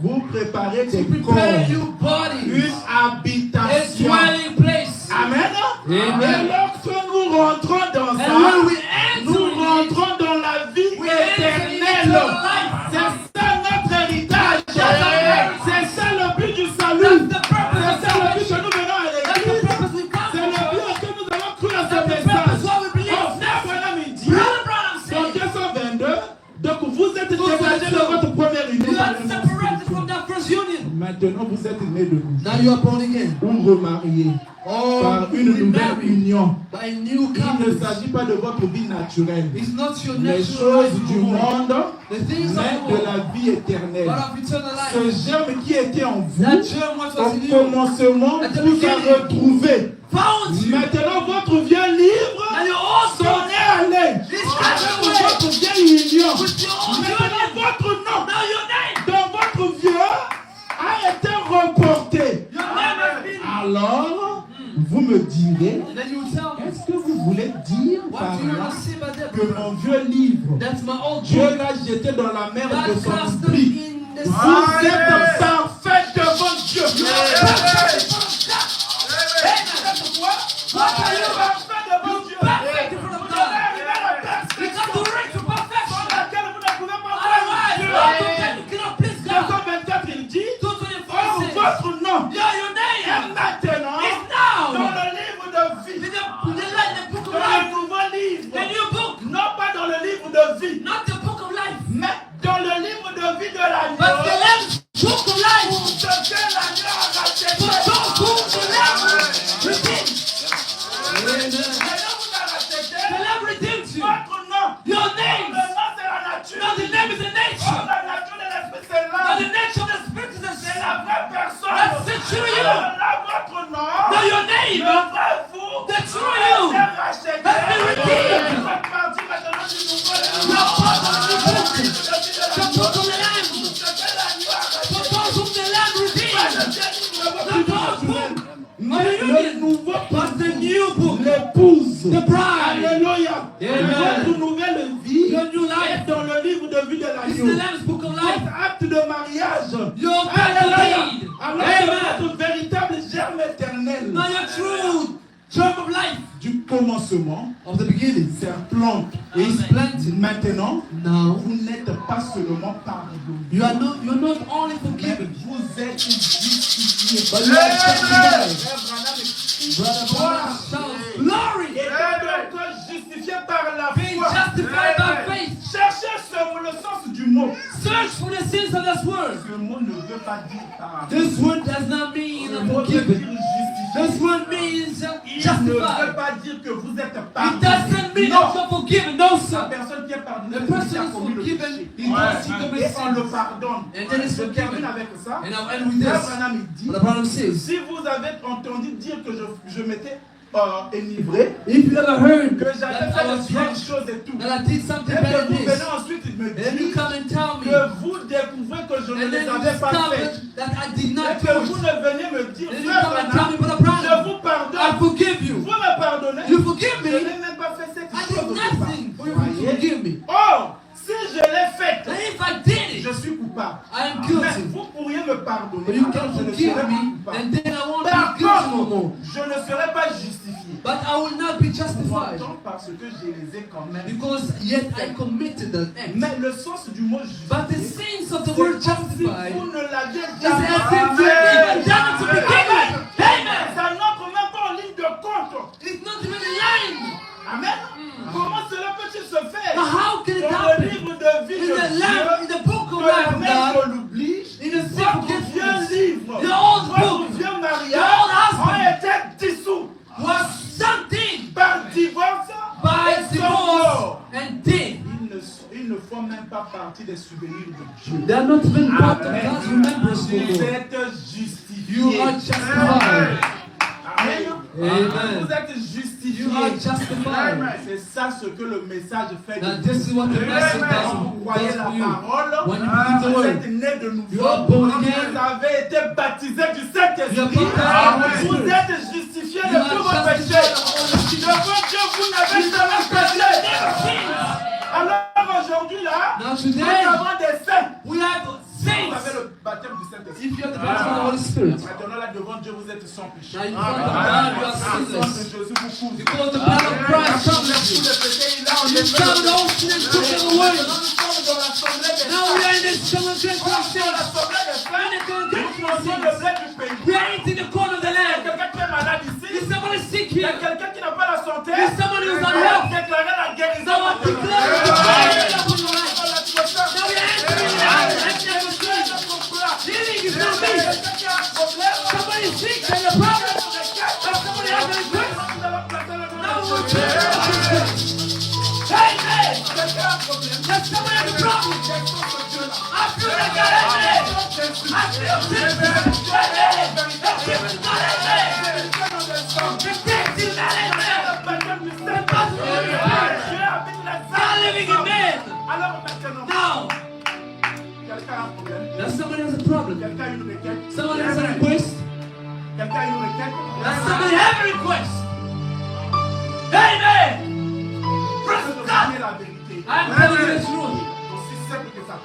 S3: Vous préparez des corps, une habitation. Amen. Et lorsque nous rentrons dans ça, nous rentrons dans la vie éternelle. C'est Maintenant, vous êtes nés de nouveau.
S5: Now you are born again.
S3: Ou remariés par une nouvelle union.
S5: By a new
S3: Il ne
S5: covenant.
S3: s'agit pas de votre vie naturelle.
S5: It's not your
S3: Les
S5: natural
S3: choses
S5: life
S3: du
S5: anymore.
S3: monde,
S5: The things
S3: mais
S5: of the
S3: de
S5: world,
S3: la vie éternelle.
S5: but of eternal
S3: Ce
S5: life.
S3: germe qui était en vous,
S5: That germ what was
S3: au
S5: in you
S3: commencement,
S5: At the
S3: vous a
S5: beginning.
S3: retrouvé.
S5: found you.
S3: Maintenant, votre vieux livre
S5: And your old
S3: s'en
S5: soul
S3: est allé.
S5: is
S3: Avec
S5: cast away.
S3: votre vieille union.
S5: With your old
S3: Maintenant,
S5: union.
S3: votre nom
S5: Now your name.
S3: dans votre vieux a été reporté.
S5: Your name has been.
S3: Alors, vous me direz,
S5: And then you will tell me.
S3: qu'est-ce que vous voulez dire
S5: What
S3: par
S5: do you
S3: là
S5: want to say by that?
S3: que mon vieux livre,
S5: That's my old
S3: Dieu
S5: book.
S3: l'a jeté dans la mer
S5: God
S3: de son
S5: cast them
S3: oubli.
S5: in the sea.
S3: Vous êtes parfait devant Dieu.
S5: What are you?
S3: Parfait devant Dieu.
S5: Perfect in front of
S3: Vous
S5: God.
S3: avez arrivé à la
S5: You
S3: perfection
S5: got to reach to perfection.
S3: sans laquelle vous ne pouvez pas
S5: Otherwise,
S3: voir
S5: God
S3: Dieu.
S5: cannot please God.
S3: Verset 24, il dit,
S5: 2:24
S3: or
S5: says,
S3: votre nom
S5: yeah, your
S3: est
S5: name
S3: maintenant
S5: is now
S3: dans le livre de vie,
S5: in the book of
S3: dans le
S5: life.
S3: nouveau livre,
S5: The new book,
S3: non pas dans le livre de vie,
S5: not the book of life,
S3: mais dans le livre de vie de l'agneau.
S5: but the Lamb's book of life.
S3: Pour ce que l'agneau a racheté.
S5: For those whom the Lamb redeemed.
S3: L'agneau vous a racheté.
S5: The Lamb redeemed you.
S3: Votre nom.
S5: Your
S3: Le
S5: name.
S3: nom c'est la nature.
S5: Now the name is the
S3: Oh,
S5: nature.
S3: la nature de l'esprit c'est
S5: Now
S3: l'âme.
S5: the nature of the spirit is the
S3: C'est la vraie personne.
S5: That's the true you.
S3: Alors là, votre nom.
S5: Now your name.
S3: Le vrai vous.
S5: The true you.
S3: a été racheté.
S5: Has been redeemed.
S3: Vous faites partie maintenant du nouveau livre.
S5: Now part of the book.
S3: Le livre de vie de
S5: The
S3: l'agneau.
S5: book of the Lamb.
S3: Pour ce que l'agneau a racheté.
S5: For those whom the Lamb
S3: Pas le
S5: redeemed.
S3: vieil livre de votre
S5: The
S3: vie
S5: those
S3: naturelle.
S5: whom
S3: Mais le nouveau
S5: was the new book.
S3: l'épouse.
S5: The bride.
S3: Alléluia.
S5: Amen.
S3: Votre nouvelle vie
S5: Your new
S3: est
S5: life.
S3: dans le livre de vie de
S5: It's
S3: l'agneau.
S5: the Lamb's book of life.
S3: Votre acte de mariage.
S5: Your
S3: Alléluia.
S5: deed.
S3: Alors
S5: Amen.
S3: que votre véritable germe éternel
S5: Now your true germ of life.
S3: du commencement,
S5: Of the beginning.
S3: c'est plante.
S5: Is planted.
S3: Maintenant,
S5: Now
S3: vous n'êtes pas seulement pardonné,
S5: you're not only
S3: mais
S5: forgiven,
S3: vous êtes justifié.
S5: but you are justified.
S3: Frère Branham explique.
S5: Brother Branham shouts, glory!
S3: Et donc justifié par la
S5: Being
S3: foi.
S5: justified by faith.
S3: Cherchez le sens du mot.
S5: Search for the sins of this word.
S3: Ce mot ne veut pas dire pardon.
S5: This word does not mean
S3: Ce mot veut dire
S5: forgiven.
S3: justifié.
S5: This word means
S3: Il ne veut
S5: justified.
S3: pas dire que vous êtes
S5: It
S3: pardonné.
S5: doesn't mean
S3: Non.
S5: that you're forgiven. No,
S3: La
S5: sir.
S3: personne qui est pardonnée,
S5: The
S3: c'est celui qui
S5: person
S3: a
S5: is
S3: commis le
S5: forgiven.
S3: péché.
S5: He does he commits
S3: Et on le
S5: sins.
S3: pardonne.
S5: And then it's
S3: Je termine
S5: forgiven.
S3: avec ça.
S5: And I'll end with
S3: Frère
S5: this.
S3: Branham, il dit,
S5: Brother Branham says,
S3: si vous avez entendu dire que je m'étais enivré,
S5: if you ever heard
S3: que j'avais
S5: that
S3: fait
S5: I was
S3: de belles
S5: drunk,
S3: choses et tout,
S5: that I did
S3: et
S5: something
S3: que
S5: better than
S3: vous
S5: this,
S3: venez ensuite me
S5: and then you
S3: dire
S5: come and tell me,
S3: que vous découvrez que je ne
S5: and
S3: les
S5: then you
S3: avais pas fait,
S5: discovered that I did
S3: et
S5: not
S3: que
S5: do
S3: vous
S5: it,
S3: ne veniez me dire,
S5: then you
S3: frère
S5: come and tell me,
S3: Branham,
S5: Brother Branham,
S3: je vous
S5: I
S3: pardonne,
S5: forgive you.
S3: vous me pardonnez,
S5: You forgive
S3: je
S5: me.
S3: n'ai même pas fait cette
S5: I
S3: chose
S5: did
S3: au départ.
S5: nothing for you to
S3: Voyez?
S5: forgive me.
S3: Or, si je l'ai faite,
S5: And if I did
S3: je
S5: it,
S3: suis coupable.
S5: I am
S3: Mais
S5: guilty.
S3: vous pourriez me pardonner,
S5: But you
S3: alors
S5: can
S3: je ne
S5: forgive
S3: serai pas
S5: me,
S3: coupable.
S5: and then I won't
S3: Par
S5: be guilty no
S3: contre,
S5: more.
S3: je ne serai pas justifié.
S5: But I will not be justified.
S3: Pourtant, parce que je les ai quand même.
S5: Because yet I committed an act.
S3: Mais le sens du mot
S5: But the
S3: justifié,
S5: sins of the
S3: c'est
S5: word
S3: comme si
S5: justified
S3: vous ne l'aviez
S5: is
S3: jamais
S5: as if you never done it to begin with. Amen.
S3: Ça n'entre même pas en ligne de compte.
S5: It's not even a line.
S3: Amen. Comment cela peut-il se faire?
S5: But how can it
S3: Dans le
S5: happen?
S3: livre de vie
S5: In
S3: de
S5: the
S3: Dieu,
S5: lamb, in the book of
S3: que la
S5: life,
S3: mère
S5: God,
S3: de l'oubli,
S5: in the
S3: votre vieux
S5: forgetfulness,
S3: livre,
S5: the old
S3: votre
S5: book,
S3: vieux
S5: the
S3: mariage
S5: old husband
S3: ont été dissous
S5: was something
S3: par divorce
S5: by
S3: et sont
S5: divorce
S3: morts.
S5: and death.
S3: Ils ne font même pas partie des souvenirs de Dieu.
S5: They are not even part of
S3: Amen.
S5: God's remembrance no
S3: Vous
S5: more.
S3: êtes justifiés.
S5: You are justified.
S3: Amen.
S5: Amen.
S3: Vous êtes justifiés.
S5: You are justified.
S3: C'est ça ce que le message fait de
S5: Now
S3: vous.
S5: this is what the message
S3: Quand vous
S5: does
S3: croyez la
S5: for you.
S3: parole,
S5: When you believe the
S3: vous
S5: word,
S3: êtes né de nouveau.
S5: you are born
S3: Vous
S5: again.
S3: avez été baptisé du
S5: You are
S3: Saint-Esprit.
S5: baptized
S3: Vous
S5: in the
S3: êtes justifié
S5: You
S3: de
S5: are
S3: tous vos péchés.
S5: justified.
S3: Devant Dieu, vous n'avez jamais péché. Alors aujourd'hui là,
S5: Now
S3: nous
S5: today,
S3: avons des saints.
S5: we have
S3: Vous avez
S5: saints.
S3: le baptême du Saint-Esprit.
S5: If you have the baptism of the Holy Spirit,
S3: Maintenant là devant Dieu, vous êtes sans péché.
S5: now in front of God, you are
S3: Le sang de
S5: sinless.
S3: Jésus vous couvre.
S5: Because the blood of Christ covers
S3: Tous
S5: you.
S3: les péchés, il a en
S5: You covered all sin and took them away.
S3: Nous sommes dans l'assemblée des
S5: Now we
S3: saints.
S5: are in this congregation of
S3: Dans
S5: saints.
S3: l'assemblée des saints,
S5: In the
S3: nous
S5: congregation of
S3: mangeons le
S5: saints.
S3: blé du pays.
S5: We are eating the corn of the
S3: Il y a
S5: land.
S3: quelqu'un qui est malade ici.
S5: Is somebody sick
S3: Il y a
S5: here?
S3: quelqu'un qui n'a pas la santé.
S5: Is somebody who's
S3: On
S5: on
S3: va
S5: health?
S3: déclarer la guérison.
S5: Now I declare the fire upon your life.
S3: Dans l'atmosphère.
S5: Now we are entering the atmosphere. Healing is not me. think that the problem that somebody has a request, now we'll change the request. Amen. That somebody has a problem. I feel like God, amen. I feel different. Amen. That different God, amen. The things you got, amen. The possible request. Not living in men. Now. Now somebody has a problem. Somebody has a request. Now somebody has a request. Amen. Praise God. I'm telling you the truth.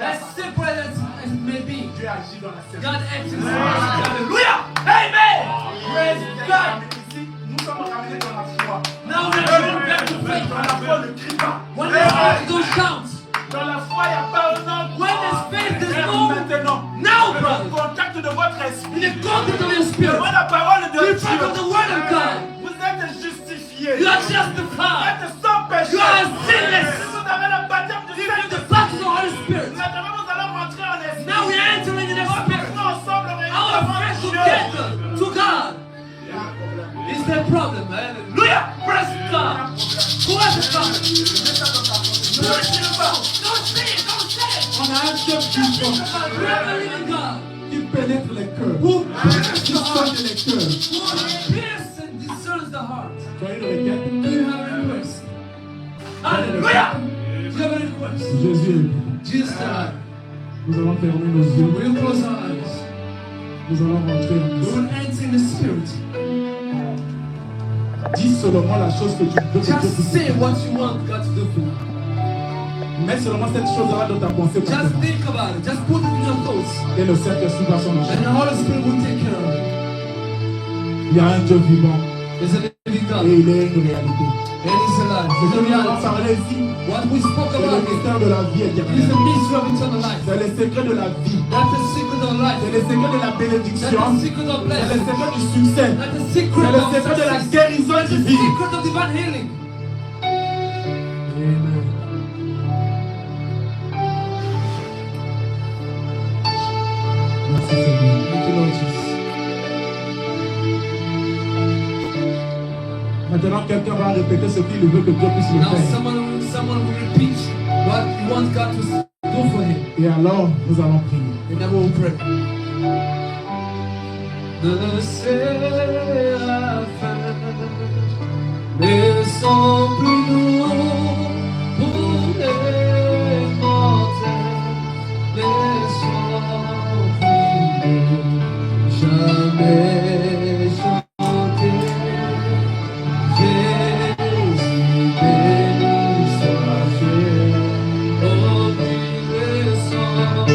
S5: As simple as it may be, God acts in the Hallelujah. Amen. Praise God. Now we're going back to faith. When the heart goes down.
S3: Dans la foi, il n'y a pas un an.
S5: When the faith is
S3: Maintenant.
S5: Now, brother.
S3: Contact de votre esprit.
S5: In the contact of your spirit.
S3: Devant la parole de
S5: In
S3: Dieu.
S5: front of the word of God.
S3: Vous êtes justifiés.
S5: You are
S3: Vous
S5: justified.
S3: êtes sans péché.
S5: You are sinless.
S3: Si vous avez le baptême du
S5: If
S3: Saint-Esprit.
S5: the baptism of the Holy Spirit.
S3: Maintenant, nous allons rentrer en esprit.
S5: Now we are entering in the spirit.
S3: Ensemble,
S5: Our friends together to God. Is there a problem? Hallelujah. Praise God. Who has a problem? Don't say it. Don't say it.
S2: On a un Dieu puissant
S5: We have a living God.
S2: qui pénètre les cœurs. Qui sonde les cœurs.
S5: Who pierces and discerns the heart.
S2: Tu as une requête?
S5: Do you have a request? Hallelujah. Do you have a request?
S2: Jésus,
S5: Jesus said,
S2: nous allons fermer nos yeux.
S5: we will close our eyes.
S2: Nous allons rentrer en
S5: We
S2: nous.
S5: will enter in the spirit.
S2: Dis seulement la chose que tu veux que Dieu
S5: Just
S2: puisse
S5: say
S2: faire.
S5: what you want God to do for you.
S2: Mets seulement cette chose-là dans ta pensée
S5: Just
S2: maintenant.
S5: think about it. Just put it in your thoughts.
S2: Et le Saint-Esprit va s'en
S5: And
S2: occuper.
S5: the Holy Spirit will take care of it.
S2: Il y a un Dieu vivant
S5: There's a living God.
S2: et il est une réalité.
S5: And it's alive.
S2: Ce
S5: It's
S2: que
S5: a
S2: nous allons
S5: reality.
S2: parler ici,
S5: What we spoke
S2: c'est le
S5: about here
S2: mystère de la vie
S5: is the
S2: éternelle.
S5: mystery of eternal life.
S2: C'est le secret de la vie.
S5: That's the secret of life.
S2: C'est le secret de la
S5: That's
S2: bénédiction.
S5: the secret of
S2: C'est le
S5: blessing.
S2: secret du succès.
S5: That's the
S2: C'est
S5: secret
S2: le
S5: of
S2: secret de la
S5: success.
S2: guérison
S5: That's the
S2: divine.
S5: secret of divine healing.
S2: Amen. Merci Seigneur.
S5: Thank you, Lord Jesus.
S2: Maintenant, quelqu'un va répéter ce qu'il veut que Dieu puisse le
S5: Now
S2: faire.
S5: someone will repeat what he wants God to do for him.
S2: Et alors, nous allons prier.
S5: And then we will pray. Le séraphin descend plus haut pour les mortels, les sortis, jamais chanter. Jésus béni soit-il, oh il descend.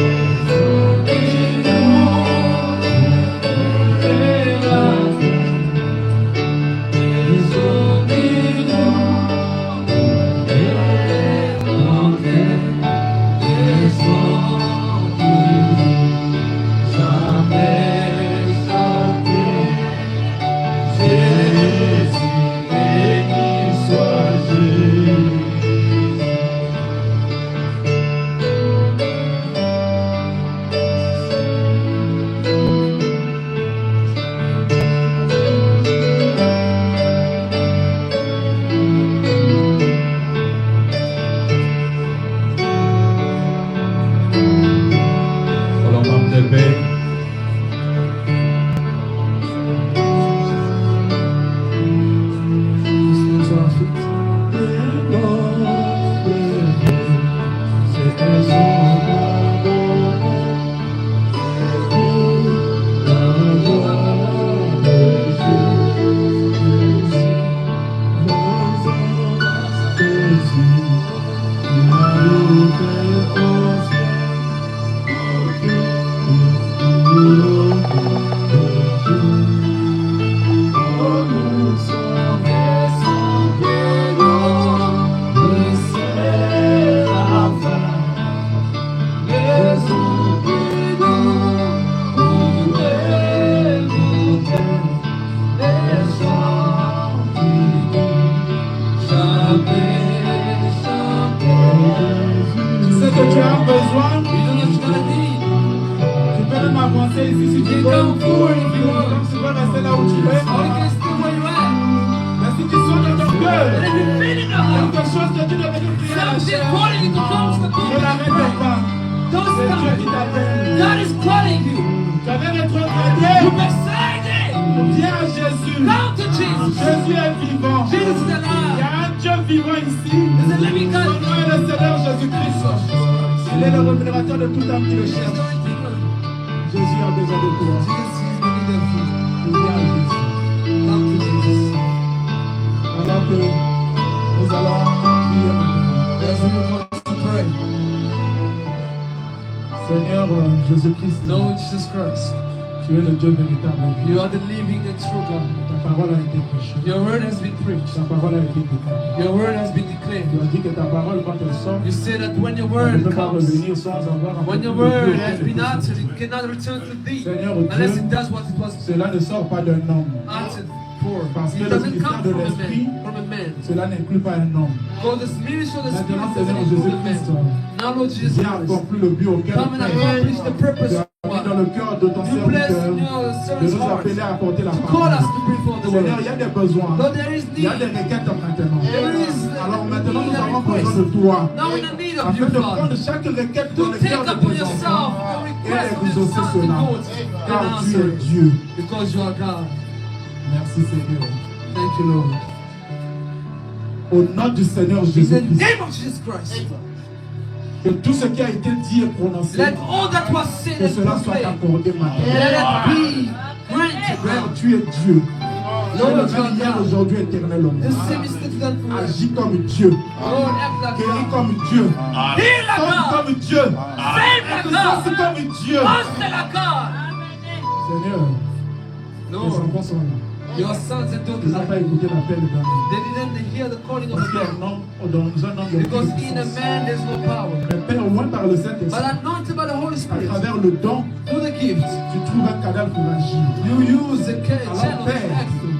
S2: Ce que tu as besoin, tu peux même avancer ici si tu veux. Comme tu veux rester
S3: rester là où tu es.
S4: Or you can stay where you're at.
S3: Mais si tu sens dans ton cœur
S4: And if you feel in your heart,
S3: quelque chose que tu devais prier à la
S4: something
S3: chair,
S4: calling you to come to the
S3: ne
S4: people.
S3: l'arrête pas.
S4: Don't
S3: C'est Dieu qui
S4: stop.
S3: t'appelle.
S4: God is calling you.
S3: Tu avais
S4: You
S3: rétrogradé.
S4: decided.
S3: Viens à Jésus.
S4: Come to Jesus.
S3: Jésus est vivant.
S4: Jesus is
S3: Il y
S4: alive.
S3: a un Dieu vivant ici.
S4: There's a living
S3: Son
S4: God.
S3: nom est le Seigneur Jésus-Christ. Il est le rémunérateur de tout homme qui le cherche. Jésus a besoin de toi.
S4: Jesus is the leader of you.
S3: Viens à Jésus.
S4: Come to Jesus.
S3: Alors que nous allons prier maintenant.
S4: As we want to pray.
S3: Seigneur Jésus-Christ,
S4: Lord Jesus Christ,
S3: tu es le Dieu véritable.
S4: you are the living and true God.
S3: Ta parole a été prêchée.
S4: Your word has been preached.
S3: Ta parole a été déclarée.
S4: Your word has been
S3: Tu
S4: declared.
S3: as dit que ta parole, quand elle sort,
S4: You say that when your
S3: elle ne
S4: word
S3: peut pas
S4: comes,
S3: revenir sans avoir
S4: when your
S3: accompli
S4: word
S3: le
S4: has
S3: but
S4: been
S3: auquel
S4: answered, it cannot return to thee
S3: Seigneur
S4: unless
S3: Dieu,
S4: it does what it was
S3: cela ne sort pas d'un homme.
S4: answered for.
S3: Parce que
S4: It
S3: le
S4: doesn't
S3: ministère
S4: come
S3: de
S4: from a
S3: l'Esprit,
S4: man. From a man.
S3: cela n'inclut pas un homme.
S4: For the ministry of the Spirit
S3: Maintenant,
S4: doesn't
S3: Seigneur
S4: include a
S3: Jésus-Christ,
S4: man. Now, Lord Jesus
S3: viens
S4: Christ,
S3: accomplir le but auquel
S4: come and
S3: Père,
S4: accomplish the purpose
S3: tu
S4: of
S3: as mis
S4: God.
S3: dans le cœur de ton
S4: You bless
S3: serviteur
S4: your
S3: de
S4: servant's
S3: nous
S4: heart
S3: appeler à apporter la
S4: to call
S3: parole.
S4: us to bring forth the
S3: Seigneur,
S4: word.
S3: il y a des besoins.
S4: Lord, there is
S3: Il y a des
S4: need.
S3: requêtes maintenant.
S4: There is
S3: Alors maintenant, nous
S4: need and
S3: avons besoin
S4: request.
S3: de toi.
S4: Now we don't need of
S3: Afin
S4: you,
S3: de prendre
S4: God,
S3: chaque requête
S4: to
S3: dans le
S4: take
S3: cœur de
S4: upon
S3: tes
S4: yourself
S3: enfants
S4: the
S3: et
S4: request of your
S3: exaucer
S4: sons and
S3: cela.
S4: daughters
S3: Car
S4: and
S3: tu es
S4: answer it.
S3: Dieu.
S4: Because you are God.
S3: Merci Seigneur.
S4: Thank you, Lord.
S3: Au nom du Seigneur
S4: In the
S3: Jésus-Christ,
S4: name of Jesus Christ,
S3: que tout ce qui a été dit et prononcé,
S4: let all that was said
S3: que
S4: and
S3: cela soit
S4: proclaimed,
S3: accordé maintenant.
S4: let it be granted
S3: Père,
S4: now.
S3: tu es Dieu. Tu es
S4: Lord,
S3: le
S4: you are
S3: même hier,
S4: God.
S3: aujourd'hui, éternellement.
S4: The same is still done for us.
S3: Agis comme Dieu.
S4: Lord, act like
S3: Guéris
S4: God.
S3: comme Dieu.
S4: Heal like
S3: Sonne
S4: God.
S3: comme Dieu.
S4: Save like
S3: Exauce
S4: God.
S3: comme Dieu.
S4: Answer like God.
S3: Seigneur, tes
S4: Lord,
S3: enfants sont là.
S4: your sons and
S3: Tu
S4: daughters
S3: n'as
S4: are
S3: pas
S4: here.
S3: écouté l'appel d'un homme.
S4: They didn't hear the calling of
S3: Parce
S4: a
S3: qu'un
S4: man.
S3: homme, dans un homme, il y a
S4: Because
S3: aucune
S4: in a
S3: puissance.
S4: man there's no power.
S3: Mais Père, au moins par le
S4: But
S3: Saint-Esprit,
S4: anointed by the Holy
S3: à
S4: Spirit,
S3: travers le don,
S4: through the gift,
S3: tu trouves un canal pour agir.
S4: you use the
S3: Alors
S4: channel to
S3: Père,
S4: act through.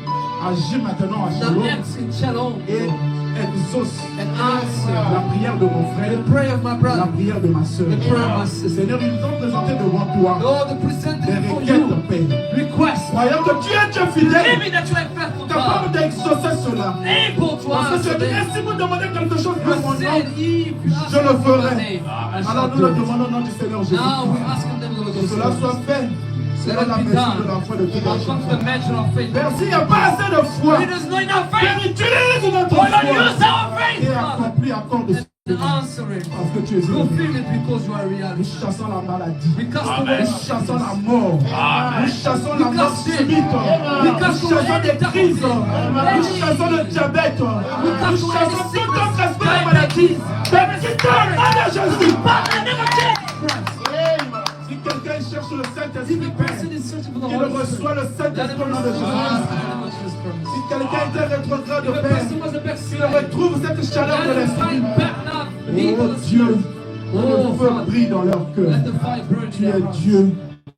S3: agis maintenant à
S4: Now
S3: Shalom
S4: act in shalom
S3: et exauce
S4: and
S3: la
S4: answer
S3: prière de mon frère,
S4: the prayer of my
S3: la
S4: brother,
S3: prière de ma soeur.
S4: the prayer of my sister.
S3: Seigneur, ils t'ont présenté devant toi
S4: Lord, the
S3: des
S4: presented for
S3: requêtes,
S4: you
S3: Père.
S4: request.
S3: Croyant que tu es Dieu fidèle,
S4: Believing that you are faithful
S3: capable
S4: God,
S3: d'exaucer cela.
S4: able to
S3: Parce que
S4: answer
S3: tu as dit,
S4: them.
S3: si vous demandez quelque chose pour mon
S4: You
S3: nom,
S4: said, if you ask
S3: je le
S4: for my
S3: ferai.
S4: name, I
S3: Alors
S4: shall
S3: nous
S4: do
S3: le
S4: it.
S3: demandons au nom du Seigneur Jésus.
S4: Now we ask in the name of the
S3: Que
S4: Lord
S3: cela soit
S4: Jesus.
S3: fait selon
S4: Let
S3: la
S4: it be
S3: mesure de
S4: done.
S3: la foi de tout un
S4: According to the
S3: chacun.
S4: measure of faith.
S3: Père, s'il n'y a pas assez de foi,
S4: When there's not enough
S3: Père,
S4: faith,
S3: utilise notre
S4: why not
S3: foi
S4: use our faith,
S3: et
S4: Father,
S3: accomplis encore de ce
S4: and answer it.
S3: parce que tu es
S4: Fulfill
S3: Dieu.
S4: it because you are
S3: Nous
S4: reality.
S3: chassons la maladie.
S4: We cast
S3: Nous
S4: away
S3: chassons
S4: sickness.
S3: la mort. Nous chassons la mort
S4: cast it.
S3: subite.
S4: We
S3: Nous
S4: cast away
S3: chassons des
S4: any
S3: crises.
S4: darkness.
S3: Nous chassons le diabète. Nous
S4: cast away
S3: chassons
S4: any
S3: tout autre
S4: sickness.
S3: aspect de maladie. Mais quitte le nom de Jésus.
S4: But in the name of Jesus
S3: Si quelqu'un cherche le
S4: Christ,
S3: Saint-Esprit,
S4: if a person is searching for the
S3: qu'il
S4: Holy Spirit,
S3: reçoit le
S4: let him
S3: Saint-Esprit au nom de
S4: receive
S3: Jésus.
S4: in the name of Jesus Christ.
S3: Si quelqu'un était rétrograde
S4: If
S3: de
S4: a
S3: Père,
S4: person was a
S3: qu'il
S4: backslider,
S3: retrouve cette chaleur de
S4: let him
S3: l'Esprit.
S4: find back now the heat
S3: Oh
S4: of the
S3: Dieu,
S4: Spirit.
S3: que le feu brille dans leur cœur.
S4: Let the fire burn
S3: Tu
S4: in
S3: es
S4: their hearts.
S3: Dieu,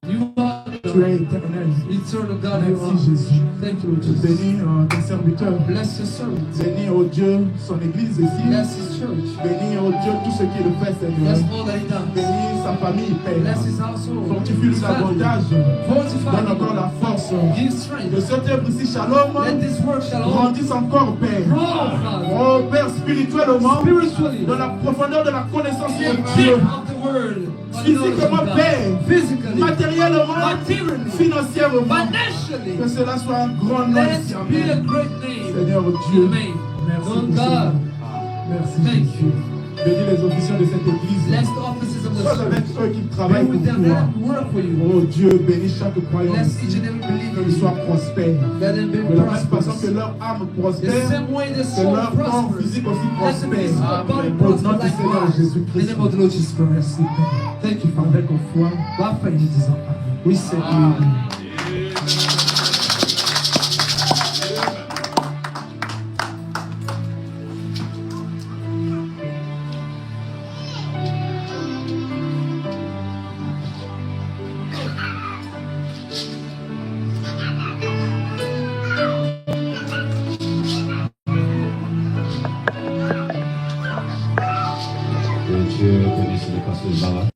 S4: You are
S3: tu es éternel.
S4: eternal God. You
S3: Merci
S4: are.
S3: Jésus.
S4: Thank you,
S3: Je
S4: Jesus.
S3: bénis tes serviteurs.
S4: Bless your servant.
S3: Bénis, oh Dieu, son église ici.
S4: Bless his church.
S3: Bénis, oh Dieu, tout ce qu'il fait, Seigneur.
S4: Bless all that he does.
S3: Bénis sa famille, Père.
S4: Bless his household.
S3: Fortifie-lui
S4: His family.
S3: davantage.
S4: Fortify
S3: Donne encore
S4: him.
S3: la force.
S4: Give
S3: Que
S4: strength.
S3: cette œuvre ici, Shalom,
S4: Let this work shalom
S3: grandisse encore, Père.
S4: grow, Father.
S3: Oh Père, spirituellement,
S4: Spiritually.
S3: dans la profondeur de la connaissance
S4: The
S3: de
S4: gift
S3: Dieu.
S4: of the word.
S3: Physiquement, Père.
S4: Physically.
S3: Matériellement,
S4: Materially.
S3: financièrement.
S4: Financially.
S3: Que cela soit un grand nom
S4: Let
S3: ici.
S4: it be a
S3: Amen.
S4: great name.
S3: Seigneur Dieu,
S4: Amen.
S3: merci
S4: Oh
S3: pour cela.
S4: God.
S3: Merci
S4: Thank
S3: Jésus. Bénis les officiers de cette église.
S4: Bless the offices of the
S3: Sois avec
S4: church.
S3: ceux qui
S4: Be
S3: travaillent
S4: with
S3: pour
S4: them.
S3: toi.
S4: Let them work for you.
S3: Oh Dieu, bénis chaque croyant
S4: Bless
S3: ici.
S4: each and every believer.
S3: Qu'ils soient prospères.
S4: Let them be
S3: De la même façon
S4: prosperous.
S3: que leur âme
S4: The
S3: prospère,
S4: same way the
S3: que
S4: soul
S3: leur corps
S4: prospers.
S3: physique aussi
S4: Let the
S3: prospère.
S4: physical body
S3: Au nom
S4: prosper
S3: du Seigneur
S4: likewise. In the
S3: Jésus-Christ.
S4: name of the Lord Jesus Christ. Thank you, Father.
S3: Avec foi,
S4: By faith, it is up.
S3: we say amen.
S6: Que Dieu bénisse le pasteur Bala.